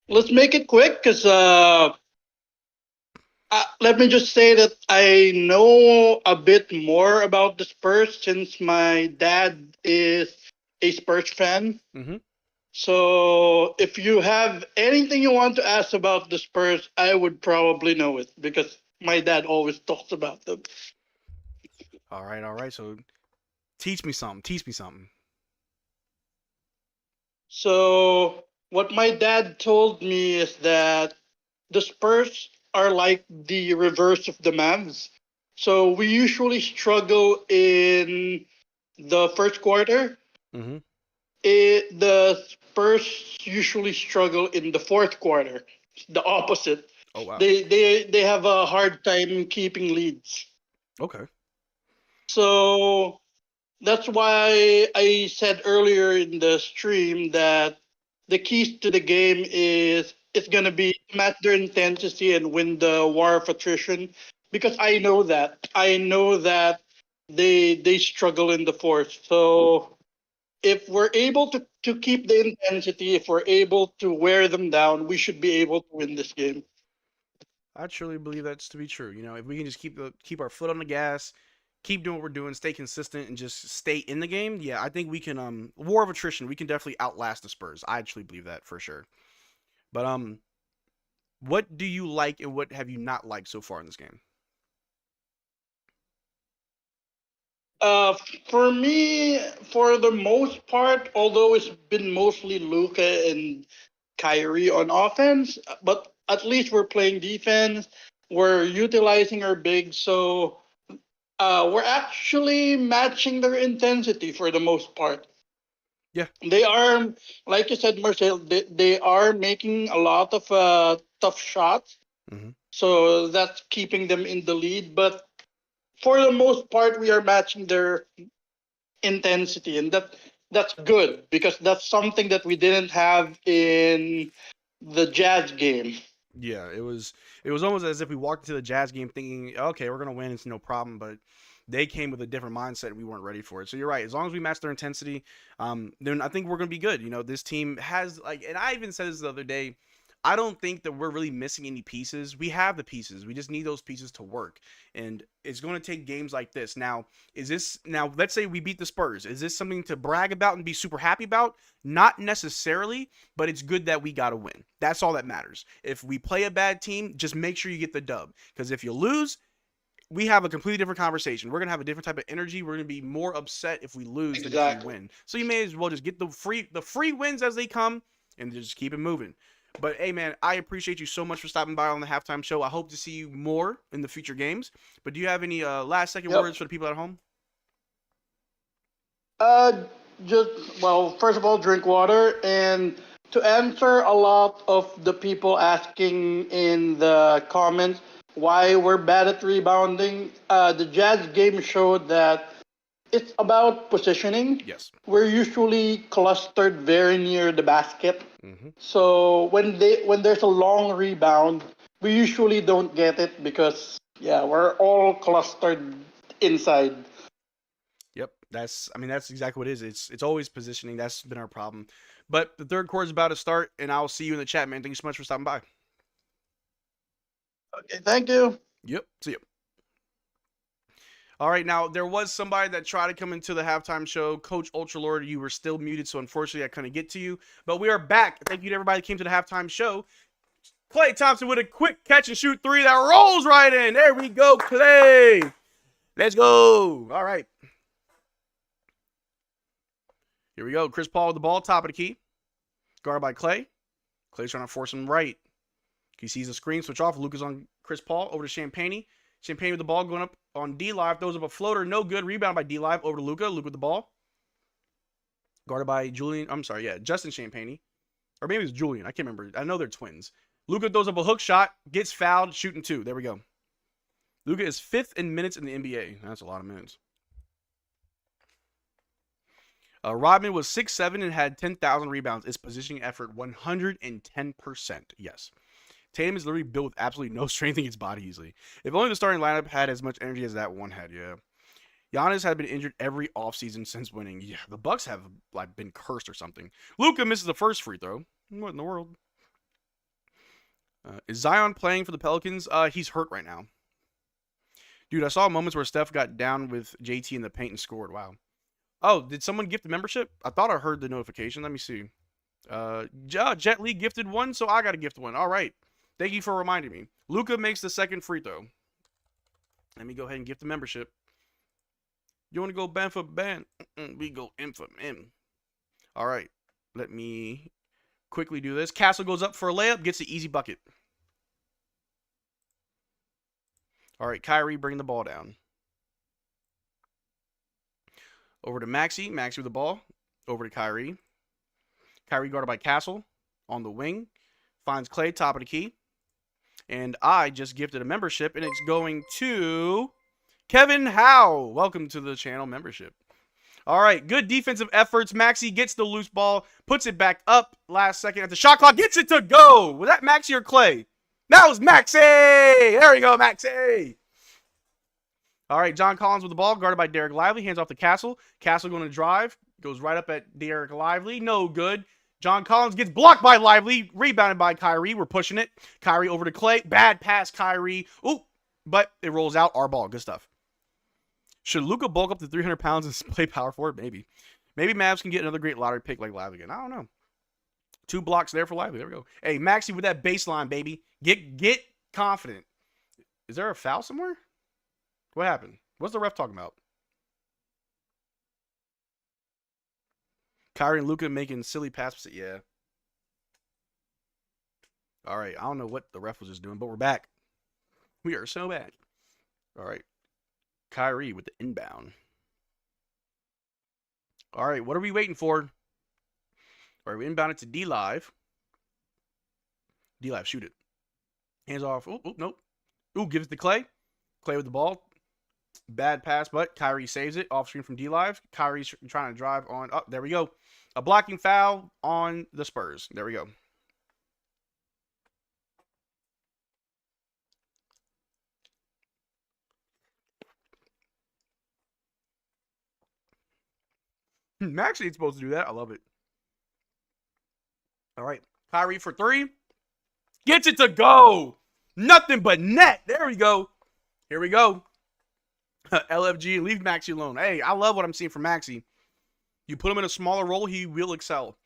E: Let's make it quick because let me just say that I know a bit more about the Spurs since my dad is a Spurs fan.
B: Mhm.
E: So if you have anything you want to ask about the Spurs, I would probably know it because my dad always talks about them.
B: All right. So teach me something.
E: So what my dad told me is that the Spurs are like the reverse of the Mavs. So we usually struggle in the first quarter.
B: Mhm.
E: The Spurs usually struggle in the fourth quarter. The opposite.
B: Oh, wow.
E: They have a hard time keeping leads.
B: Okay.
E: So that's why I said earlier in the stream that the keys to the game is it's gonna be match their intensity and win the war of attrition. Because I know that they struggle in the fourth. So if we're able to keep the intensity, if we're able to wear them down, we should be able to win this game.
B: I truly believe that's to be true. If we can just keep our foot on the gas, keep doing what we're doing, stay consistent, and just stay in the game, yeah, I think we can. War of attrition, we can definitely outlast the Spurs. I actually believe that for sure. But what do you like and what have you not liked so far in this game?
E: For me, for the most part, although it's been mostly Luka and Kyrie on offense, but at least we're playing defense. We're utilizing our bigs, so we're actually matching their intensity for the most part.
B: Yeah.
E: They are, like you said, Marcel, they are making a lot of tough shots.
B: Mhm.
E: So that's keeping them in the lead. But for the most part, we are matching their intensity, and that's good because that's something that we didn't have in the Jazz game.
B: Yeah, it was almost as if we walked into the Jazz game thinking, okay, we're gonna win, it's no problem, but they came with a different mindset and we weren't ready for it. So you're right. As long as we match their intensity, then I think we're gonna be good. You know, this team has and I even said this the other day. I don't think that we're really missing any pieces. We have the pieces. We just need those pieces to work. And it's going to take games like this. Now, let's say we beat the Spurs. Is this something to brag about and be super happy about? Not necessarily, but it's good that we got to win. That's all that matters. If we play a bad team, just make sure you get the dub. Because if you lose, we have a completely different conversation. We're going to have a different type of energy. We're going to be more upset if we lose than if we win. So you may as well just get the free wins as they come and just keep it moving. But, hey, man, I appreciate you so much for stopping by on the halftime show. I hope to see you more in the future games. But do you have any last-second words for the people at home?
E: First of all, drink water. And to answer a lot of the people asking in the comments why we're bad at rebounding, the Jazz game showed that it's about positioning.
B: Yes.
E: We're usually clustered very near the basket.
B: Mm-hmm.
E: So when there's a long rebound, we usually don't get it because we're all clustered inside.
B: Yep, that's exactly what it is. It's always positioning. That's been our problem. But the third quarter is about to start, and I'll see you in the chat, man. Thank you so much for stopping by.
E: Okay, thank you.
B: Yep, see you. All right, now, there was somebody that tried to come into the halftime show. Coach Ultralord, you were still muted, so unfortunately I couldn't get to you. But we are back. Thank you to everybody that came to the halftime show. Klay Thompson with a quick catch-and-shoot three that rolls right in. There we go, Klay. Let's go. All right. Here we go. Chris Paul with the ball, top of the key. Guarded by Klay. Klay's trying to force him right. He sees the screen, switch off. Luka's on Chris Paul, over to Champagne. Champagne with the ball going up on D-Live. Throws up a floater. No good. Rebound by D-Live. Over to Luka. Luka with the ball. Guarded by Justin Champagne. Or maybe it's Julian. I can't remember. I know they're twins. Luka throws up a hook shot. Gets fouled. Shooting two. There we go. Luka is 5th in minutes in the NBA. That's a lot of minutes. Rodman was 6'7" and had 10,000 rebounds. His positioning effort 110%. Yes. Tatum is literally built with absolutely no strength in his body easily. If only the starting lineup had as much energy as that one had, yeah. Giannis had been injured every offseason since winning. Yeah, the Bucks have been cursed or something. Luka misses the first free throw. What in the world? Is Zion playing for the Pelicans? He's hurt right now. Dude, I saw moments where Steph got down with JT in the paint and scored. Wow. Oh, did someone gift the membership? I thought I heard the notification. Let me see. Jet Li gifted one, so I got to gift one. All right. Thank you for reminding me. Luka makes the second free throw. Let me go ahead and gift the membership. You want to go ban for ban? We go M for M. All right. Let me quickly do this. Castle goes up for a layup, gets the easy bucket. All right, Kyrie bringing the ball down. Over to Maxey. Maxey with the ball. Over to Kyrie. Kyrie guarded by Castle on the wing. Finds Klay, top of the key. And I just gifted a membership, and it's going to Kevin Howe. Welcome to the channel membership. All right, good defensive efforts. Maxey gets the loose ball, puts it back up last second at the shot clock, gets it to go. Was that Maxey or Klay? That was Maxey. There we go, Maxey. All right, John Collins with the ball, guarded by Derrick Lively. Hands off to Castle. Castle going to drive. Goes right up at Derrick Lively. No good. John Collins gets blocked by Lively. Rebounded by Kyrie. We're pushing it. Kyrie over to Klay. Bad pass, Kyrie. Ooh, but it rolls out. Our ball. Good stuff. Should Luka bulk up to 300 pounds and play power forward? Maybe. Maybe Mavs can get another great lottery pick like Lively again. I don't know. 2 blocks there for Lively. There we go. Hey, Maxey with that baseline, baby. Get confident. Is there a foul somewhere? What happened? What's the ref talking about? Kyrie and Luka making silly passes. Yeah. All right. I don't know what the ref was just doing, but we're back. We are so back. All right. Kyrie with the inbound. All right. What are we waiting for? All right. We inbounded to D-Live. D-Live, shoot it. Hands off. Oh, nope. Ooh, give it to Klay. Klay with the ball. Bad pass, but Kyrie saves it. Off screen from D-Live. Kyrie's trying to drive on. Oh, there we go. A blocking foul on the Spurs. There we go. Max ain't supposed to do that. I love it. All right. Kyrie for 3. Gets it to go. Nothing but net. There we go. Here we go. LFG, leave Maxey alone. Hey, I love what I'm seeing from Maxey. You put him in a smaller role, he will excel.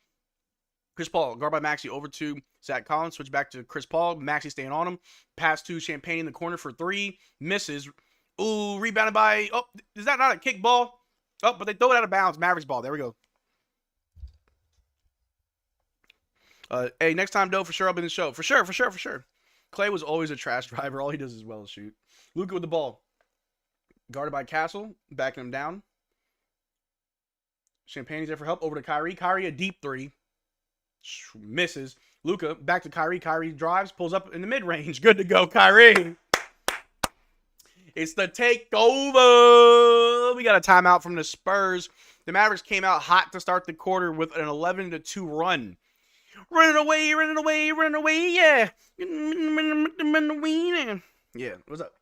B: Chris Paul, guard by Maxey, over to Zach Collins. Switch back to Chris Paul. Maxey staying on him. Pass to Champagne in the corner for 3. Misses. Ooh, rebounded by... Oh, is that not a kick ball? Oh, but they throw it out of bounds. Mavericks ball. There we go. Hey, next time, though, for sure, I'll be in the show. For sure. Clay was always a trash driver. All he does is well as shoot. Luka with the ball. Guarded by Castle. Backing him down. Champagne's there for help. Over to Kyrie. Kyrie, a deep 3. Misses. Luka, back to Kyrie. Kyrie drives. Pulls up in the mid-range. Good to go, Kyrie. It's the takeover. We got a timeout from the Spurs. The Mavericks came out hot to start the quarter with an 11-2 run. Running away, yeah. Yeah, what's up?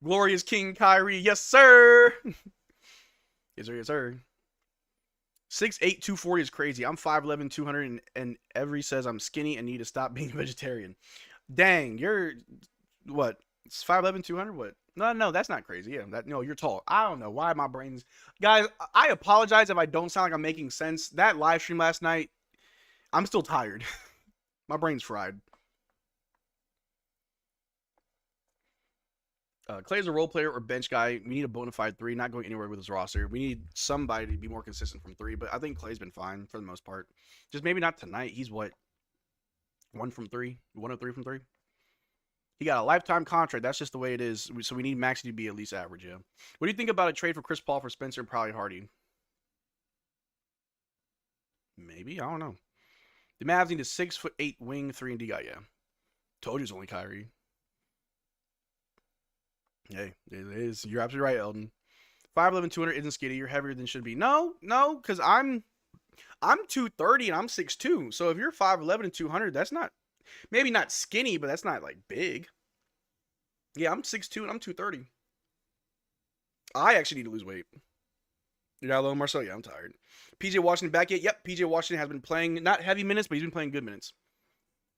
B: Glorious King Kyrie, yes, sir. Yes, sir. 6'8", 240 is crazy. I'm 5'11", 200, and every says I'm skinny and need to stop being a vegetarian. Dang, you're, what? It's 5'11", 200, what? No, that's not crazy. Yeah, no, you're tall. I don't know why my brain's... Guys, I apologize if I don't sound like I'm making sense. That live stream last night, I'm still tired. My brain's fried. Clay's a role player or bench guy. We need a bona fide 3, not going anywhere with his roster. We need somebody to be more consistent from 3, but I think Clay's been fine for the most part. Just maybe not tonight. He's what? 1 from 3? 1 of 3 from 3? He got a lifetime contract. That's just the way it is. So we need Maxey to be at least average, yeah. What do you think about a trade for Chris Paul for Spencer and probably Hardy? Maybe. I don't know. The Mavs need a 6'8" wing, 3-and-D guy, yeah. Told you it's only Kyrie. Hey, it is. You're absolutely right, Eldon. 5'11", 200 isn't skinny. You're heavier than should be. No, because I'm 230 and I'm 6'2". So if you're 5'11 and 200, that's not, maybe not skinny, but that's not like big. Yeah, I'm 6'2 and I'm 230. I actually need to lose weight. You're not alone, Marcel? Yeah, I'm tired. PJ Washington back yet? Yep, PJ Washington has been playing, not heavy minutes, but he's been playing good minutes.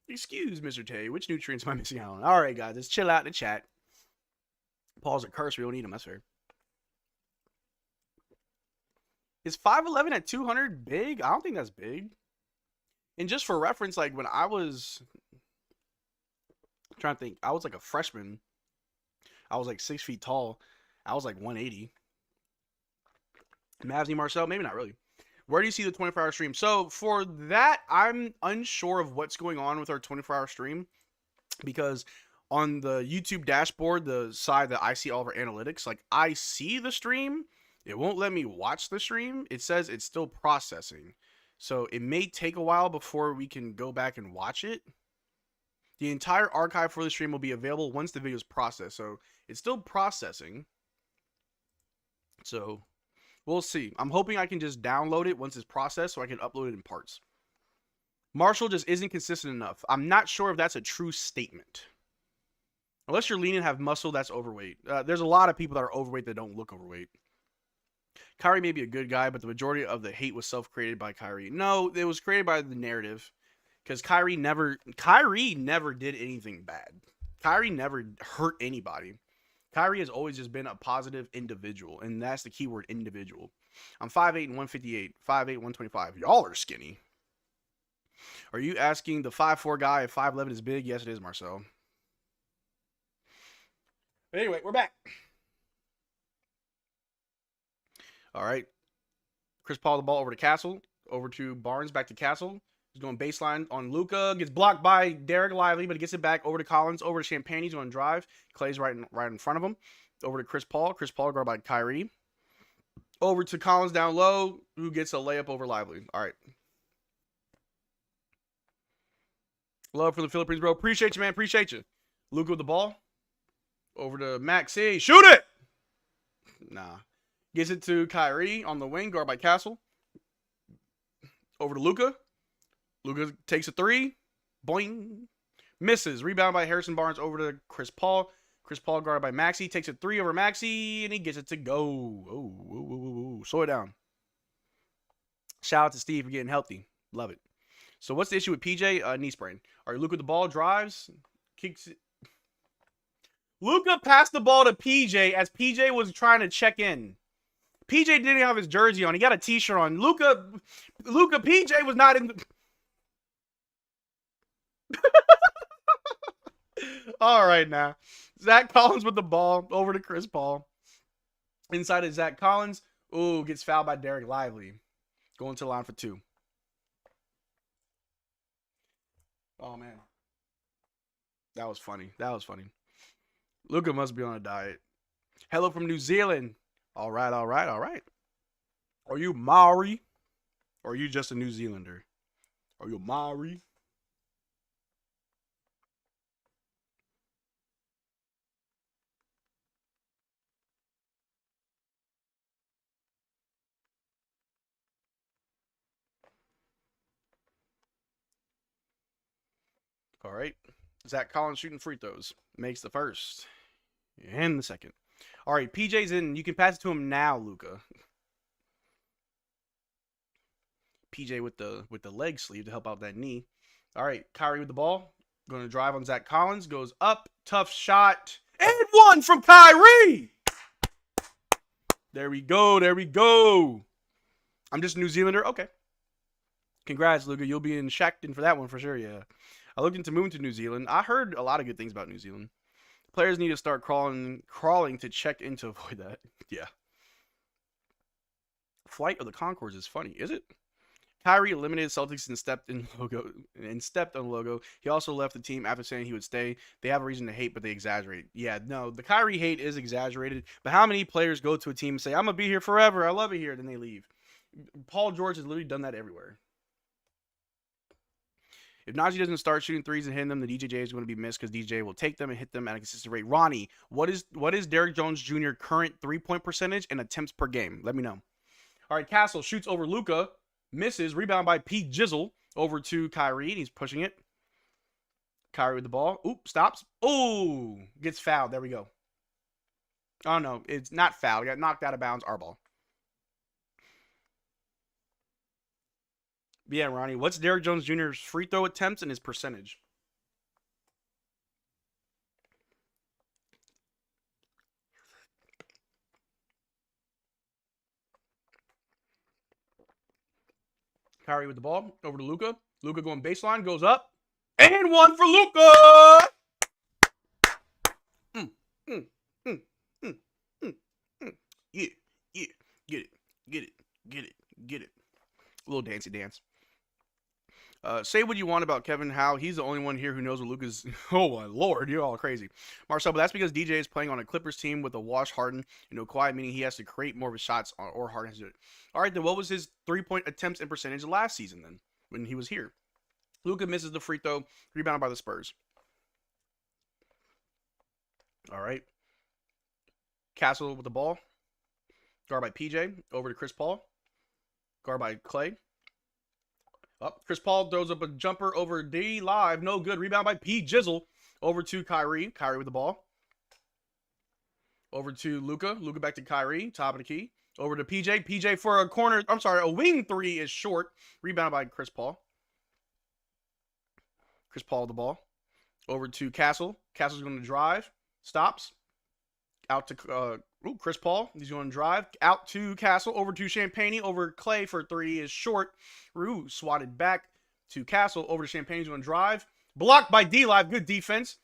B: Excuse Mr. Tay, which nutrients am I missing out on? All right, guys, let's chill out in the chat. Paul's a curse. We don't need him. That's fair. Is 5'11 at 200 big? I don't think that's big. And just for reference, like when I was trying to think, I was like a freshman. I was like 6 feet tall. I was like 180. Mavs need Marcel? Maybe not really. Where do you see the 24-hour stream? So for that, I'm unsure of what's going on with our 24-hour stream because on the YouTube dashboard, the side that I see all of our analytics, like I see the stream. It won't let me watch the stream. It says it's still processing. So it may take a while before we can go back and watch it. The entire archive for the stream will be available once the video is processed. So it's still processing. So we'll see. I'm hoping I can just download it once it's processed so I can upload it in parts. Marshall just isn't consistent enough. I'm not sure if that's a true statement. Unless you're lean and have muscle, that's overweight. There's a lot of people that are overweight that don't look overweight. Kyrie may be a good guy, but the majority of the hate was self-created by Kyrie. No, it was created by the narrative. Because Kyrie never did anything bad. Kyrie never hurt anybody. Kyrie has always just been a positive individual. And that's the key word, individual. I'm 5'8 and 158. 5'8, 125. Y'all are skinny. Are you asking the 5'4 guy if 5'11 is big? Yes, it is, Marcel. But anyway, we're back. All right. Chris Paul, the ball over to Castle. Over to Barnes, back to Castle. He's going baseline on Luka. Gets blocked by Derrick Lively, but he gets it back over to Collins. Over to Champagne. He's going to drive. Clay's right in front of him. Over to Chris Paul. Chris Paul guarded by Kyrie. Over to Collins down low, who gets a layup over Lively. All right. Love for the Philippines, bro. Appreciate you, man. Appreciate you. Luka with the ball. Over to Maxey. Shoot it! Nah. Gets it to Kyrie on the wing, guard by Castle. Over to Luka. Luka takes a three. Boing. Misses. Rebound by Harrison Barnes over to Chris Paul. Chris Paul guarded by Maxey. Takes a three over Maxey, and he gets it to go. Oh. Slow it down. Shout out to Steve for getting healthy. Love it. So what's the issue with PJ? Knee sprain. All right, Luka with the ball, drives, kicks it. Luka passed the ball to PJ as PJ was trying to check in. PJ didn't have his jersey on. He got a t-shirt on. Luka, PJ was not in the... All right, now. Zach Collins with the ball over to Chris Paul. Inside of Zach Collins. Ooh, gets fouled by Derrick Lively. Going to the line for two. Oh, man. That was funny. Luka must be on a diet. Hello from New Zealand. All right. Are you Maori? Or are you just a New Zealander? Are you Maori? All right. Zach Collins shooting free throws. Makes the first. And the second. All right, PJ's in. You can pass it to him now, Luka. PJ with the leg sleeve to help out that knee. All right, Kyrie with the ball. Going to drive on Zach Collins. Goes up. Tough shot. And one from Kyrie. There we go. I'm just a New Zealander. Okay. Congrats, Luka. You'll be in Shackton for that one for sure, yeah. I looked into moving to New Zealand. I heard a lot of good things about New Zealand. Players need to start crawling to check in to avoid that. Yeah. Flight of the Conchords is funny, is it? Kyrie eliminated Celtics and stepped on the logo. He also left the team after saying he would stay. They have a reason to hate, but they exaggerate. Yeah, no, the Kyrie hate is exaggerated. But how many players go to a team and say, I'm going to be here forever, I love it here, then they leave? Paul George has literally done that everywhere. If Najee doesn't start shooting threes and hitting them, the DJJ is going to be missed because DJ will take them and hit them at a consistent rate. Ronnie, what is Derrick Jones Jr. current three-point percentage and attempts per game? Let me know. All right, Castle shoots over Luka, misses, rebound by Pete Jizzle over to Kyrie, and he's pushing it. Kyrie with the ball. Oop, stops. Oh, gets fouled. There we go. Oh, no, it's not fouled. Got knocked out of bounds. Our ball. Yeah, Ronnie, what's Derrick Jones Jr.'s free throw attempts and his percentage? Kyrie with the ball over to Luka. Luka going baseline, goes up. And one for Luka! Yeah. Get it. A little dancey dance. Say what you want about Kevin Howe. He's the only one here who knows what Luka's... Oh, my Lord. You're all crazy. Marcel, but that's because DJ is playing on a Clippers team with a wash Harden. Quiet, meaning he has to create more of his shots or Harden has to do it. All right, then what was his three-point attempts and percentage last season then when he was here? Luka misses the free throw. Rebounded by the Spurs. All right. Castle with the ball. Guard by PJ. Over to Chris Paul. Guard by Clay. Up. Chris Paul throws up a jumper over D Live. No good. Rebound by P Jizzle. Over to Kyrie. Kyrie with the ball. Over to Luka. Luka back to Kyrie. Top of the key. Over to PJ. PJ for a corner. I'm sorry. A wing three is short. Rebound by Chris Paul. Chris Paul with the ball. Over to Castle. Castle's going to drive. Stops. Out to Chris Paul. He's going to drive. Out to Castle. Over to Champagne. Over Clay for three is short. Swatted back to Castle. Over to Champagne. He's going to drive. Blocked by D-Live. Good defense.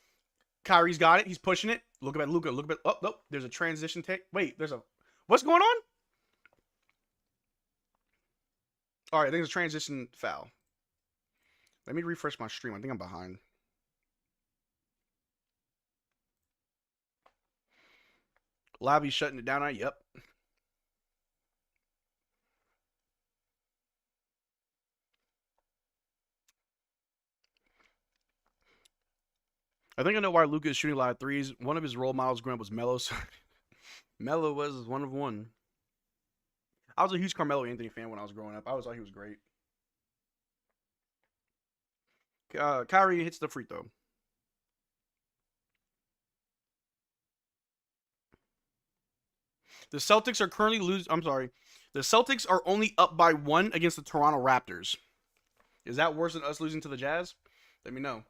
B: Kyrie's got it. He's pushing it. Look at Luka. Look at... Oh, nope. There's a transition take. Wait, there's a... What's going on? All right, I think it's a transition foul. Let me refresh my stream. I think I'm behind. Lavi shutting it down. Yep. I think I know why Luka is shooting a lot of threes. One of his role models growing up was Melo. Melo was one of one. I was a huge Carmelo Anthony fan when I was growing up. I always thought he was great. Kyrie hits the free throw. The Celtics are currently losing. I'm sorry. The Celtics are only up by 1 against the Toronto Raptors. Is that worse than us losing to the Jazz? Let me know.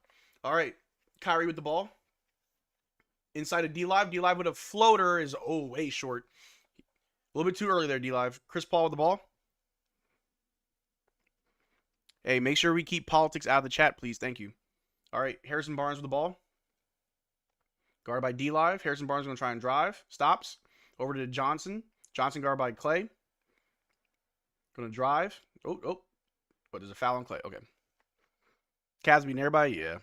B: All right. Kyrie with the ball. Inside of D-Live. D-Live with a floater is, way short. A little bit too early there, D-Live. Chris Paul with the ball. Hey, make sure we keep politics out of the chat, please. Thank you. All right. Harrison Barnes with the ball. Guarded by D-Live. Harrison Barnes going to try and drive. Stops. Over to Johnson. Johnson guarded by Clay. Going to drive. Oh. But there's a foul on Clay. Okay. Cavs beating everybody? Yeah.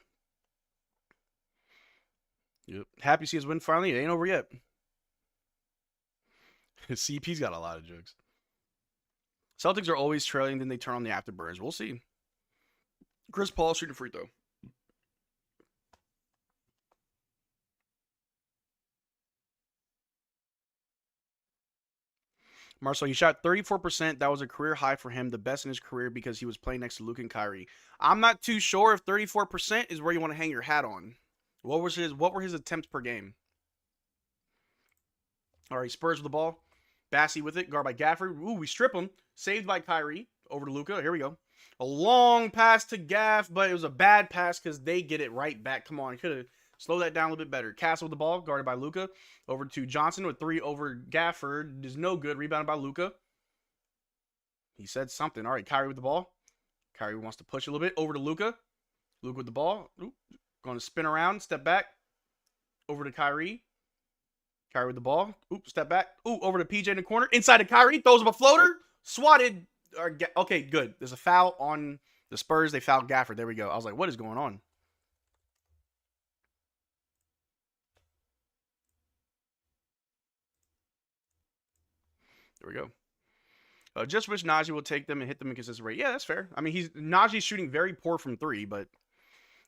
B: Yep. Happy to see us win finally. It ain't over yet. CP's got a lot of jokes. Celtics are always trailing, then they turn on the afterburners. We'll see. Chris Paul shooting free throw. Marcel, he shot 34%. That was a career high for him, the best in his career because he was playing next to Luka and Kyrie. I'm not too sure if 34% is where you want to hang your hat on. What were his attempts per game? All right, Spurs with the ball. Bassey with it, guard by Gafford. Ooh, we strip him. Saved by Kyrie. Over to Luka. Here we go. A long pass to Gaff, but it was a bad pass because they get it right back. Come on, could have slowed that down a little bit better. Castle with the ball, guarded by Luka. Over to Johnson with 3 over Gafford. Is no good. Rebounded by Luka. He said something. All right, Kyrie with the ball. Kyrie wants to push a little bit. Over to Luka. Luka with the ball. Ooh, going to spin around, step back. Over to Kyrie. Kyrie with the ball. Ooh, step back. Ooh, over to PJ in the corner. Inside to Kyrie. Throws him a floater. Swatted. Okay, good. There's a foul on the Spurs. They fouled Gafford. There we go. I was like, what is going on? There we go. Just wish Najee will take them and hit them in consistent rate. Yeah, that's fair. I mean, Najee's shooting very poor from 3, but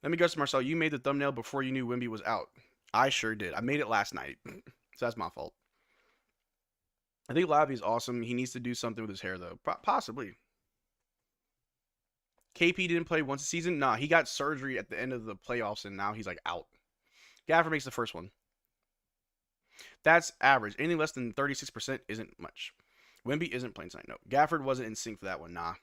B: let me guess, Marcel, you made the thumbnail before you knew Wemby was out. I sure did. I made it last night, so that's my fault. I think Lavi's awesome. He needs to do something with his hair, though. Possibly. KP didn't play once a season. Nah, he got surgery at the end of the playoffs, and now he's, like, out. Gafford makes the first one. That's average. Anything less than 36% isn't much. Wemby isn't playing tonight. No. Gafford wasn't in sync for that one. Nah.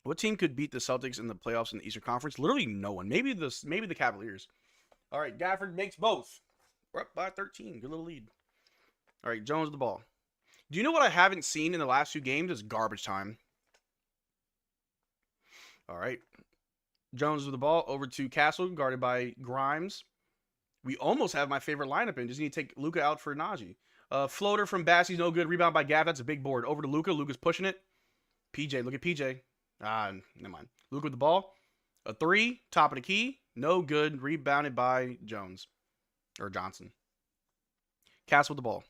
B: What team could beat the Celtics in the playoffs in the Eastern Conference? Literally no one. Maybe the Cavaliers. All right, Gafford makes both. We're up by 13. Good little lead. All right, Jones with the ball. Do you know what I haven't seen in the last 2 games? Is garbage time. All right. Jones with the ball. Over to Castle, guarded by Grimes. We almost have my favorite lineup in. Just need to take Luka out for Najee. Floater from Bassey's no good. Rebound by Gaff. That's a big board. Over to Luka. Luka's pushing it. PJ, look at PJ. Never mind. Luka with the ball. A 3, top of the key. No good. Rebounded by Jones. Or Johnson. Castle with the ball.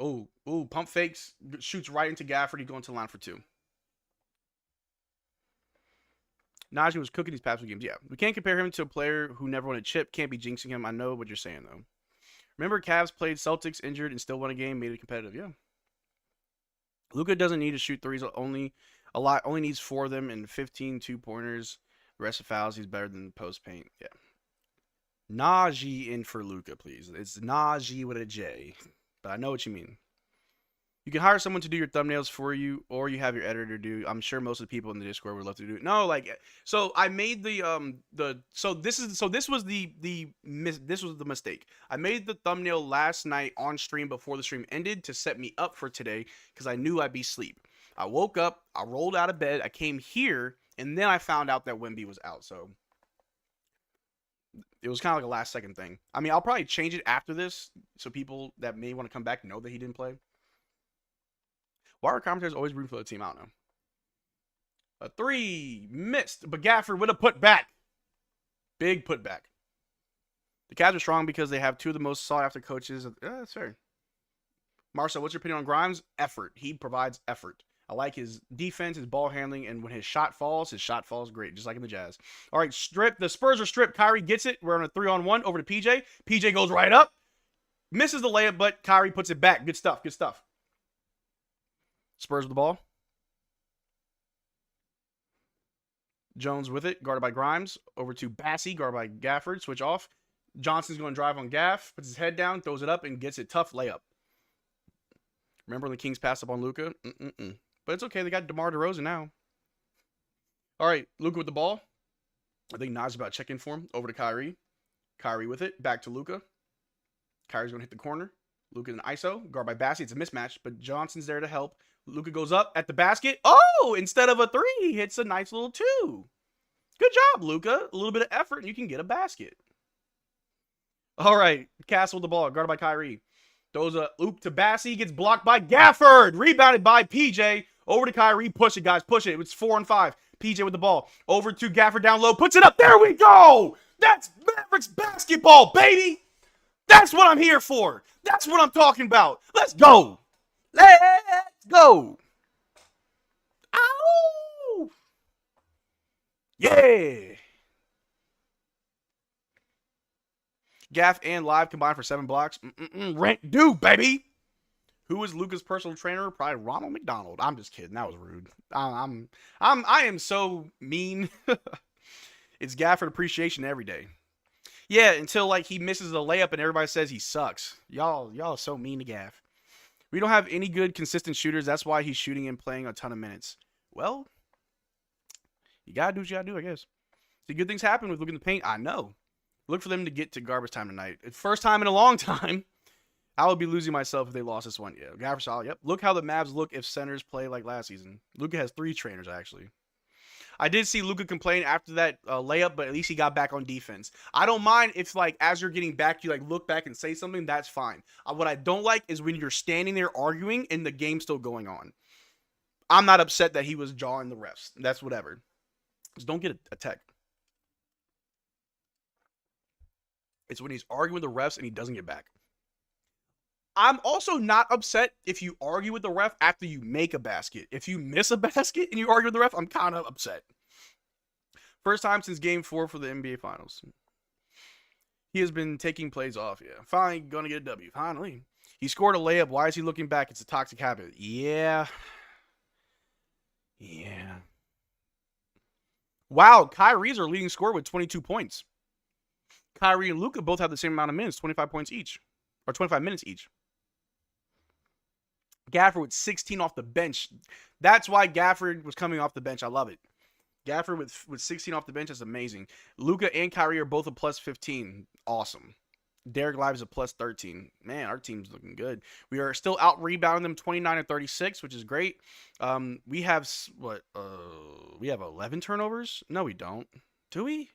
B: Oh, pump fakes. Shoots right into Gafford. He's going to the line for 2. Najee was cooking these past 2 games. Yeah, we can't compare him to a player who never won a chip. Can't be jinxing him. I know what you're saying, though. Remember, Cavs played Celtics injured and still won a game, made it competitive. Yeah. Luka doesn't need to shoot threes only needs 4 of them and 15 2-pointers. The rest of fouls, he's better than post paint. Yeah. Najee in for Luka, please. It's Najee with a J. But I know what you mean. You can hire someone to do your thumbnails for you, or you have your editor do. I'm sure most of the people in the Discord would love to do it. No, like, so I made this was the mistake. I made the thumbnail last night on stream before the stream ended to set me up for today because I knew I'd be asleep. I woke up, I rolled out of bed, I came here, and then I found out that Wemby was out. So it was kind of like a last second thing. I mean, I'll probably change it after this so people that may want to come back know that he didn't play. Why are commentators always rooting for the team? I don't know. A 3 missed, but Gafford with a putback. Big putback. The Cavs are strong because they have 2 of the most sought after coaches. Yeah, that's fair. Marcel, what's your opinion on Grimes? Effort. He provides effort. I like his defense, his ball handling, and when his shot falls great, just like in the Jazz. All right, strip. The Spurs are stripped. Kyrie gets it. We're on a 3-on-1 over to PJ. PJ goes right up. Misses the layup, but Kyrie puts it back. Good stuff. Good stuff. Spurs with the ball. Jones with it, guarded by Grimes. Over to Bassey, guarded by Gafford. Switch off. Johnson's going to drive on Gaff. Puts his head down, throws it up, and gets it. Tough layup. Remember when the Kings passed up on Luka? But it's okay. They got DeMar DeRozan now. All right, Luka with the ball. I think Nas about to check in for him. Over to Kyrie. Kyrie with it. Back to Luka. Kyrie's going to hit the corner. Luka in ISO. Guard by Bassey. It's a mismatch, but Johnson's there to help. Luka goes up at the basket. Oh, instead of a 3, he hits a nice little 2. Good job, Luka. A little bit of effort, and you can get a basket. All right, Castle with the ball. Guarded by Kyrie. Throws a oop to Bassey. Gets blocked by Gafford. Rebounded by PJ. Over to Kyrie. Push it, guys. Push it. It's 4-on-5. PJ with the ball. Over to Gafford down low. Puts it up. There we go. That's Mavericks basketball, baby. That's what I'm here for. That's what I'm talking about. Let's go. Let's go. Ow. Yeah. Gaff and Live combined for 7 blocks. Rent due, baby. Who is Luka's personal trainer? Probably Ronald McDonald. I'm just kidding. That was rude. I am so mean. It's Gafford appreciation every day. Yeah, until like he misses a layup and everybody says he sucks. Y'all are so mean to Gaff. We don't have any good consistent shooters. That's why he's shooting and playing a ton of minutes. Well, you gotta do what you gotta do, I guess. See, good things happen with Luka in the paint. I know. Look for them to get to garbage time tonight. First time in a long time. I would be losing myself if they lost this one. Yeah, Gafford solid. Yep. Look how the Mavs look if centers play like last season. Luka has 3 trainers, actually. I did see Luka complain after that layup, but at least he got back on defense. I don't mind if, like, as you're getting back, you, like, look back and say something. That's fine. What I don't like is when you're standing there arguing and the game's still going on. I'm not upset that he was jawing the refs. That's whatever. Just don't get a tech. It's when he's arguing with the refs and he doesn't get back. I'm also not upset if you argue with the ref after you make a basket. If you miss a basket and you argue with the ref, I'm kind of upset. First time since Game 4 for the NBA Finals. He has been taking plays off. Yeah, finally gonna get a W. Finally. He scored a layup. Why is he looking back? It's a toxic habit. Yeah. Wow, Kyrie's our leading scorer with 22 points. Kyrie and Luka both have the same amount of minutes, 25 points each. Or 25 minutes each. Gafford with 16 off the bench. That's why Gafford was coming off the bench. I love it. Gafford with 16 off the bench is amazing. Luka and Kyrie are both a plus 15. Awesome. Derrick Lively is a plus 13. Man, our team's looking good. We are still out rebounding them 29-36, which is great. We have what? We have 11 turnovers? No, we don't. Do we?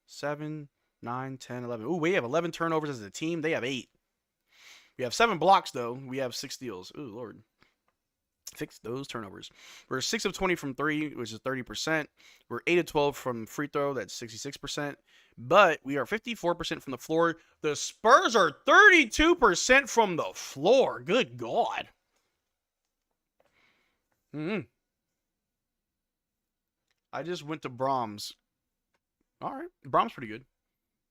B: 7, 9, 10, 11. Ooh, we have 11 turnovers as a team. They have 8. We have 7 blocks, though. We have 6 steals. Ooh, Lord. Fix those turnovers. We're 6 of 20 from 3, which is 30%. We're 8 of 12 from free throw. That's 66%. But we are 54% from the floor. The Spurs are 32% from the floor. Good God. I just went to Brahms. All right. Brahms pretty good.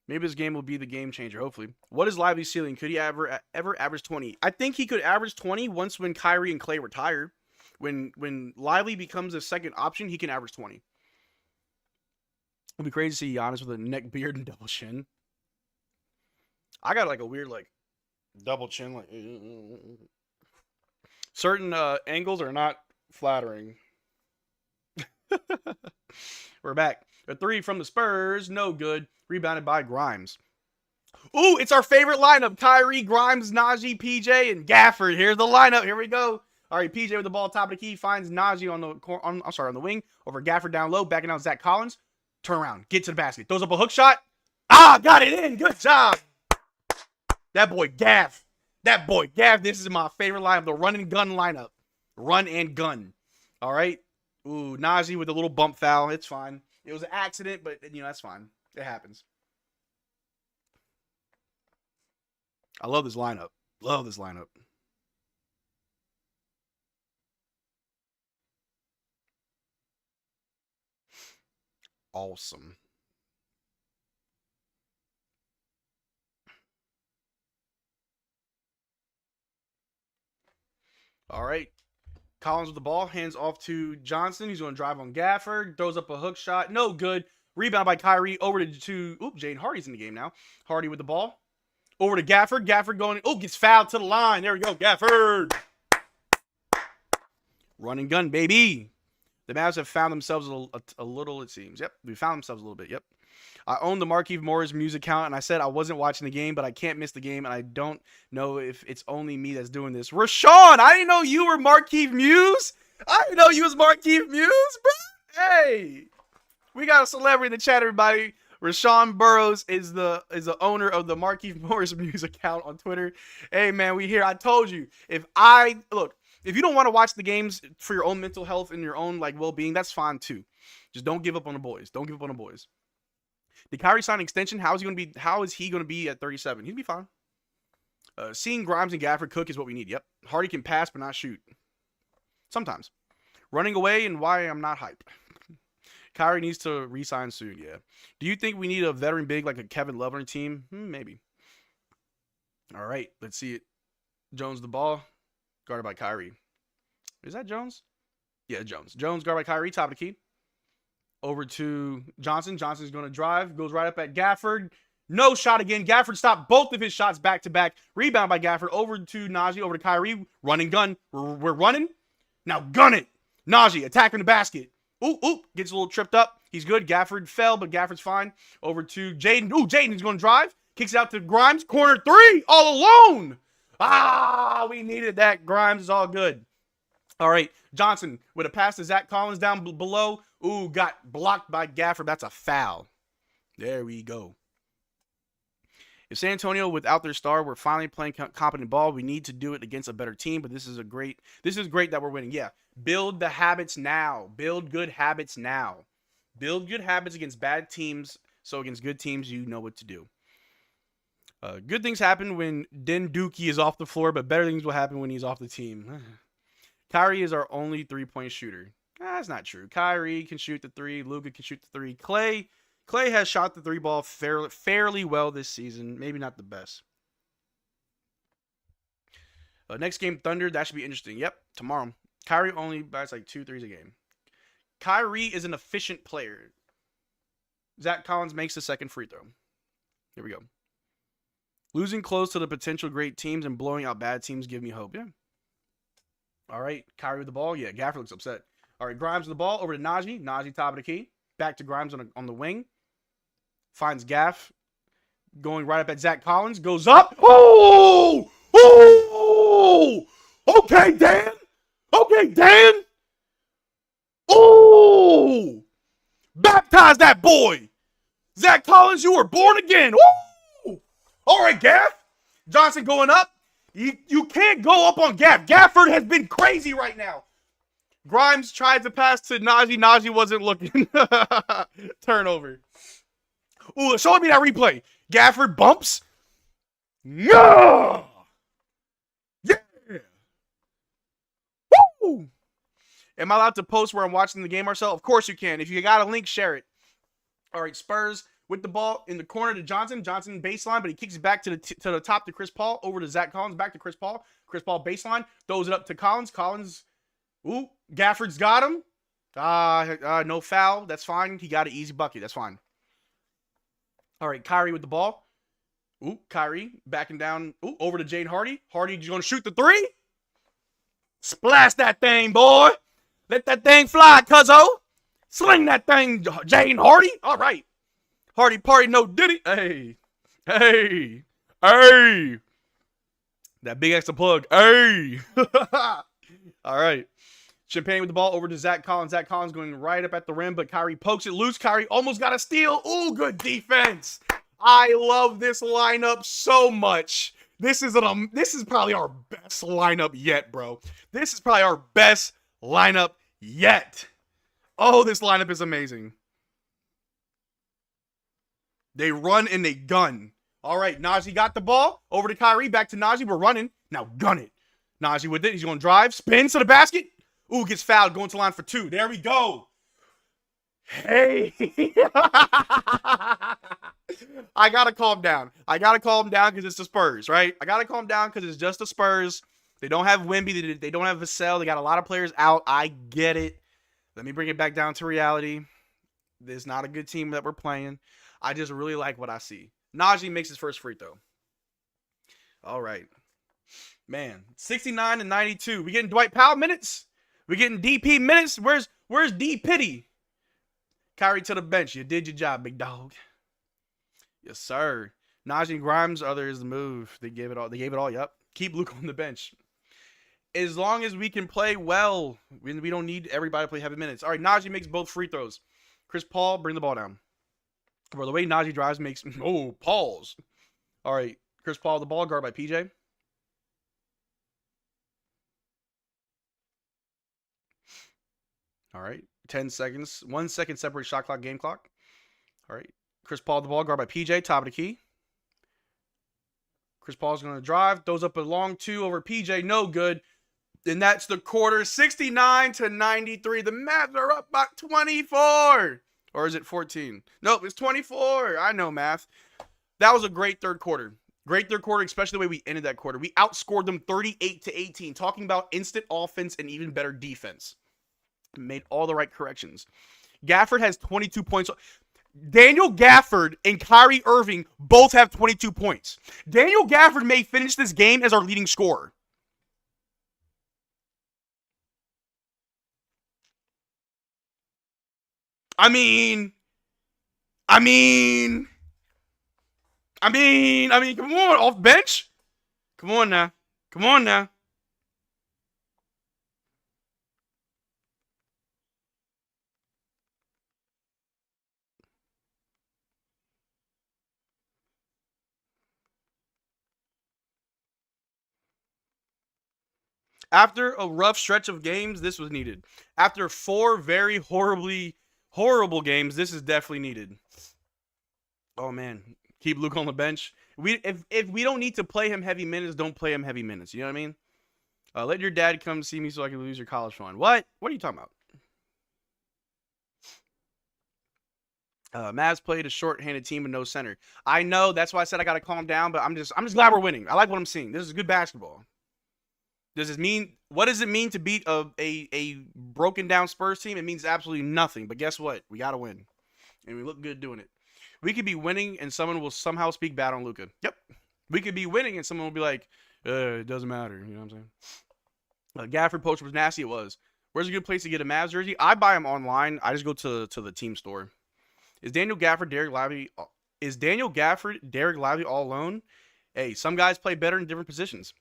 B: Maybe this game will be the game changer, hopefully. What is Lively's ceiling? Could he ever average 20? I think he could average 20 once when Kyrie and Clay retire. When Lively becomes a second option, he can average 20. It'd be crazy to see Giannis with a neck beard and double chin. I got like a weird like double chin. Like certain angles are not flattering. We're back. A 3 from the Spurs. No good. Rebounded by Grimes. Ooh, it's our favorite lineup. Kyrie, Grimes, Najee, PJ, and Gafford. Here's the lineup. Here we go. All right, PJ with the ball, top of the key, finds Najee on the wing, over Gafford down low, backing out Zach Collins. Turn around, get to the basket, throws up a hook shot. Got it in. Good job. That boy Gaff. This is my favorite lineup, the run and gun lineup. Run and gun. All right. Ooh, Najee with a little bump foul. It's fine. It was an accident, but that's fine. It happens. I love this lineup. awesome. All right. Collins with the ball, hands off to Johnson. He's going to drive on Gafford, throws up a hook shot. No good. Rebound by Kyrie over to Jaden Hardy's in the game now. Hardy with the ball. Over to Gafford. Gafford going, gets fouled to the line. There we go, Gafford. Run and gun, baby. The Mavs have found themselves a little, it seems. Yep, we found themselves a little bit, yep. I own the Markieff Morris music account, and I said I wasn't watching the game, but I can't miss the game, and I don't know if it's only me that's doing this. Rashawn, I didn't know you were Markieff Muse. I didn't know you was Markieff Muse, bro. Hey, we got a celebrity in the chat, everybody. Rashawn Burrows is the owner of the Markieff Morris music account on Twitter. Hey, man, we here. I told you, if you don't want to watch the games for your own mental health and your own well-being, that's fine too. Just don't give up on the boys. Don't give up on the boys. Did Kyrie sign an extension? How is he going to be at 37? He'll be fine. Seeing Grimes and Gafford cook is what we need. Yep. Hardy can pass but not shoot. Sometimes. Running away and why I'm not hype. Kyrie needs to re-sign soon. Yeah. Do you think we need a veteran big like a Kevin Love on our team? Maybe. All right. Let's see it. Jones the ball. Guarded by Kyrie. Is that Jones? Yeah, Jones. Jones guarded by Kyrie. Top of the key. Over to Johnson. Johnson's going to drive. Goes right up at Gafford. No shot again. Gafford stopped both of his shots back to back. Rebound by Gafford. Over to Najee. Over to Kyrie. Run and gun. We're running. Now gun it. Najee attacking the basket. Ooh. Gets a little tripped up. He's good. Gafford fell, but Gafford's fine. Over to Jaden. Jaden's going to drive. Kicks it out to Grimes. Corner three. All alone. We needed that. Grimes is all good. All right. Johnson with a pass to Zach Collins down below. Got blocked by Gafford. That's a foul. There we go. If San Antonio, without their star, were finally playing competent ball, we need to do it against a better team. But this is great that we're winning. Yeah. Build the habits now. Build good habits now. Build good habits against bad teams. So against good teams, you know what to do. Good things happen when Den Dookie is off the floor, but better things will happen when he's off the team. Kyrie is our only three-point shooter. That's not true. Kyrie can shoot the three. Luka can shoot the three. Clay has shot the three ball fairly well this season. Maybe not the best. Next game, Thunder. That should be interesting. Yep, tomorrow. Kyrie only bats like 2 threes a game. Kyrie is an efficient player. Zach Collins makes the second free throw. Here we go. Losing close to the potential great teams and blowing out bad teams give me hope. Yeah. All right. Kyrie with the ball. Yeah, Gafford looks upset. All right. Grimes with the ball over to Najee. Najee top of the key. Back to Grimes on the wing. Finds Gaff. Going right up at Zach Collins. Goes up. Oh! Okay, Dan. Oh! Baptize that boy. Zach Collins, you were born again. Woo! All right, Gaff. Johnson going up. You can't go up on Gaff. Gafford has been crazy right now. Grimes tried to pass to Najee. Najee wasn't looking. Turnover. Ooh, show me that replay. Gafford bumps. No! Yeah! Woo! Am I allowed to post where I'm watching the game, Marcel? Of course you can. If you got a link, share it. All right, Spurs with the ball in the corner to Johnson. Johnson baseline, but he kicks it back to the top to Chris Paul. Over to Zach Collins. Back to Chris Paul. Chris Paul baseline. Throws it up to Collins. Collins. Ooh, Gafford's got him. No foul. That's fine. He got an easy bucket. That's fine. All right, Kyrie with the ball. Ooh, Kyrie backing down. Ooh, over to Jaden Hardy. Hardy's going to shoot the three. Splash that thing, boy. Let that thing fly, cuzzo. Sling that thing, Jaden Hardy. All right. Hardy party, no diddy. Hey. That big extra plug. Hey. All right. Champagne with the ball over to Zach Collins. Zach Collins going right up at the rim, but Kyrie pokes it loose. Kyrie almost got a steal. Ooh, good defense. I love this lineup so much. This is probably our best lineup yet, bro. This is probably our best lineup yet. Oh, this lineup is amazing. They run and they gun. All right, Najee got the ball. Over to Kyrie. Back to Najee. We're running. Now gun it. Najee with it. He's going to drive. Spins to the basket. Ooh, gets fouled. Going to line for 2. There we go. Hey. I gotta calm down. I gotta calm down because it's the Spurs, right? I gotta calm down because it's just the Spurs. They don't have Wemby. They don't have Vassell. They got a lot of players out. I get it. Let me bring it back down to reality. This is not a good team that we're playing. I just really like what I see. Najee makes his first free throw. All right. Man, 69 and 92. We getting Dwight Powell minutes? We getting DP minutes? Where's D Pitty? Kyrie to the bench. You did your job, big dog. Yes, sir. Najee and Grimes, others the move. They gave it all. Yep. Keep Luke on the bench. As long as we can play well, we don't need everybody to play heavy minutes. All right, Najee makes both free throws. Chris Paul, bring the ball down. Bro, the way Najee drives makes... Oh, pause. All right, Chris Paul, the ball guard by PJ. All right, 10 seconds. 1 second separate shot clock, game clock. All right, Chris Paul, the ball guard by PJ, top of the key. Chris Paul's going to drive. Throws up a long two over PJ. No good. And that's the quarter. 69 to 93. The Mavs are up by 24. Or is it 14? Nope, it's 24. I know math. That was a great third quarter. Great third quarter, especially the way we ended that quarter. We outscored them 38 to 18. Talking about instant offense and even better defense. Made all the right corrections. Gafford has 22 points. Daniel Gafford and Kyrie Irving both have 22 points. Daniel Gafford may finish this game as our leading scorer. I mean, come on, off bench? Come on now. Come on now. After a rough stretch of games, this was needed. After 4 very horrible games, this is definitely needed. Oh man, keep Luke on the bench. If we don't need to play him heavy minutes, don't play him heavy minutes. You know what I mean? Let your dad come see me so I can lose your college fund. What? What are you talking about? Mavs played a short-handed team with no center. I know, that's why I said I gotta calm down, but I'm just glad we're winning. I like what I'm seeing. This is good basketball. What does it mean to beat a broken down Spurs team? It means absolutely nothing. But guess what? We got to win. And we look good doing it. We could be winning and someone will somehow speak bad on Luka. Yep. We could be winning and someone will be like, it doesn't matter. You know what I'm saying? Gafford poster was nasty. It was. Where's a good place to get a Mavs jersey? I buy them online. I just go to the team store. Is Daniel Gafford, Derrick Lively all alone? Hey, some guys play better in different positions.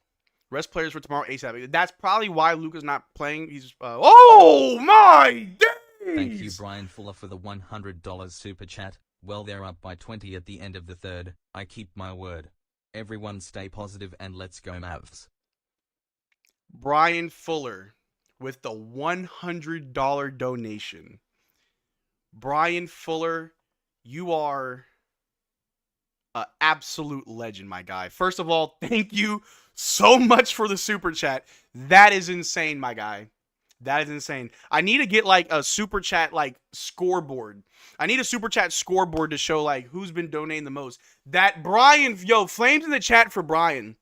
B: Rest players for tomorrow ASAP. That's probably why Luka's not playing. He's oh my days!
F: Thank you, Brian Fuller, for the $100 super chat. Well, they're up by 20 at the end of the third. I keep my word. Everyone stay positive and let's go Mavs.
B: Brian Fuller with the $100 donation. Brian Fuller, you are an absolute legend, my guy. First of all, thank you so much for the super chat. That is insane, my guy. That is insane. I need to get like a super chat like scoreboard. I need a super chat scoreboard to show like who's been donating the most. That Brian, yo, flames in the chat for Brian.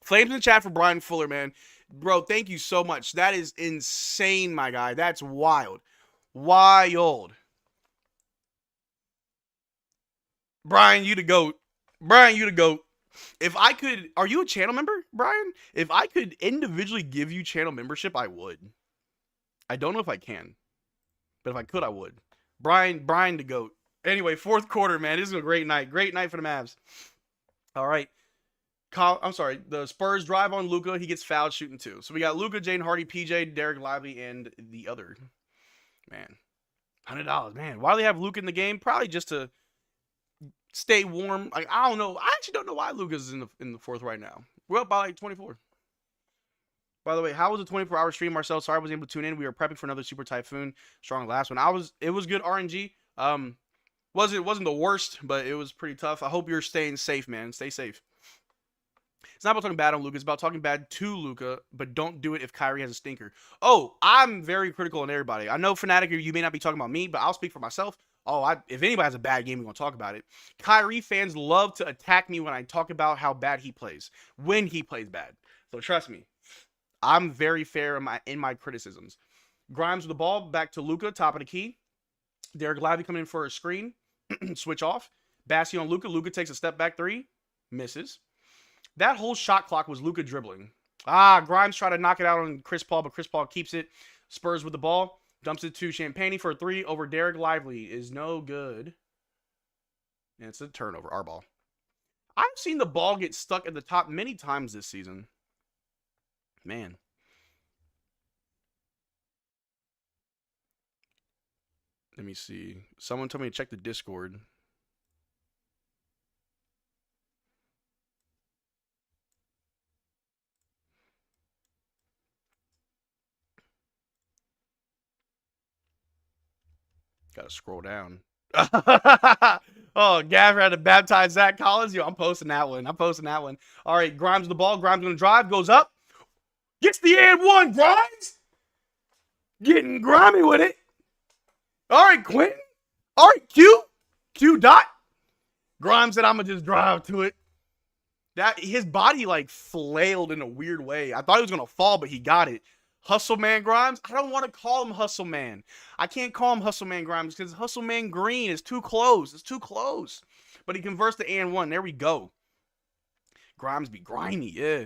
B: Flames in the chat for Brian Fuller, man. Bro, thank you so much. That is insane, my guy. That's wild. Wild. Brian, you the GOAT. Brian, you the GOAT. If I could, are you a channel member, Brian? If I could individually give you channel membership, I would. I don't know if I can, but if I could, I would. Brian the GOAT. Anyway, fourth quarter, man. This is a great night. Great night for the Mavs. All right. The Spurs drive on Luka. He gets fouled shooting 2. So we got Luka, Jane Hardy, PJ, Derrick Lively, and the other. Man, $100. Man, why do they have Luka in the game? Probably just to stay warm. Like, I don't know. I actually don't know why Luka's in the fourth right now. We're up by like 24. By the way, how was the 24-hour stream, Marcel? Sorry I wasn't able to tune in. We were prepping for another Super Typhoon. Strong last one. It was good RNG. Wasn't the worst, but it was pretty tough. I hope you're staying safe, man. Stay safe. It's not about talking bad on Luka. It's about talking bad to Luka, but don't do it if Kyrie has a stinker. Oh, I'm very critical on everybody. I know, Fnatic, you may not be talking about me, but I'll speak for myself. If anybody has a bad game, we're going to talk about it. Kyrie fans love to attack me when I talk about how bad he plays, when he plays bad. So trust me, I'm very fair in my criticisms. Grimes with the ball, back to Luka, top of the key. Derrick Lively coming in for a screen. Switch off. Bassi on Luka. Luka takes a step back three. Misses. That whole shot clock was Luka dribbling. Grimes tried to knock it out on Chris Paul, but Chris Paul keeps it. Spurs with the ball. Dumps it to Champagne for a three over Derrick Lively. Is no good. And it's a turnover. Our ball. I've seen the ball get stuck at the top many times this season. Man. Let me see. Someone told me to check the Discord. Gotta scroll down. Oh, Gafford had to baptize Zach Collins. Yo, I'm posting that one. All right, Grimes with the ball. Grimes gonna drive. Goes up. Gets the and one. Grimes. Getting grimy with it. All right, Quentin. All right, Q dot. Grimes said, I'm going to just drive to it. His body, like, flailed in a weird way. I thought he was going to fall, but he got it. Hustle Man Grimes. I don't want to call him Hustle Man. I can't call him Hustle Man Grimes because Hustle Man Green is too close. It's too close. But he converts to and one. There we go. Grimes be grimy, yeah.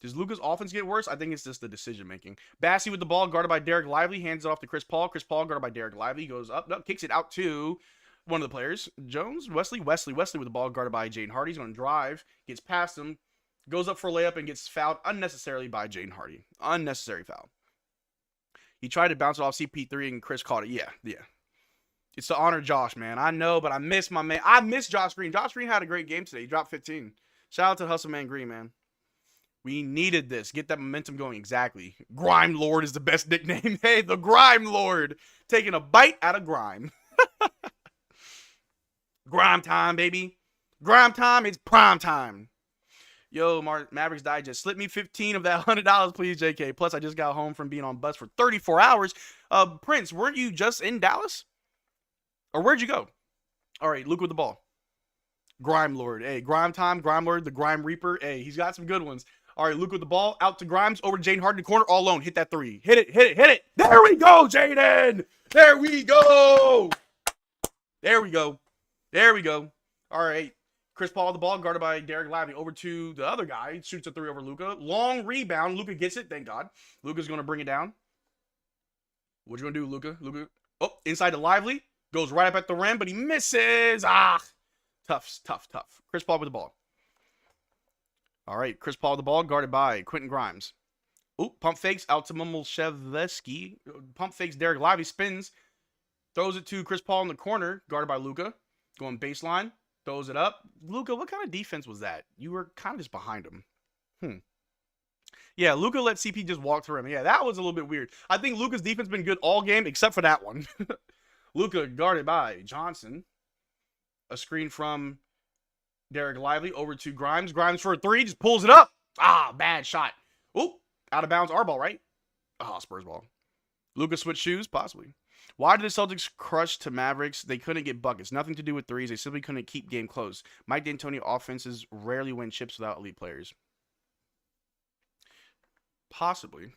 B: Does Luka's offense get worse? I think it's just the decision-making. Bassi with the ball, guarded by Derrick Lively. Hands it off to Chris Paul. Chris Paul, guarded by Derrick Lively. Goes up, kicks it out to one of the players. Jones, Wesley with the ball, guarded by Jaden Hardy. He's going to drive. Gets past him. Goes up for a layup and gets fouled unnecessarily by Jaden Hardy. Unnecessary foul. He tried to bounce it off CP3 and Chris caught it. Yeah. It's to honor Josh, man. I know, but I miss my man. I miss Josh Green. Josh Green had a great game today. He dropped 15. Shout out to Hustle Man Green, man. We needed this. Get that momentum going. Exactly. Grime Lord is the best nickname. Hey, the Grime Lord. Taking a bite out of grime. Grime time, baby. Grime time. It's prime time. Yo, Mavs Digest. Slip me 15 of that $100, please, JK. Plus, I just got home from being on bus for 34 hours. Prince, weren't you just in Dallas? Or where'd you go? All right, Luke with the ball. Grime Lord. Hey, Grime time. Grime Lord, the Grime Reaper. Hey, he's got some good ones. All right, Luke with the ball. Out to Grimes. Over to Jaden Harden in the corner. All alone. Hit that three. Hit it. There we go, Jaden. There we go. All right. Chris Paul with the ball. Guarded by Derrick Lively. Over to the other guy. Shoots a three over Luka. Long rebound. Luka gets it. Thank God. Luka's going to bring it down. What you going to do, Luka? Oh, inside to Lively. Goes right up at the rim, but he misses. Tough. Chris Paul with the ball. All right, Chris Paul with the ball, guarded by Quentin Grimes. Pump fakes out to Momolshevsky. Pump fakes Derrick Lively, spins. Throws it to Chris Paul in the corner, guarded by Luka. Going baseline, throws it up. Luka, what kind of defense was that? You were kind of just behind him. Yeah, Luka let CP just walk through him. Yeah, that was a little bit weird. I think Luka's defense been good all game, except for that one. Luka guarded by Johnson. A screen from Derrick Lively over to Grimes. Grimes for a three. Just pulls it up. Bad shot. Out of bounds. Our ball, right? Spurs ball. Luka switched shoes? Possibly. Why did the Celtics crush to Mavericks? They couldn't get buckets. Nothing to do with threes. They simply couldn't keep game close. Mike D'Antoni offenses rarely win chips without elite players. Possibly.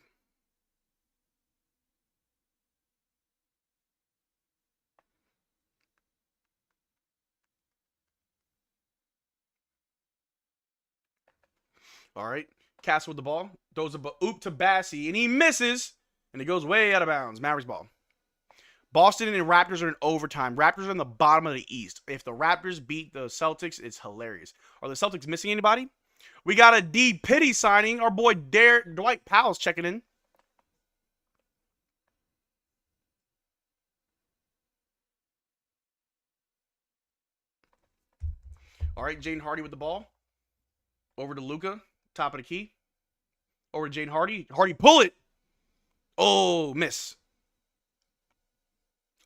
B: All right. Castle with the ball. Throws a oop to Bassi, and he misses. And it goes way out of bounds. Mavericks ball. Boston and Raptors are in overtime. Raptors are in the bottom of the East. If the Raptors beat the Celtics, it's hilarious. Are the Celtics missing anybody? We got a D. Pity signing. Our boy Dwight Powell's checking in. All right, Jaden Hardy with the ball. Over to Luka. Top of the key. Over to Jaden Hardy. Hardy, pull it. Oh, miss.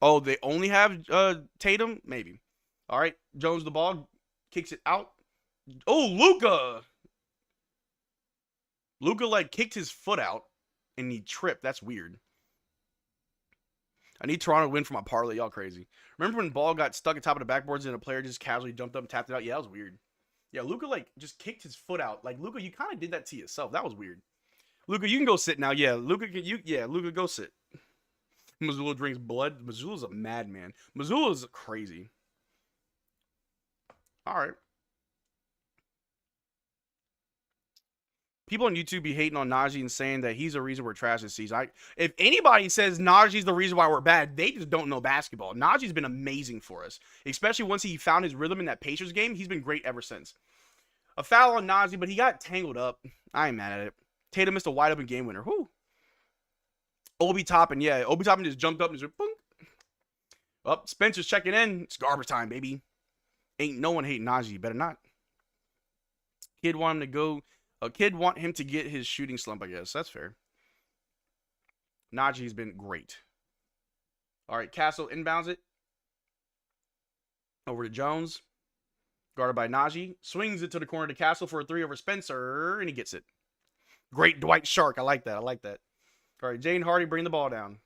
B: Oh, they only have Tatum? Maybe. All right. Jones the ball. Kicks it out. Oh, Luka. Luka like kicked his foot out and he tripped. That's weird. I need Toronto to win for my parlay. Y'all crazy. Remember when ball got stuck at top of the backboards and a player just casually jumped up and tapped it out? Yeah, that was weird. Yeah, Luka like just kicked his foot out. Like Luka, you kind of did that to yourself. That was weird. Luka, you can go sit now. Yeah, Luka, Luka, go sit. Missoula drinks blood. Missoula's a madman. Missoula's crazy. All right. People on YouTube be hating on Najee and saying that he's the reason we're trash this season. If anybody says Najee's the reason why we're bad, they just don't know basketball. Najee's been amazing for us, especially once he found his rhythm in that Pacers game. He's been great ever since. A foul on Najee, but he got tangled up. I ain't mad at it. Tatum missed a wide open game winner. Whoo. Obi Toppin, yeah. Obi Toppin just jumped up and just boom. Up, Spencer's checking in. It's garbage time, baby. Ain't no one hating Najee. Better not. Kid want him to go. A kid want him to get his shooting slump, I guess. That's fair. Najee's been great. All right, Castle inbounds it. Over to Jones. Guarded by Najee. Swings it to the corner to Castle for a 3 over Spencer, and he gets it. Great Dwight Shark. I like that. I like that. All right, Jane Hardy, bring the ball down.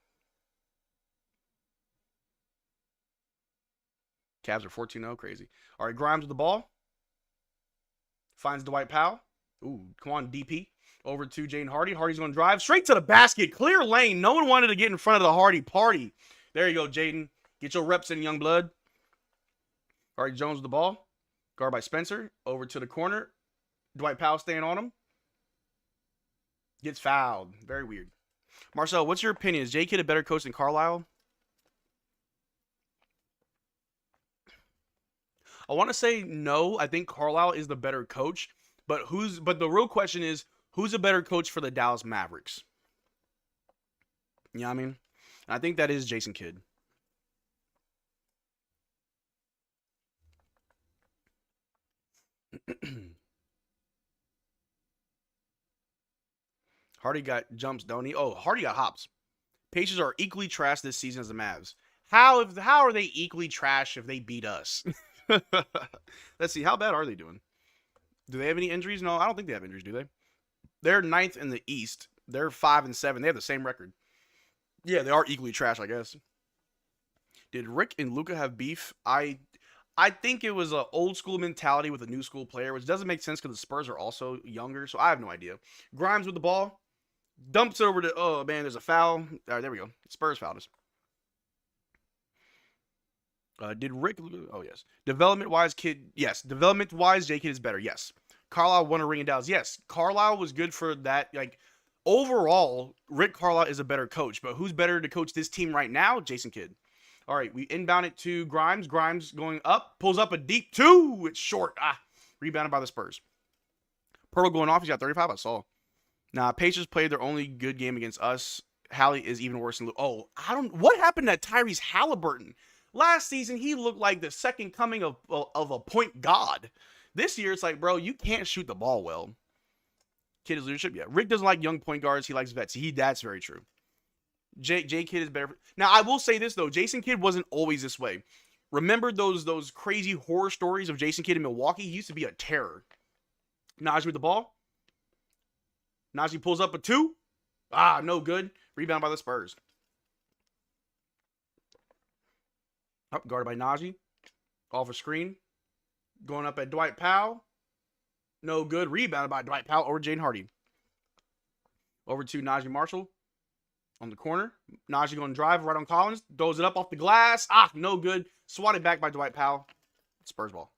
B: Cavs are 14-0. Crazy. All right, Grimes with the ball. Finds Dwight Powell. Ooh, come on, DP. Over to Jane Hardy. Hardy's going to drive straight to the basket. Clear lane. No one wanted to get in front of the Hardy party. There you go, Jaden. Get your reps in, young blood. All right, Jones with the ball. Guarded by Spencer. Over to the corner. Dwight Powell staying on him. Gets fouled. Very weird. Marcel, what's your opinion? Is J. Kidd a better coach than Carlisle? I want to say no. I think Carlisle is the better coach. But the real question is, who's a better coach for the Dallas Mavericks? You know what I mean? And I think that is Jason Kidd. Hardy got jumps, don't he? Oh, Hardy got hops. Pacers are equally trash this season as the Mavs. How are they equally trash if they beat us? Let's see. How bad are they doing? Do they have any injuries? No, I don't think they have injuries, do they? They're 9th in the East. They're 5-7. They have the same record. Yeah, they are equally trash, I guess. Did Rick and Luka have beef? I think it was an old school mentality with a new school player, which doesn't make sense because the Spurs are also younger, so I have no idea. Grimes with the ball. Dumps it over to, oh man, there's a foul. All right, there we go. Spurs fouled us. Did Rick, oh yes. Development-wise, Kid, yes. Development-wise, J. Kidd is better, yes. Carlisle won a ring in Dallas, yes. Carlisle was good for that, like, overall, Rick Carlisle is a better coach, but who's better to coach this team right now? Jason Kidd. All right, we inbound it to Grimes. Grimes going up, pulls up a deep 2. It's short. Rebounded by the Spurs. Pirtle going off. He's got 35. I saw. Nah, Pacers played their only good game against us. Hallie is even worse than Luke. Oh, what happened to Tyrese Halliburton? Last season, he looked like the second coming of a point god. This year, it's like, bro, you can't shoot the ball well. Kidd is leadership. Yeah, Rick doesn't like young point guards. He likes vets. That's very true. J. Kidd is better. Now, I will say this, though. Jason Kidd wasn't always this way. Remember those crazy horror stories of Jason Kidd in Milwaukee? He used to be a terror. Najee with the ball. Najee pulls up a 2. No good. Rebound by the Spurs. Up, guarded by Najee. Off a screen. Going up at Dwight Powell. No good. Rebounded by Dwight Powell over Jane Hardy. Over to Najee Marshall. On the corner. Najee going to drive right on Collins. Throws it up off the glass. No good. Swatted back by Dwight Powell. Spurs ball.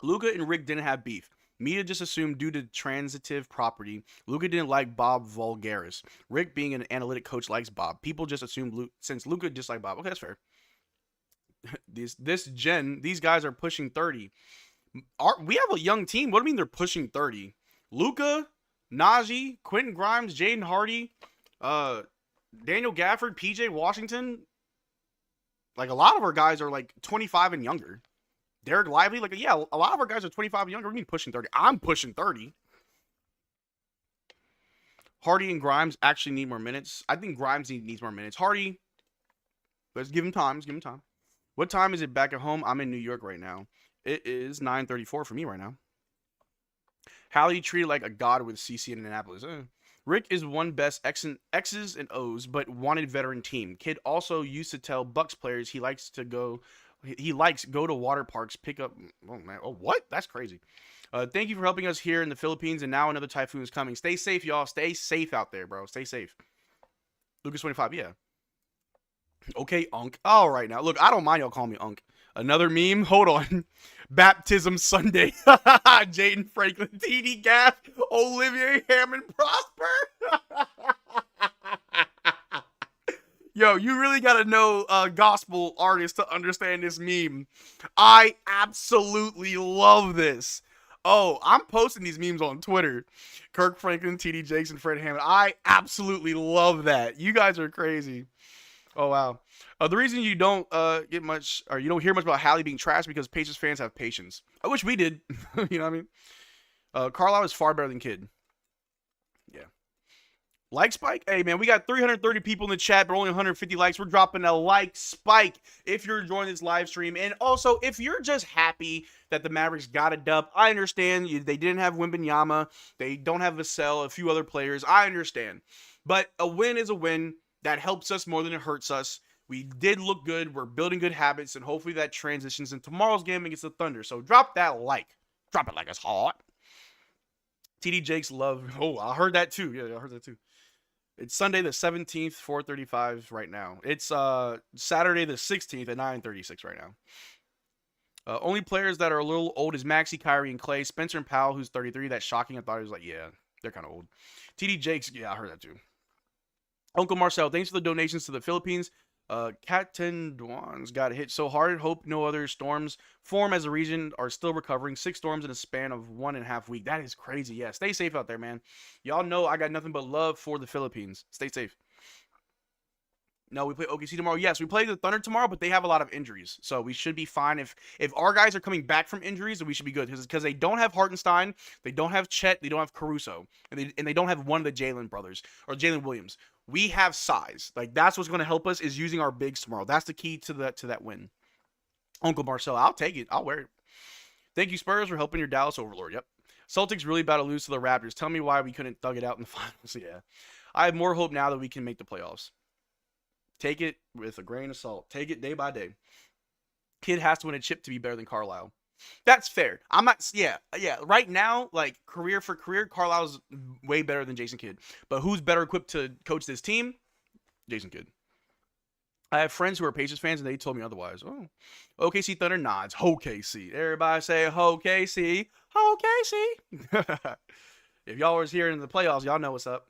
B: Luka and Rick didn't have beef. Media just assumed due to transitive property, Luka didn't like Bob Vulgaris. Rick, being an analytic coach, likes Bob. People just assumed since Luka disliked Bob. Okay, that's fair. These guys are pushing 30. We have a young team. What do you mean they're pushing 30? Luka, Najee, Quentin Grimes, Jaden Hardy, Daniel Gafford, PJ Washington. Like, a lot of our guys are like 25 and younger. Derrick Lively, like, yeah, a lot of our guys are 25 and younger. We mean pushing 30. I'm pushing 30. Hardy and Grimes actually need more minutes. I think Grimes needs more minutes. Hardy, let's give him time. What time is it back at home? I'm in New York right now. It is 9:34 for me right now. Hallie treated like a god with CC in Annapolis. Rick is one best X's and O's, but wanted veteran team. Kid also used to tell Bucks players he likes go to water parks, pick up. Oh man, oh what? That's crazy. Thank you for helping us here in the Philippines, and now another typhoon is coming. Stay safe, y'all. Stay safe out there, bro. Stay safe. Lucas 25, yeah. Okay, Unk. All right, now look, I don't mind y'all calling me Unk. Another meme. Hold on. Baptism Sunday. Jaden Franklin, TD Gaff, Olivier Hammond Prosper. Yo, you really gotta know gospel artists to understand this meme. I absolutely love this. Oh, I'm posting these memes on Twitter. Kirk Franklin, TD Jakes, and Fred Hammond. I absolutely love that. You guys are crazy. Oh, wow. The reason you don't get much, or you don't hear much about Hallie being trashed because Pacers fans have patience. I wish we did. You know what I mean? Carlisle is far better than Kid. Yeah. Like spike? Hey, man, we got 330 people in the chat, but only 150 likes. We're dropping a like spike if you're enjoying this live stream. And also, if you're just happy that the Mavericks got a dub, I understand. They didn't have Wembanyama. They don't have Vassell, a few other players. I understand. But a win is a win. That helps us more than it hurts us. We did look good. We're building good habits, and hopefully that transitions in tomorrow's game against the Thunder. So drop that like. Drop it like it's hot. TD Jakes love. Oh, I heard that too. Yeah, I heard that too. It's Sunday the 17th, 4:35 right now. It's Saturday the 16th at 9:36 right now. Only players that are a little old is Maxey, Kyrie, and Clay. Spencer and Powell, who's 33. That's shocking. I thought he was like, yeah, they're kind of old. TD Jakes, yeah, I heard that too. Uncle Marcel, thanks for the donations to the Philippines. Caten Duan's got hit so hard. Hope no other storms form as a region are still recovering. 6 storms in a span of 1.5 weeks. That is crazy. Yeah, stay safe out there, man. Y'all know I got nothing but love for the Philippines. Stay safe. No, we play OKC tomorrow. Yes, we play the Thunder tomorrow, but they have a lot of injuries. So we should be fine. If our guys are coming back from injuries, then we should be good. Because they don't have Hartenstein, they don't have Chet, they don't have Caruso, and they don't have one of the Jalen brothers or Jalen Williams. We have size. Like, that's what's going to help us is using our bigs tomorrow. That's the key to that win. Uncle Marcel, I'll take it. I'll wear it. Thank you, Spurs, for helping your Dallas Overlord. Yep. Celtics really about to lose to the Raptors. Tell me why we couldn't thug it out in the finals. Yeah. I have more hope now that we can make the playoffs. Take it with a grain of salt. Take it day by day. Kid has to win a chip to be better than Carlisle. That's fair. I'm not. Yeah. Right now, like career for career, Carlisle's way better than Jason Kidd. But who's better equipped to coach this team? Jason Kidd. I have friends who are Pacers fans, and they told me otherwise. Oh, OKC Thunder nods. OKC. Everybody say OKC. OKC. If y'all was here in the playoffs, y'all know what's up.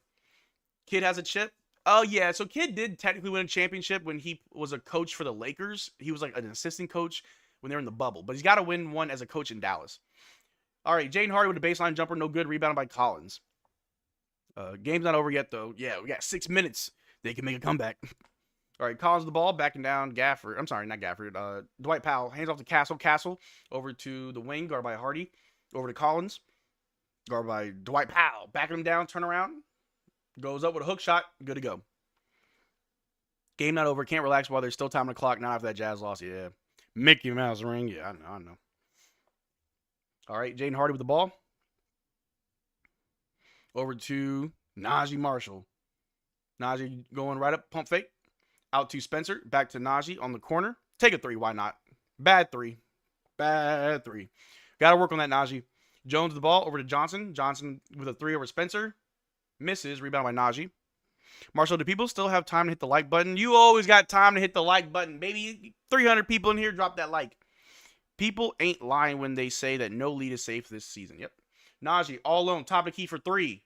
B: Kid has a chip. Oh, yeah. So Kid did technically win a championship when he was a coach for the Lakers. He was like an assistant coach when they were in the bubble. But he's got to win one as a coach in Dallas. All right. Jaden Hardy with a baseline jumper. No good. Rebounded by Collins. Game's not over yet, though. Yeah, we got 6 minutes. They can make a comeback. All right. Collins with the ball. Backing down Gafford. I'm sorry, not Gafford. Dwight Powell. Hands off to Castle. Castle over to the wing. Guarded by Hardy. Over to Collins. Guarded by Dwight Powell. Backing him down. Turn around. Goes up with a hook shot. Good to go. Game not over. Can't relax while there's still time on the clock. Not after that Jazz loss. Yeah. Mickey Mouse ring. Yeah, I know. All right. Jaden Hardy with the ball. Over to Najee Marshall. Najee going right up. Pump fake. Out to Spencer. Back to Najee on the corner. Take a 3. Why not? Bad 3. Bad 3. Got to work on that, Najee. Jones with the ball. Over to Johnson. Johnson with a 3 over Spencer. Misses. Rebound by Najee. Marshall, do people still have time to hit the like button? You always got time to hit the like button, baby. 300 people in here. Drop that like. People ain't lying when they say that no lead is safe this season. Yep. Najee all alone. Top of the key for 3.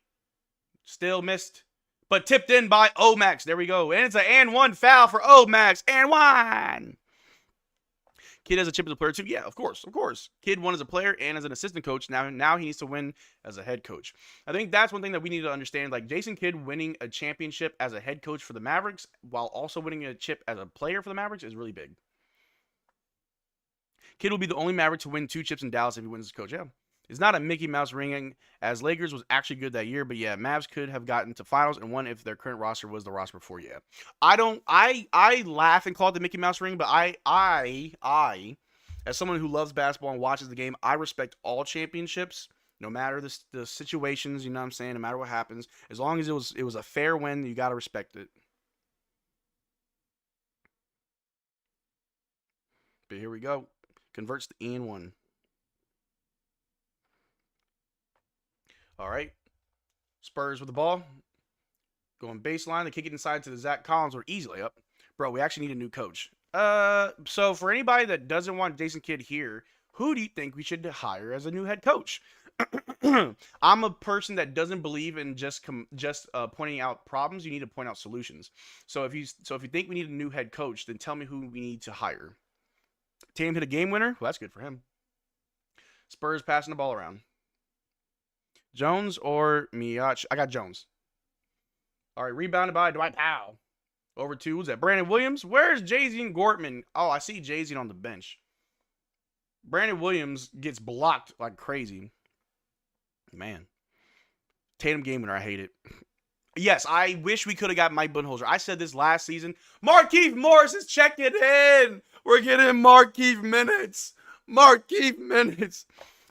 B: Still missed. But tipped in by Omax. There we go. And it's an and 1 foul for Omax. And 1. Kid has a chip as a player too. Yeah, of course. Kid won as a player and as an assistant coach. Now he needs to win as a head coach. I think that's one thing that we need to understand. Like Jason Kidd winning a championship as a head coach for the Mavericks while also winning a chip as a player for the Mavericks is really big. Kidd will be the only Maverick to win 2 chips in Dallas if he wins as coach. Yeah. It's not a Mickey Mouse ring, as Lakers was actually good that year, but yeah, Mavs could have gotten to finals and won if their current roster was the roster before. Yeah, I laugh and call it the Mickey Mouse ring, but I, as someone who loves basketball and watches the game, I respect all championships No matter the situations, you know what I'm saying? No matter what happens, as long as it was a fair win, you got to respect it. But here we go. Converts to E1. All right. Spurs with the ball. Going baseline. They kick it inside to the Zach Collins or easily up. Bro, we actually need a new coach. So for anybody that doesn't want Jason Kidd here, who do you think we should hire as a new head coach? I'm a person that doesn't believe in just pointing out problems. You need to point out solutions. So if you think we need a new head coach, then tell me who we need to hire. Tatum hit a game winner. Well, that's good for him. Spurs passing the ball around. Jones or Miach? I got Jones. All right, rebounded by Dwight Powell. Over to, who's that? Brandon Williams? Where's Jay-Z and Gortman? Oh, I see Jay-Z on the bench. Brandon Williams gets blocked like crazy. Man. Tatum game winner, I hate it. Yes, I wish we could have got Mike Budenholzer. I said this last season. Markieff Morris is checking in. We're getting Markieff minutes. Markieff minutes.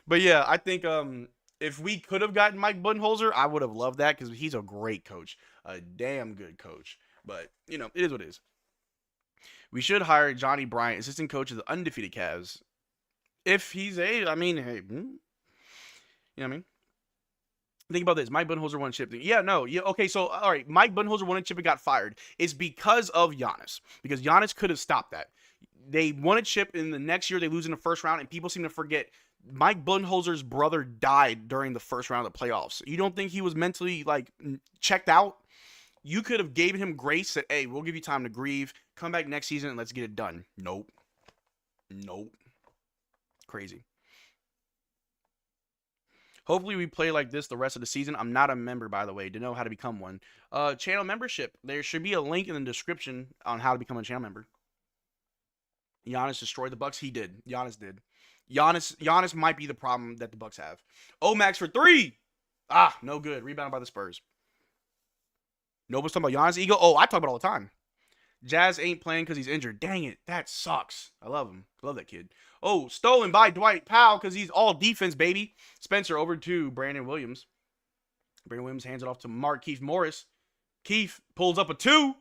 B: But yeah, I think if we could have gotten Mike Budenholzer, I would have loved that because he's a great coach. A damn good coach. But, you know, it is what it is. We should hire Johnny Bryant, assistant coach of the undefeated Cavs. If he's I mean, hey, you know what I mean? Think about this. Mike Budenholzer won a chip. Yeah, no. Yeah, okay, so, all right. Mike Budenholzer won a chip and got fired. It's because of Giannis. Because Giannis could have stopped that. They won a chip, and the next year they lose in the first round, and people seem to forget Mike Budenholzer's brother died during the first round of the playoffs. You don't think he was mentally, like, checked out? You could have gave him grace, said, hey, we'll give you time to grieve. Come back next season and let's get it done. Nope. Nope. Crazy. Hopefully we play like this the rest of the season. I'm not a member, by the way, to know how to become one. Channel membership. There should be a link in the description on how to become a channel member. Giannis destroyed the Bucks. He did. Giannis did. Giannis might be the problem that the Bucks have. Omax for 3. Ah, no good. Rebounded by the Spurs. Nobody's talking about Giannis' ego. Oh, I talk about it all the time. Jazz ain't playing because he's injured. Dang it. That sucks. I love him. Love that kid. Oh, stolen by Dwight Powell because he's all defense, baby. Spencer over to Brandon Williams. Brandon Williams hands it off to Markieff Morris. Keith pulls up a 2.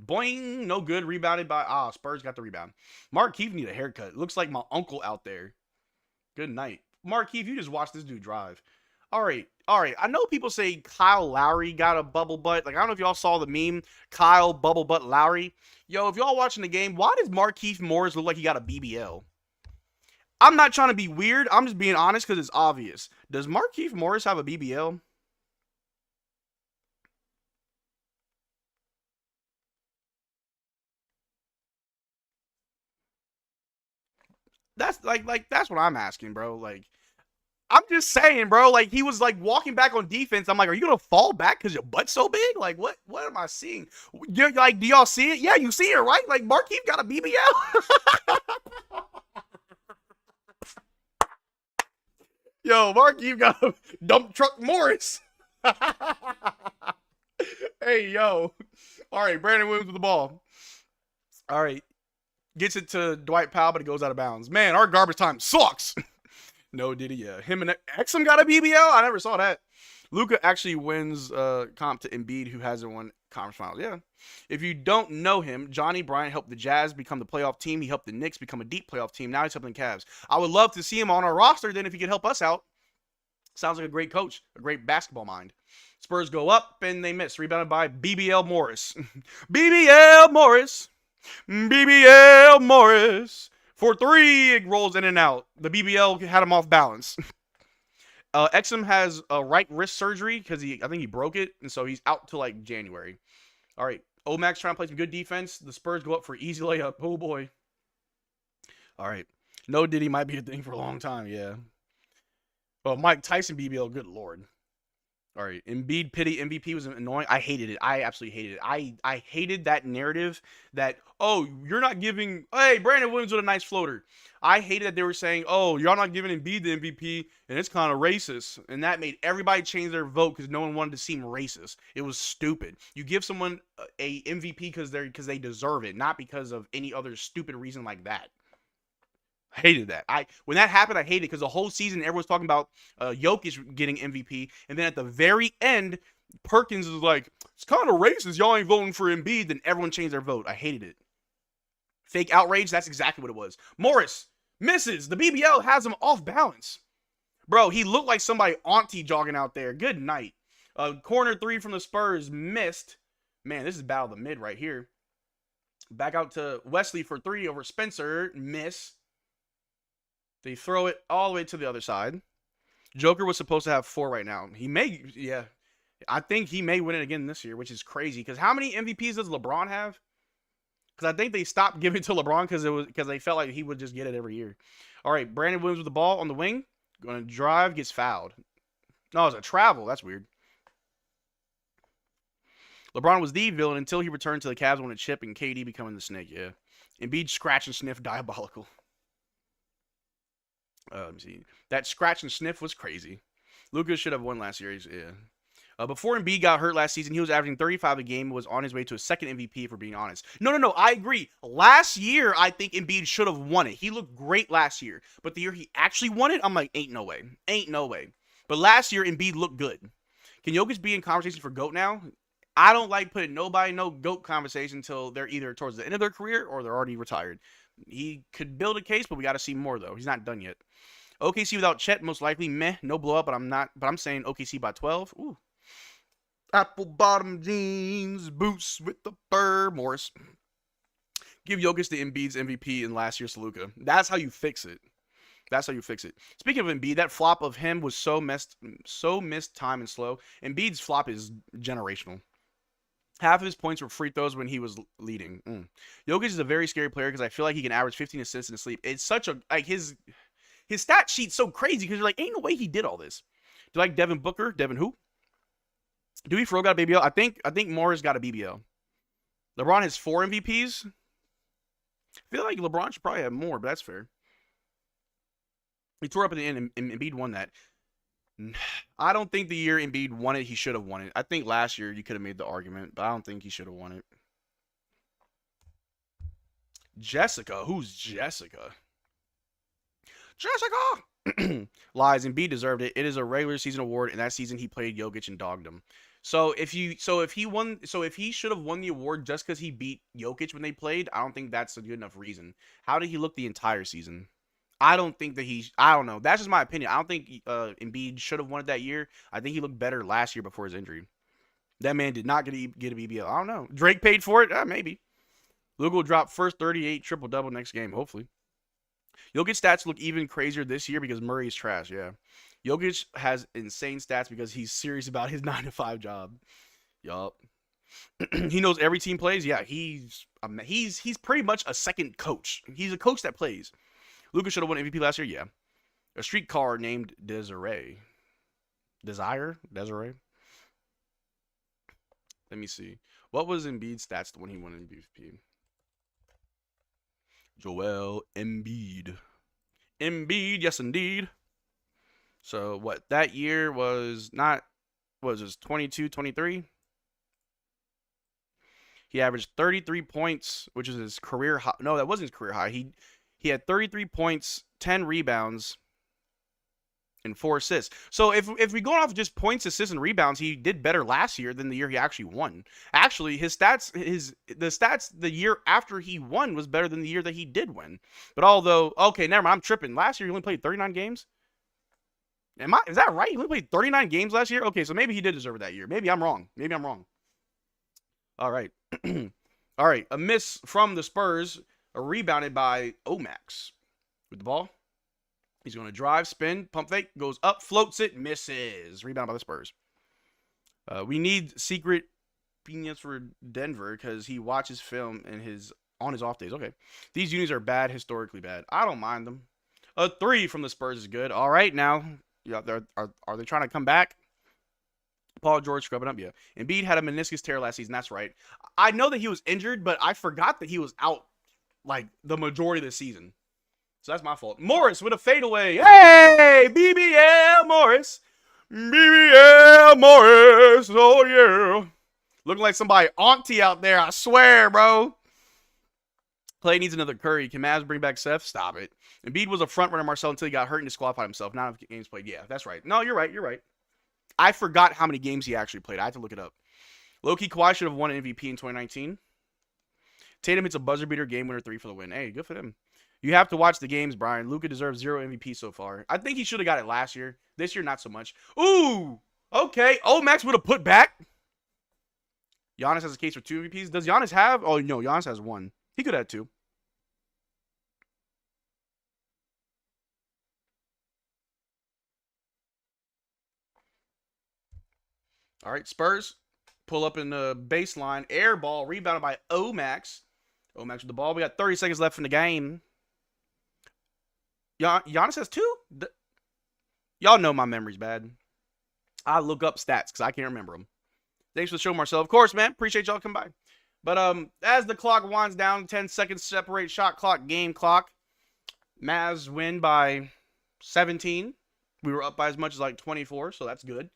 B: Boing. No good. Rebounded by... Spurs got the rebound. Markieff need a haircut. It looks like my uncle out there. Good night. Markieff, you just watched this dude drive. All right. I know people say Kyle Lowry got a bubble butt. Like, I don't know if y'all saw the meme, Kyle bubble butt Lowry. Yo, if y'all watching the game, why does Markieff Morris look like he got a BBL? I'm not trying to be weird. I'm just being honest because it's obvious. Does Markieff Morris have a BBL? That's that's what I'm asking, bro. Like, I'm just saying, bro. Like, he was like walking back on defense. I'm like, are you gonna fall back because your butt's so big? Like, what am I seeing? You're like, do y'all see it? Yeah, you see it, right? Like, Markieff got a BBL. Yo, Markieff got a dump truck Morris. Hey, yo. All right, Brandon Williams with the ball. All right. Gets it to Dwight Powell, but it goes out of bounds. Man, our garbage time sucks. No, did he? Yeah. Him and Exum got a BBL? I never saw that. Luka actually wins comp to Embiid, who hasn't won conference finals. Yeah. If you don't know him, Johnny Bryant helped the Jazz become the playoff team. He helped the Knicks become a deep playoff team. Now he's helping the Cavs. I would love to see him on our roster then if he could help us out. Sounds like a great coach, a great basketball mind. Spurs go up and they miss. Rebounded by BBL Morris. BBL Morris. BBL Morris. For 3, it rolls in and out. The BBL had him off balance. Exum has a right wrist surgery because I think he broke it, and so he's out till like January. All right, Omax trying to play some good defense. The Spurs go up for easy layup. Oh boy. All right, no Diddy might be a thing for a long time. Yeah. Well, Mike Tyson BBL, good lord. All right, Embiid pity MVP was annoying. I hated it. I absolutely hated it. I hated that narrative that, oh, you're not giving, hey, Brandon Williams with a nice floater. I hated that they were saying, oh, you're not giving Embiid the MVP, and it's kind of racist. And that made everybody change their vote because no one wanted to seem racist. It was stupid. You give someone a MVP because they deserve it, not because of any other stupid reason like that. I hated that. When that happened, I hated it because the whole season everyone's talking about Jokic getting MVP, and then at the very end, Perkins is like, it's kind of racist. Y'all ain't voting for Embiid. Then everyone changed their vote. I hated it. Fake outrage. That's exactly what it was. Morris misses. The BBL has him off balance. Bro, he looked like somebody auntie jogging out there. Good night. Corner 3 from the Spurs missed. Man, this is battle of the mid right here. Back out to Wesley for 3 over Spencer. Miss. They throw it all the way to the other side. Joker was supposed to have 4 right now. He may, yeah. I think he may win it again this year, which is crazy. Because how many MVPs does LeBron have? Because I think they stopped giving it to LeBron because they felt like he would just get it every year. All right, Brandon Williams with the ball on the wing. Going to drive, gets fouled. No, it's a travel. That's weird. LeBron was the villain until he returned to the Cavs on a chip and KD becoming the snake, yeah. Embiid scratch and sniff, diabolical. Let me see. That scratch and sniff was crazy. Luka should have won last year, yeah. Before Embiid got hurt last season, he was averaging 35 a game, was on his way to a second MVP, for being honest. No, I agree. Last year, I think Embiid should have won it. He looked great last year. But the year he actually won it, I'm like, ain't no way. Ain't no way. But last year, Embiid looked good. Can Jokic be in conversation for GOAT now? I don't like putting nobody in no GOAT conversation until they're either towards the end of their career or they're already retired. He could build a case, but we got to see more, though. He's not done yet. OKC without Chet, most likely, meh, no blow up, but I'm saying OKC by 12. Ooh. Apple bottom jeans, boots with the fur, Morris. Give Jokic the Embiid's MVP in last year's Luka. That's how you fix it. That's how you fix it. Speaking of Embiid, that flop of him was so missed time and slow. Embiid's flop is generational. Half of his points were free throws when he was leading. Jokic is a very scary player because I feel like he can average 15 assists in his sleep. It's such a, like, his stat sheet's so crazy because you're like, ain't no way he did all this. Do you like Devin Booker? Devin who? Do we for real got a BBL? I think Morris got a BBL. LeBron has 4 MVPs. I feel like LeBron should probably have more, but that's fair. He tore up at the end, and Embiid won that. I don't think the year Embiid won it, he should have won it. I think last year you could have made the argument, but I don't think he should have won it. Jessica. Who's Jessica? Jessica! Lies. Embiid deserved it. It is a regular season award, and that season he played Jokic and dogged him. So if he should have won the award just because he beat Jokic when they played, I don't think that's a good enough reason. How did he look the entire season? I don't think that I don't know. That's just my opinion. I don't think Embiid should have won it that year. I think he looked better last year before his injury. That man did not get a BBL. I don't know. Drake paid for it? Maybe. Luka will drop first 38 triple-double next game, hopefully. Jokic stats look even crazier this year because Murray is trash, yeah. Jokic has insane stats because he's serious about his 9-to-5 job. Yup. He knows every team plays. Yeah, he's pretty much a second coach. He's a coach that plays. Luka should have won MVP last year, yeah. A streetcar named Desiree. Desiree? Let me see. What was Embiid's stats when he won MVP? Joel Embiid. Embiid, yes indeed. So what that year was not, what was this, 22, 23? He averaged 33 points, which is his career high. No, that wasn't his career high. He had 33 points, 10 rebounds, and 4 assists. So if we go off just points, assists, and rebounds, he did better last year than the year he actually won. Actually, his stats, the stats the year after he won was better than the year that he did win. But although, okay, never mind, I'm tripping. Last year he only played 39 games. Is that right? He only played 39 games last year? Okay, so maybe he did deserve it that year. Maybe I'm wrong. All right. All right, a miss from the Spurs. Rebounded by Omax with the ball. He's going to drive, spin, pump fake, goes up, floats it, misses. Rebound by the Spurs. We need secret opinions for Denver because he watches film on his off days. Okay. These unis are bad, historically bad. I don't mind them. A 3 from the Spurs is good. All right, now. Yeah, are they trying to come back? Paul George scrubbing up, yeah. Embiid had a meniscus tear last season. That's right. I know that he was injured, but I forgot that he was out like the majority of the season. So that's my fault. Morris with a fadeaway. Hey, BBL Morris. BBL Morris. Oh, yeah. Looking like somebody auntie out there, I swear, bro. Clay needs another Curry. Can Mavs bring back Seth? Stop it. Embiid was a front runner, Marcel, until he got hurt and disqualified himself. Not enough games played. Yeah, that's right. No, you're right. You're right. I forgot how many games he actually played. I had to look it up. Low-key, Kawhi should have won an MVP in 2019. Tatum hits a buzzer beater game winner 3 for the win. Hey, good for them. You have to watch the games, Brian. Luka deserves 0 MVP so far. I think he should have got it last year. This year, not so much. Ooh, okay. Max would have put back. Giannis has a case for 2 MVPs. Does Giannis have? Oh, no, Giannis has 1. He could have 2. All right, Spurs pull up in the baseline. Air ball rebounded by Max. Max with the ball. We got 30 seconds left in the game. Giannis has 2? Y'all know my memory's bad. I look up stats because I can't remember them. Thanks for the show, Marcel. Of course, man. Appreciate y'all coming by. But as the clock winds down, 10 seconds separate shot clock, game clock. Mavs win by 17. We were up by as much as like 24, so that's good.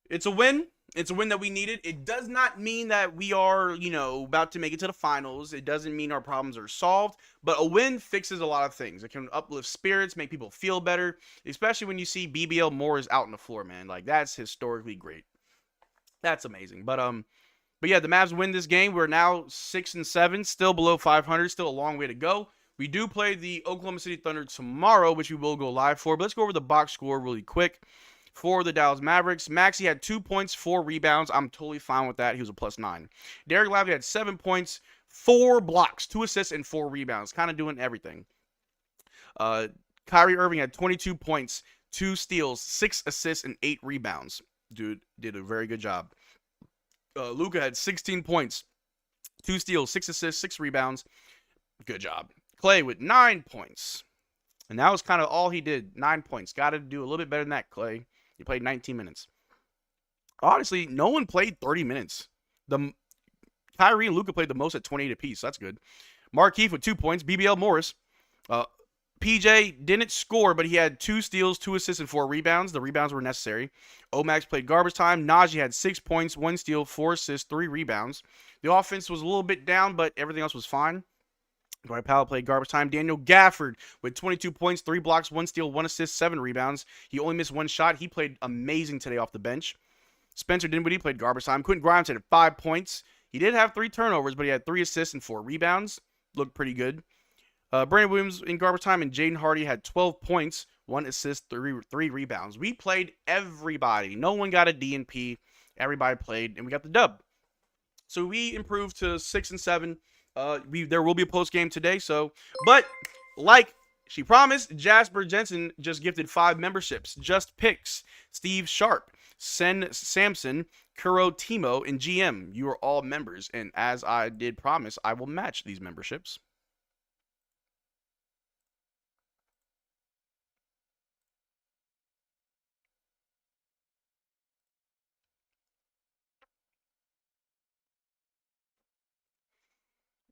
B: It's a win. It's a win that we needed. It does not mean that we are, about to make it to the finals. It doesn't mean our problems are solved. But a win fixes a lot of things. It can uplift spirits, make people feel better, especially when you see BBL Morris out on the floor, man. Like, that's historically great. That's amazing. But yeah, the Mavs win this game. We're now 6-7, still below 500, still a long way to go. We do play the Oklahoma City Thunder tomorrow, which we will go live for. But let's go over the box score really quick. For the Dallas Mavericks, Maxey had 2 points, 4 rebounds. I'm totally fine with that. He was a +9. Derrick Lively had 7 points, 4 blocks, 2 assists, and 4 rebounds. Kind of doing everything. Kyrie Irving had 22 points, 2 steals, 6 assists, and 8 rebounds. Dude did a very good job. Luka had 16 points, 2 steals, 6 assists, 6 rebounds. Good job. Clay with 9 points. And that was kind of all he did. 9 points. Got to do a little bit better than that, Clay. He played 19 minutes. Honestly, no one played 30 minutes. Kyrie and Luka played the most at 28 apiece. So that's good. Markeith with 2 points. BBL Morris. PJ didn't score, but he had 2 steals, 2 assists, and 4 rebounds. The rebounds were necessary. Max played garbage time. Najee had 6 points, 1 steal, 4 assists, 3 rebounds. The offense was a little bit down, but everything else was fine. Dwight Powell played garbage time. Daniel Gafford with 22 points, 3 blocks, 1 steal, 1 assist, 7 rebounds. He only missed 1 shot. He played amazing today off the bench. Spencer Dinwiddie played garbage time. Quentin Grimes had 5 points. He did have 3 turnovers, but he had 3 assists and 4 rebounds. Looked pretty good. Brandon Williams in garbage time, and Jaden Hardy had 12 points, 1 assist, 3 rebounds. We played everybody. No one got a DNP. Everybody played, and we got the dub. So we improved to 6-7. There will be a post game today. But like she promised, Jasper Jensen just gifted 5 memberships. Just Picks, Steve Sharp, Sen Samson, Kuro Timo, and GM. You are all members, and as I did promise, I will match these memberships.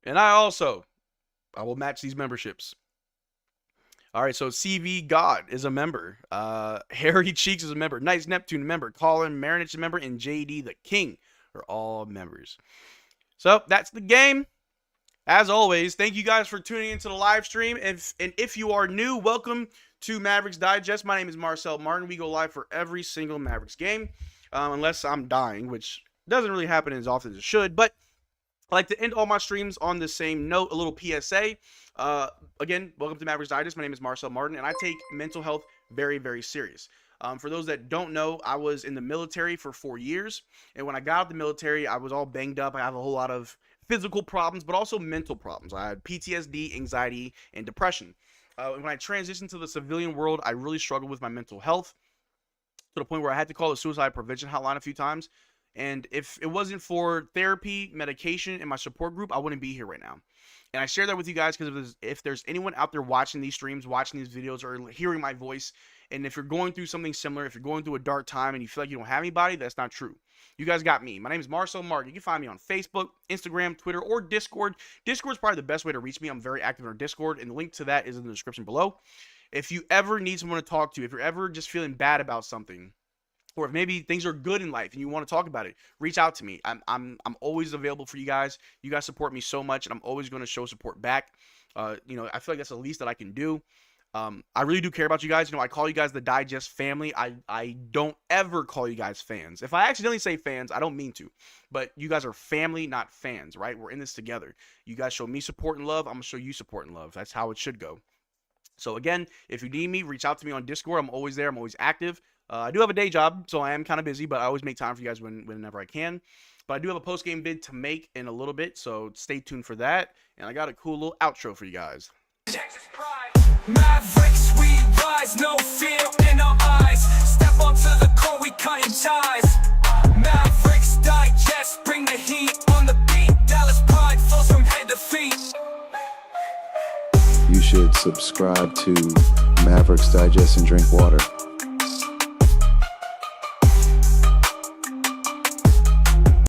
B: And I will match these memberships. All right, so CV God is a member. Harry Cheeks is a member. Nice Neptune, a member. Colin Marinich, a member. And JD the King are all members. So that's the game. As always, thank you guys for tuning into the live stream. And if you are new, welcome to Mavericks Digest. My name is Marcel Martin. We go live for every single Mavericks game, unless I'm dying, which doesn't really happen as often as it should. But I like to end all my streams on the same note, a little PSA. Again, welcome to Mavericks Digest. My name is Marcel Martin, and I take mental health very, very serious. For those that don't know, I was in the military for 4 years, and when I got out of the military, I was all banged up. I have a whole lot of physical problems, but also mental problems. I had PTSD, anxiety, and depression. When I transitioned to the civilian world, I really struggled with my mental health to the point where I had to call the suicide prevention hotline a few times. And if it wasn't for therapy, medication, and my support group, I wouldn't be here right now. And I share that with you guys because if there's anyone out there watching these streams, watching these videos, or hearing my voice, and if you're going through something similar, if you're going through a dark time and you feel like you don't have anybody, that's not true. You guys got me. My name is Marcel Martin. You can find me on Facebook, Instagram, Twitter, or Discord. Discord is probably the best way to reach me. I'm very active on our Discord, and the link to that is in the description below. If you ever need someone to talk to, if you're ever just feeling bad about something, or if maybe things are good in life and you want to talk about it, reach out to me. I'm always available for you guys. You guys support me so much, and I'm always going to show support back. You know, I feel like that's the least that I can do. I really do care about you guys. You know, I call you guys the Digest family. I don't ever call you guys fans. If I accidentally say fans, I don't mean to. But you guys are family, not fans, right? We're in this together. You guys show me support and love. I'm going to show you support and love. That's how it should go. So again, if you need me, reach out to me on Discord. I'm always there. I'm always active. I do have a day job, so I am kind of busy, but I always make time for you guys whenever I can. But I do have a post-game vid to make in a little bit, so stay tuned for that. And I got a cool little outro for you guys.
A: Texas pride. Mavericks, we rise, no fear in our eyes. Step onto the court, we cutting ties. Mavericks Digest, bring the heat on the beat. Dallas pride flows from head to feet.
G: You should subscribe to Mavericks Digest and drink water.